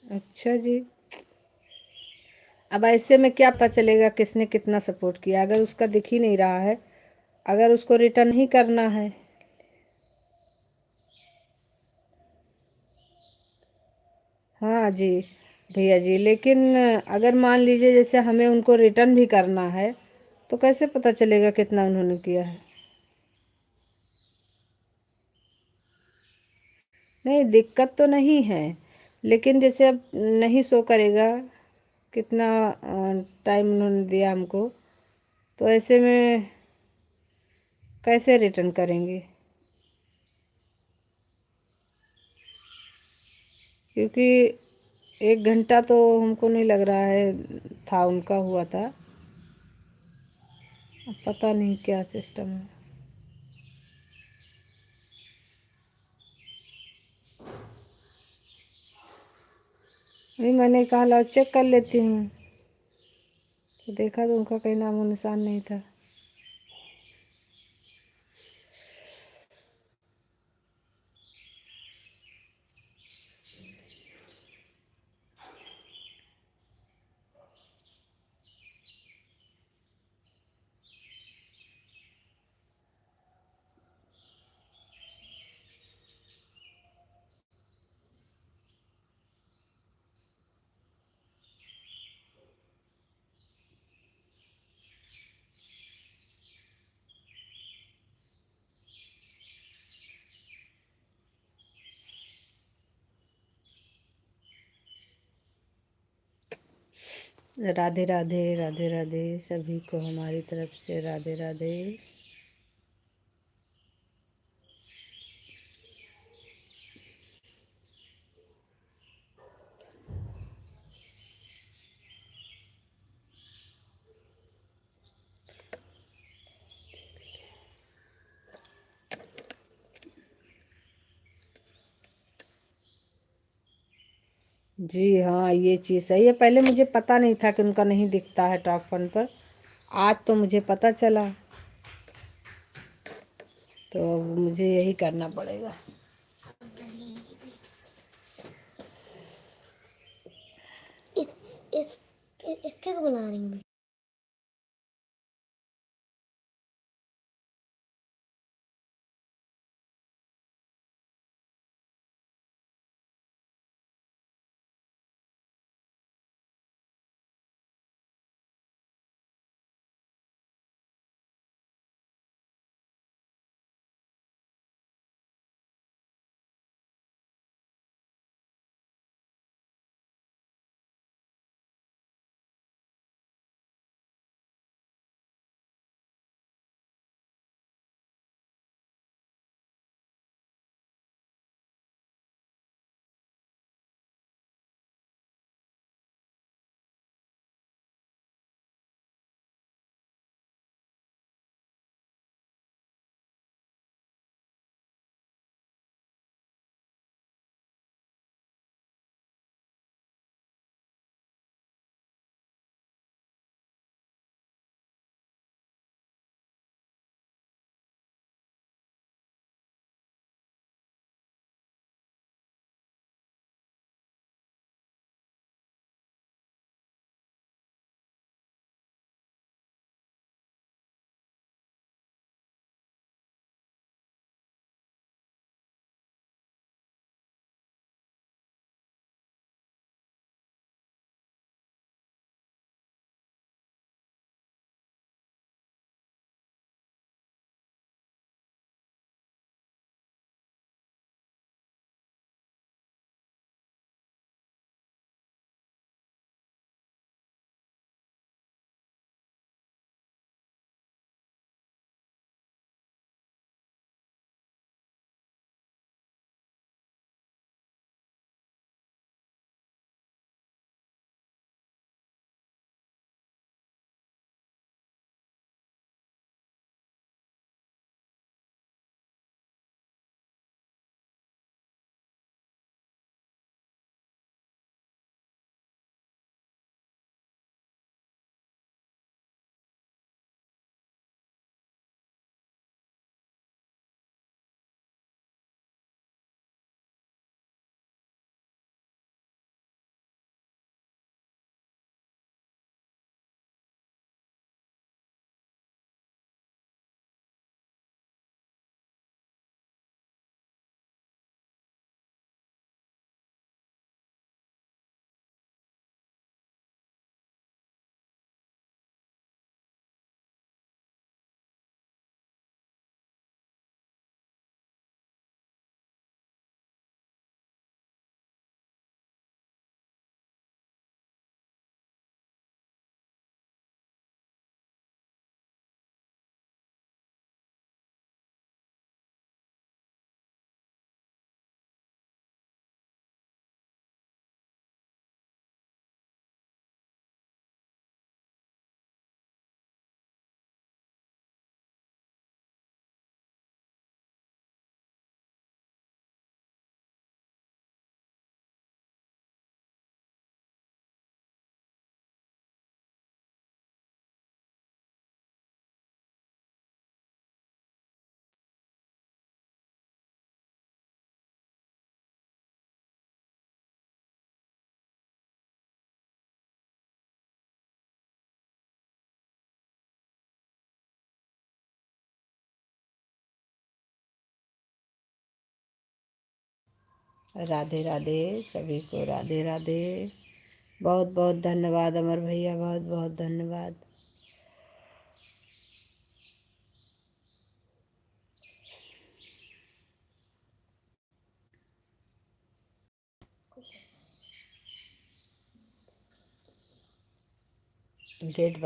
अच्छा जी, अब ऐसे में क्या पता चलेगा किसने कितना सपोर्ट किया, अगर उसका दिख ही नहीं रहा है, अगर उसको रिटर्न ही करना है। हाँ जी भैया जी, लेकिन अगर मान लीजिए जैसे हमें उनको रिटर्न भी करना है तो कैसे पता चलेगा कितना उन्होंने किया है? नहीं, दिक्कत तो नहीं है, लेकिन जैसे अब नहीं शो करेगा कितना टाइम उन्होंने दिया हमको, तो ऐसे में कैसे रिटर्न करेंगे? क्योंकि 1 घंटा तो हमको नहीं लग रहा है था उनका हुआ था। अब पता नहीं क्या सिस्टम है। अभी मैंने कहा ला चेक कर लेती हूँ, तो देखा तो उनका कहीं नामो निशान नहीं था। राधे राधे, राधे राधे, सभी को हमारी तरफ से राधे राधे। जी हाँ, ये चीज़ सही है। पहले मुझे पता नहीं था कि उनका नहीं दिखता है टॉप वन पर, आज तो मुझे पता चला, तो अब मुझे यही करना पड़ेगा। इस इस इसके को बना रही हूँ। राधे राधे, सभी को राधे राधे। बहुत बहुत धन्यवाद अमर भैया, बहुत बहुत धन्यवाद। गेट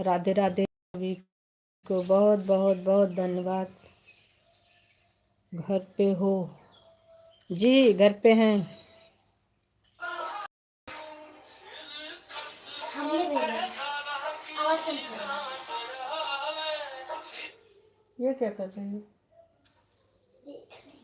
राधे राधे। सभी को बहुत बहुत बहुत धन्यवाद। घर पे हो? जी घर पे हैं। हमने भेजा है। आवाज सुन पा रहे हैं। ये क्या कर रही है? देख रहे हैं।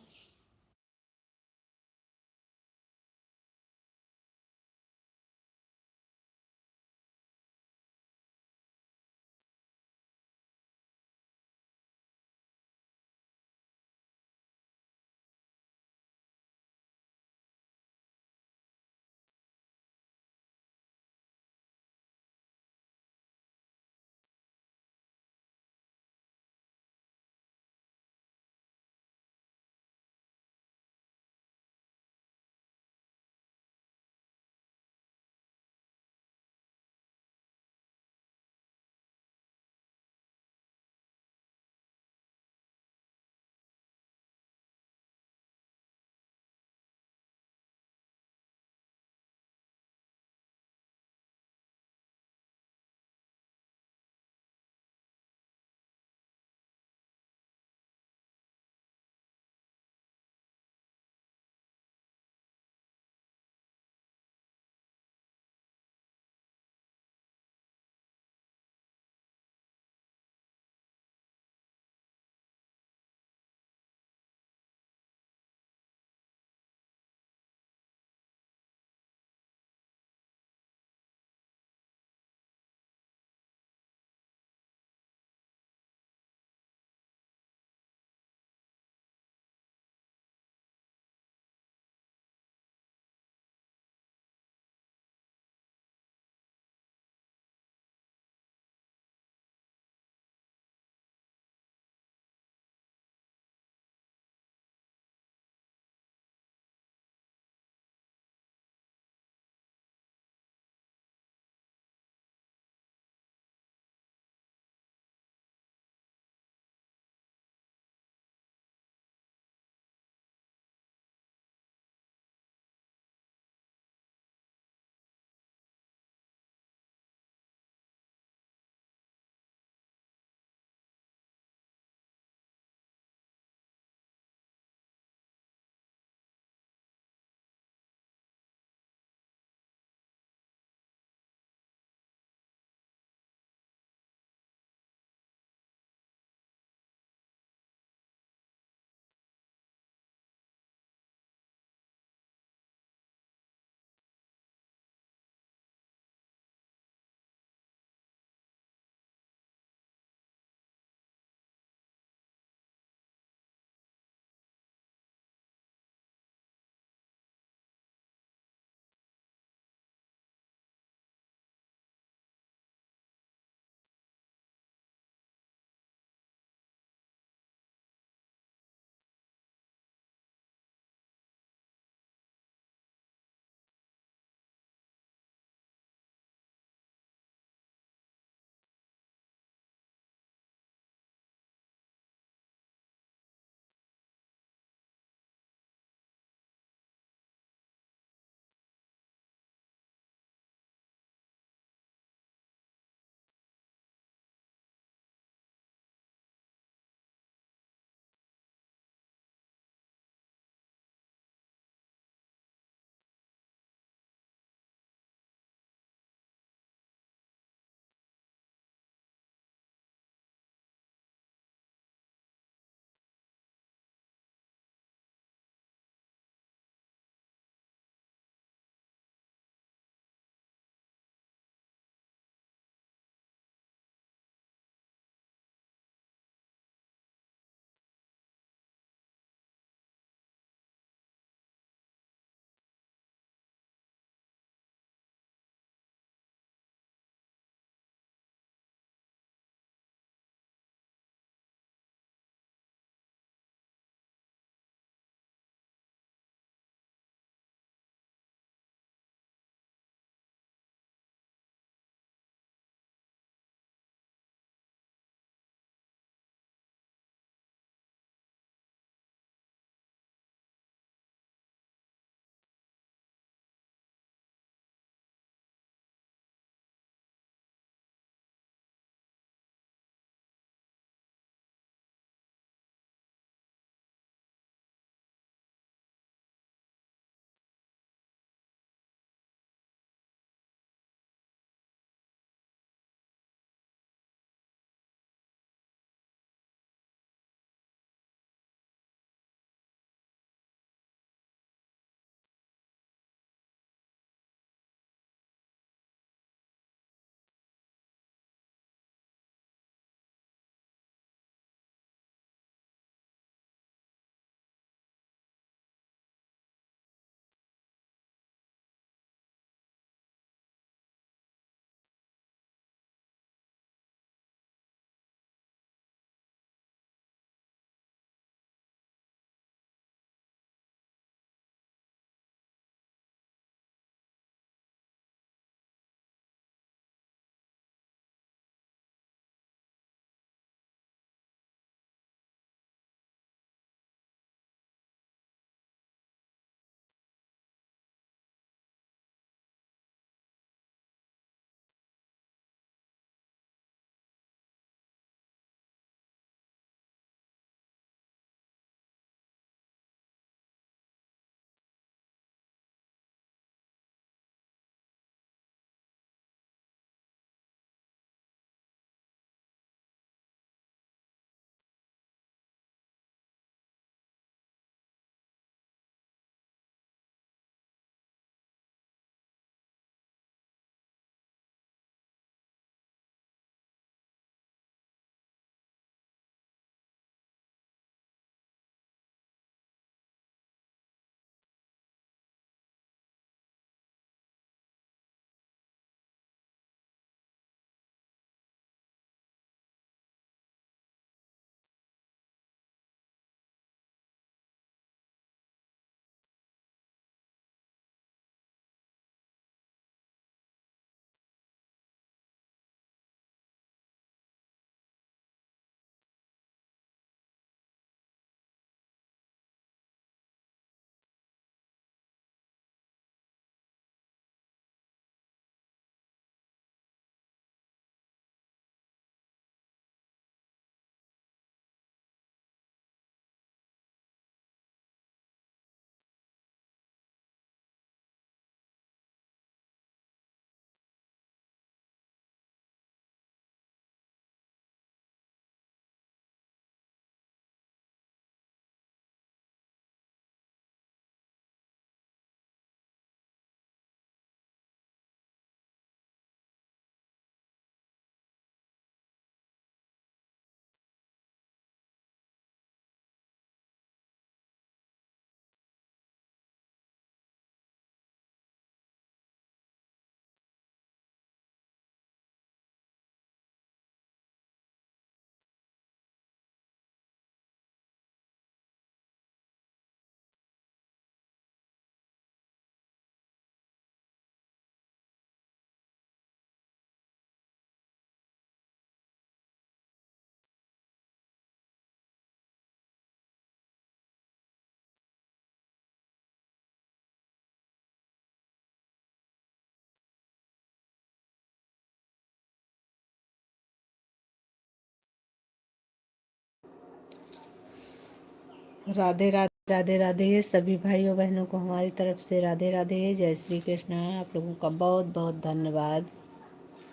राधे राधे राधे राधे सभी भाइयों बहनों को हमारी तरफ से राधे राधे, जय श्री कृष्ण। आप लोगों का बहुत बहुत धन्यवाद।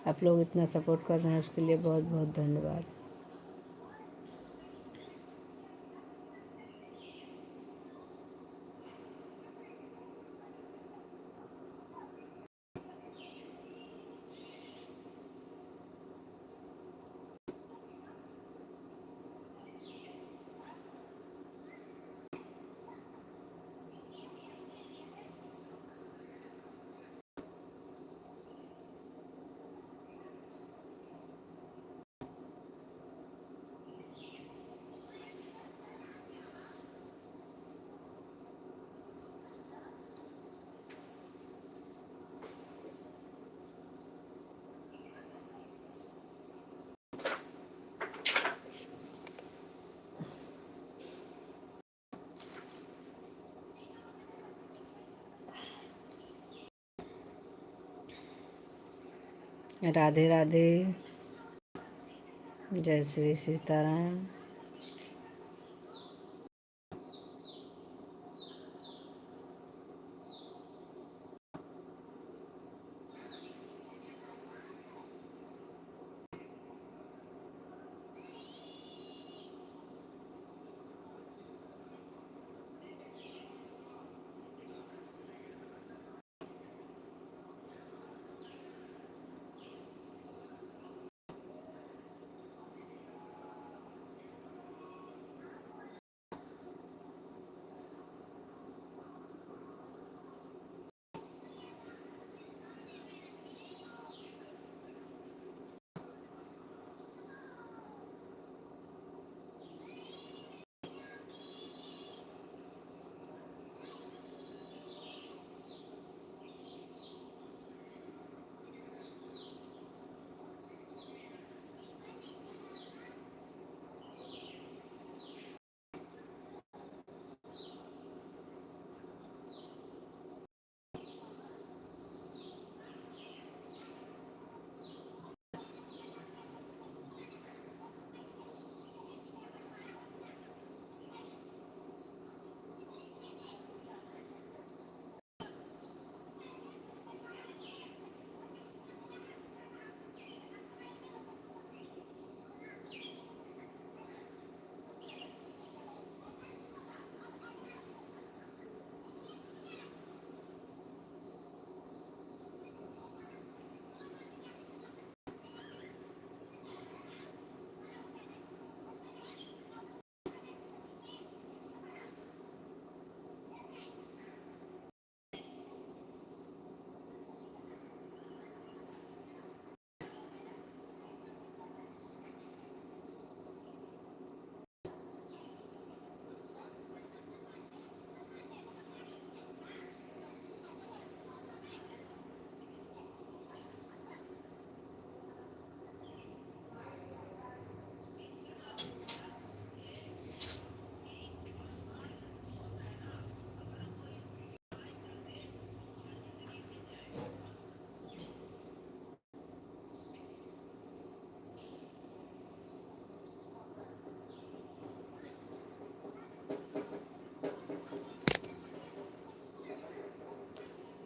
आप लोग इतना सपोर्ट कर रहे हैं उसके लिए बहुत बहुत धन्यवाद। राधे राधे, जय श्री सीताराम।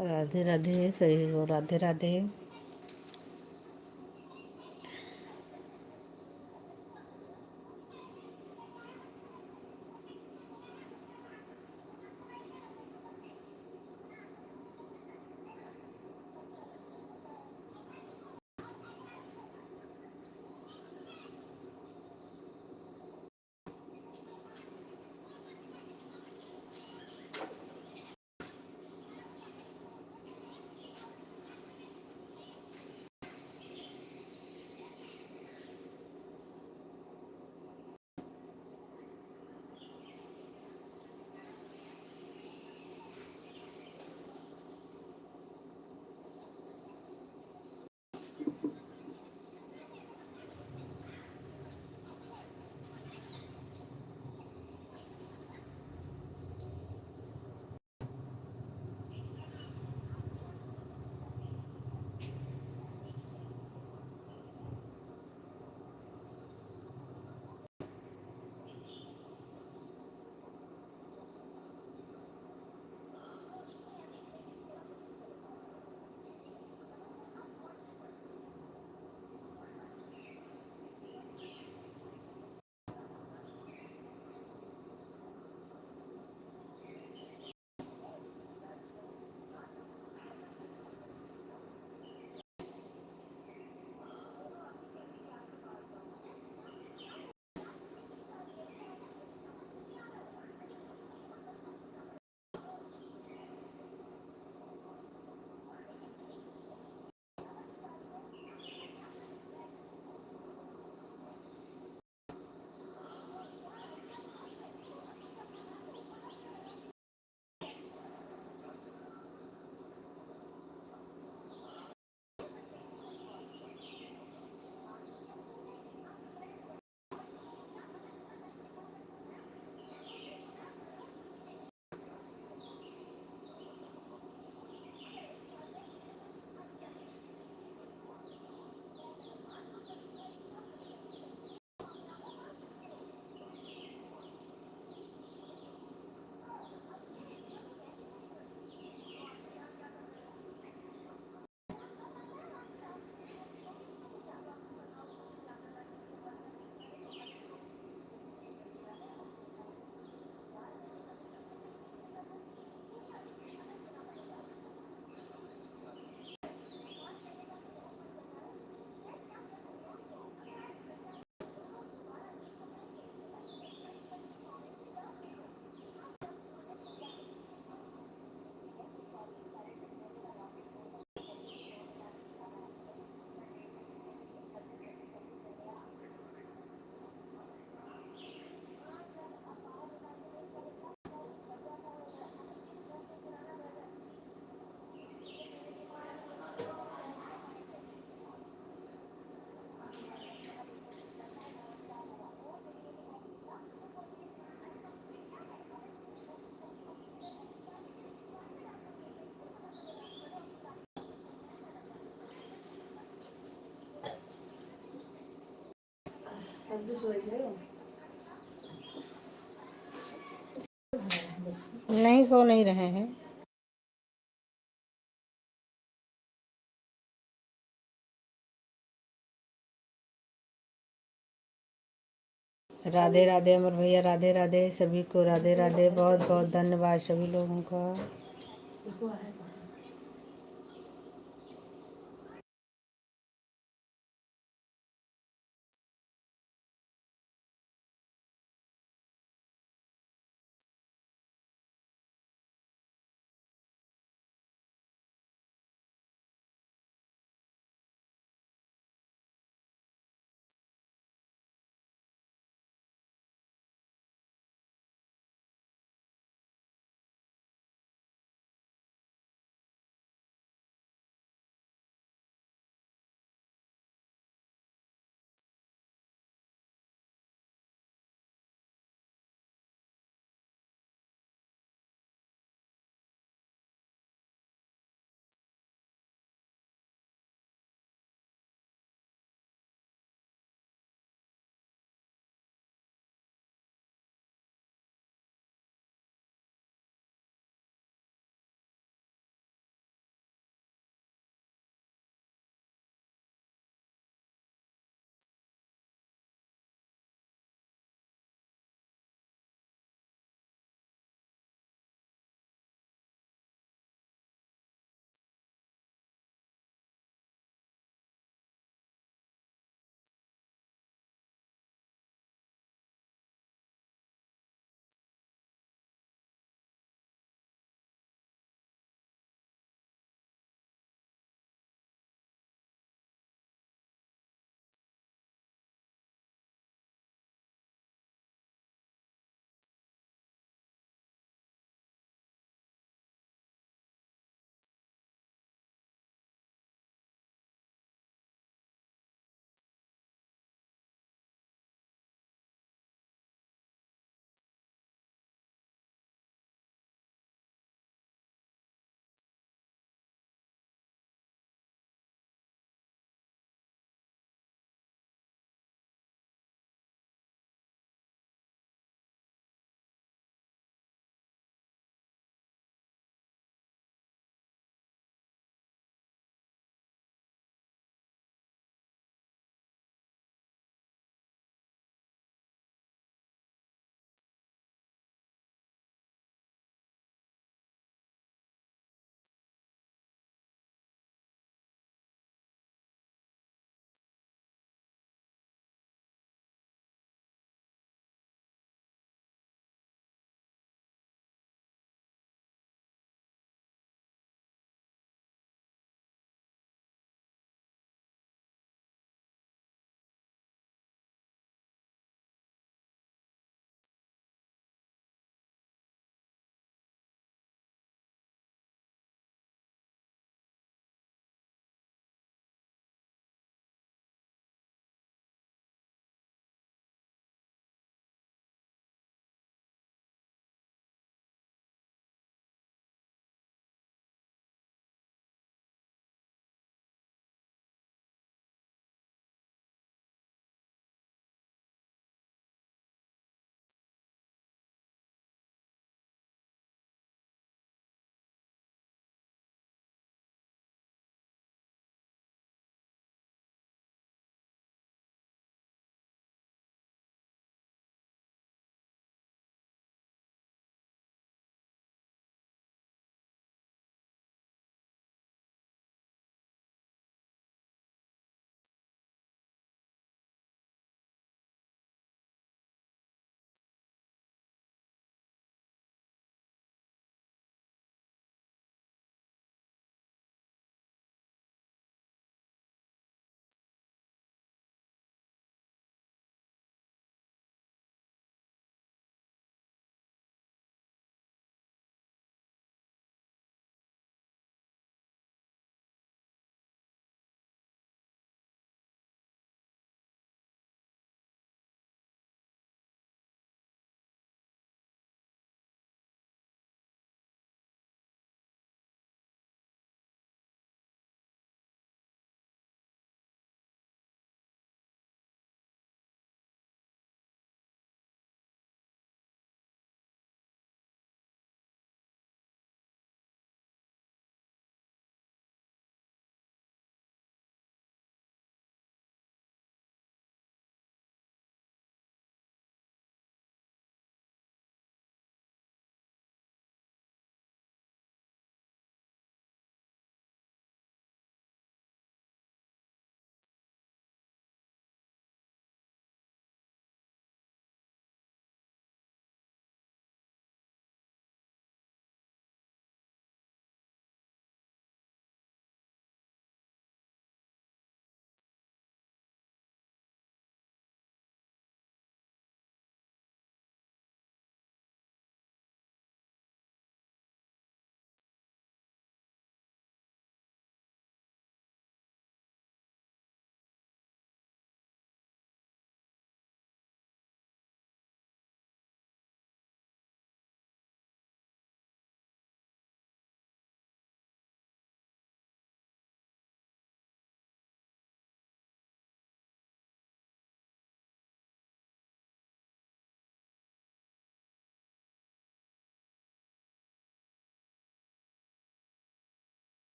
राधे राधे सही हो, राधे राधे। नहीं, सो नहीं रहे हैं। राधे राधे अमर भैया, राधे राधे सभी को, राधे राधे। बहुत बहुत धन्यवाद सभी लोगों का।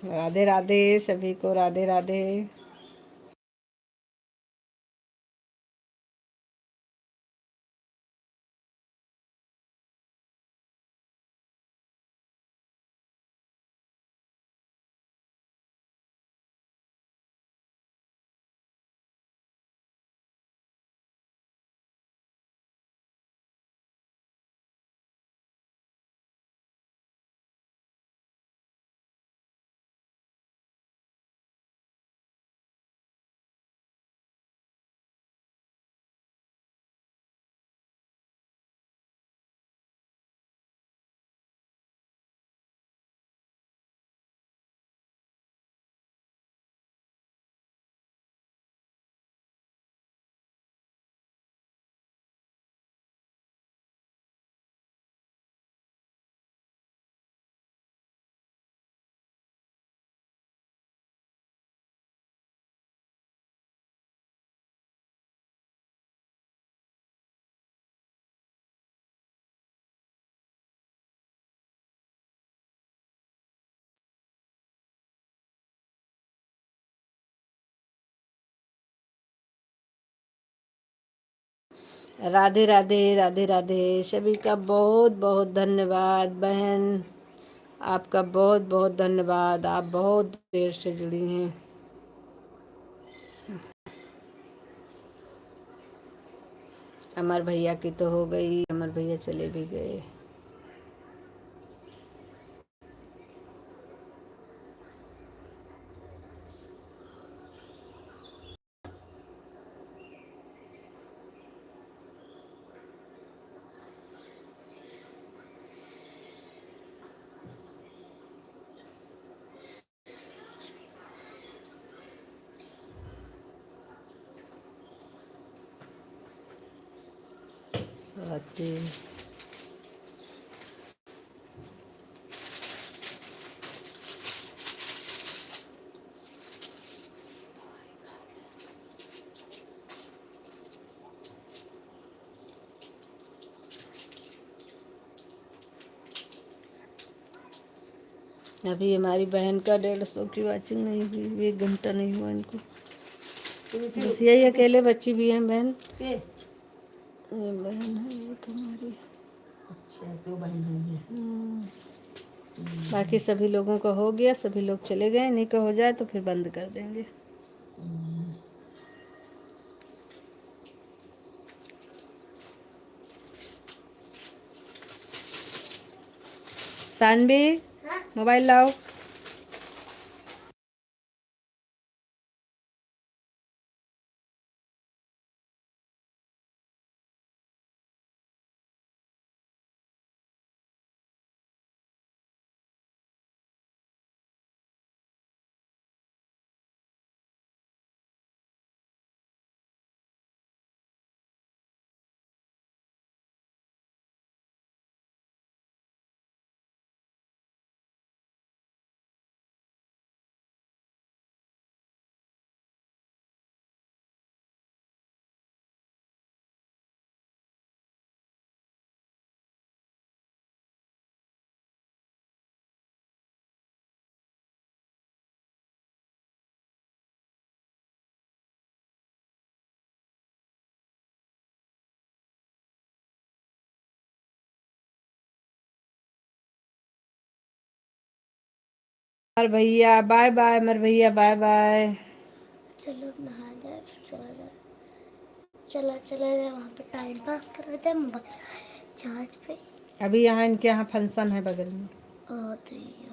राधे राधे सभी को, राधे राधे। राधे राधे, राधे राधे सभी का बहुत बहुत धन्यवाद बहन, आपका बहुत बहुत धन्यवाद। आप बहुत देर से जुड़ी हैं। अमर भैया की तो हो गई, अमर भैया चले भी गए। स्वाति अभी हमारी बहन का 150 की वॉचिंग नहीं हुई, 1 घंटा नहीं हुआ इनको। बस यही अकेले बच्ची भी हैं बहन। ये बहन है एक हमारी। अच्छा, 2 बहन हैं। बाकी सभी लोगों का हो गया, सभी लोग चले गए। नहीं का हो जाए तो फिर बंद कर देंगे। सानवी मोबाइल लाओ। अमर भैया बाय बाय, अमर भैया बाय बाय। चलो अब नहा जाए फिर चला जाए, चला जाए वहाँ पे टाइम पास करा जाए मोबाइल चार्ज पे। अभी यहाँ इनके यहाँ फंक्शन है बगल में। तो ये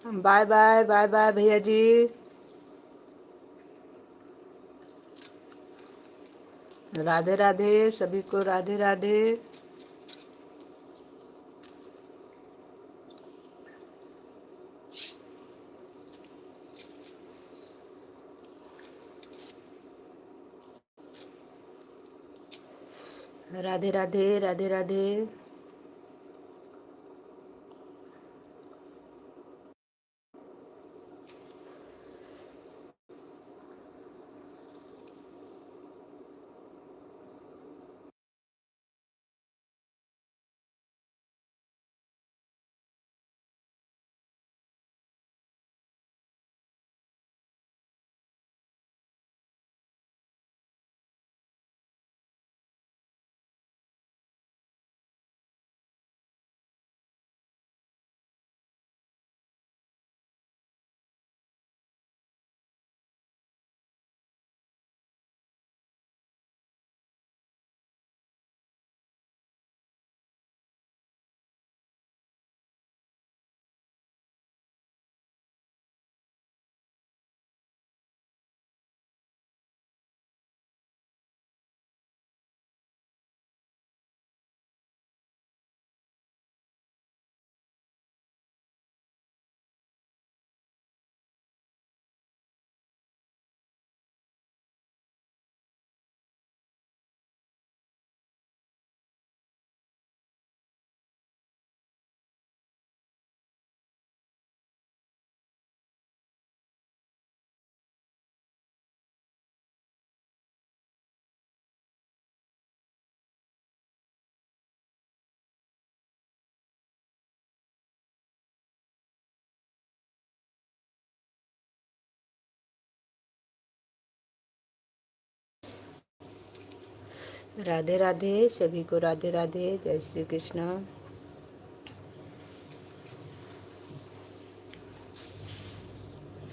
बाय बाय बाय बाय भैया जी। राधे राधे सभी को, राधे राधे। राधे राधे राधे राधे। राधे राधे सभी को, राधे राधे। जय श्री कृष्ण।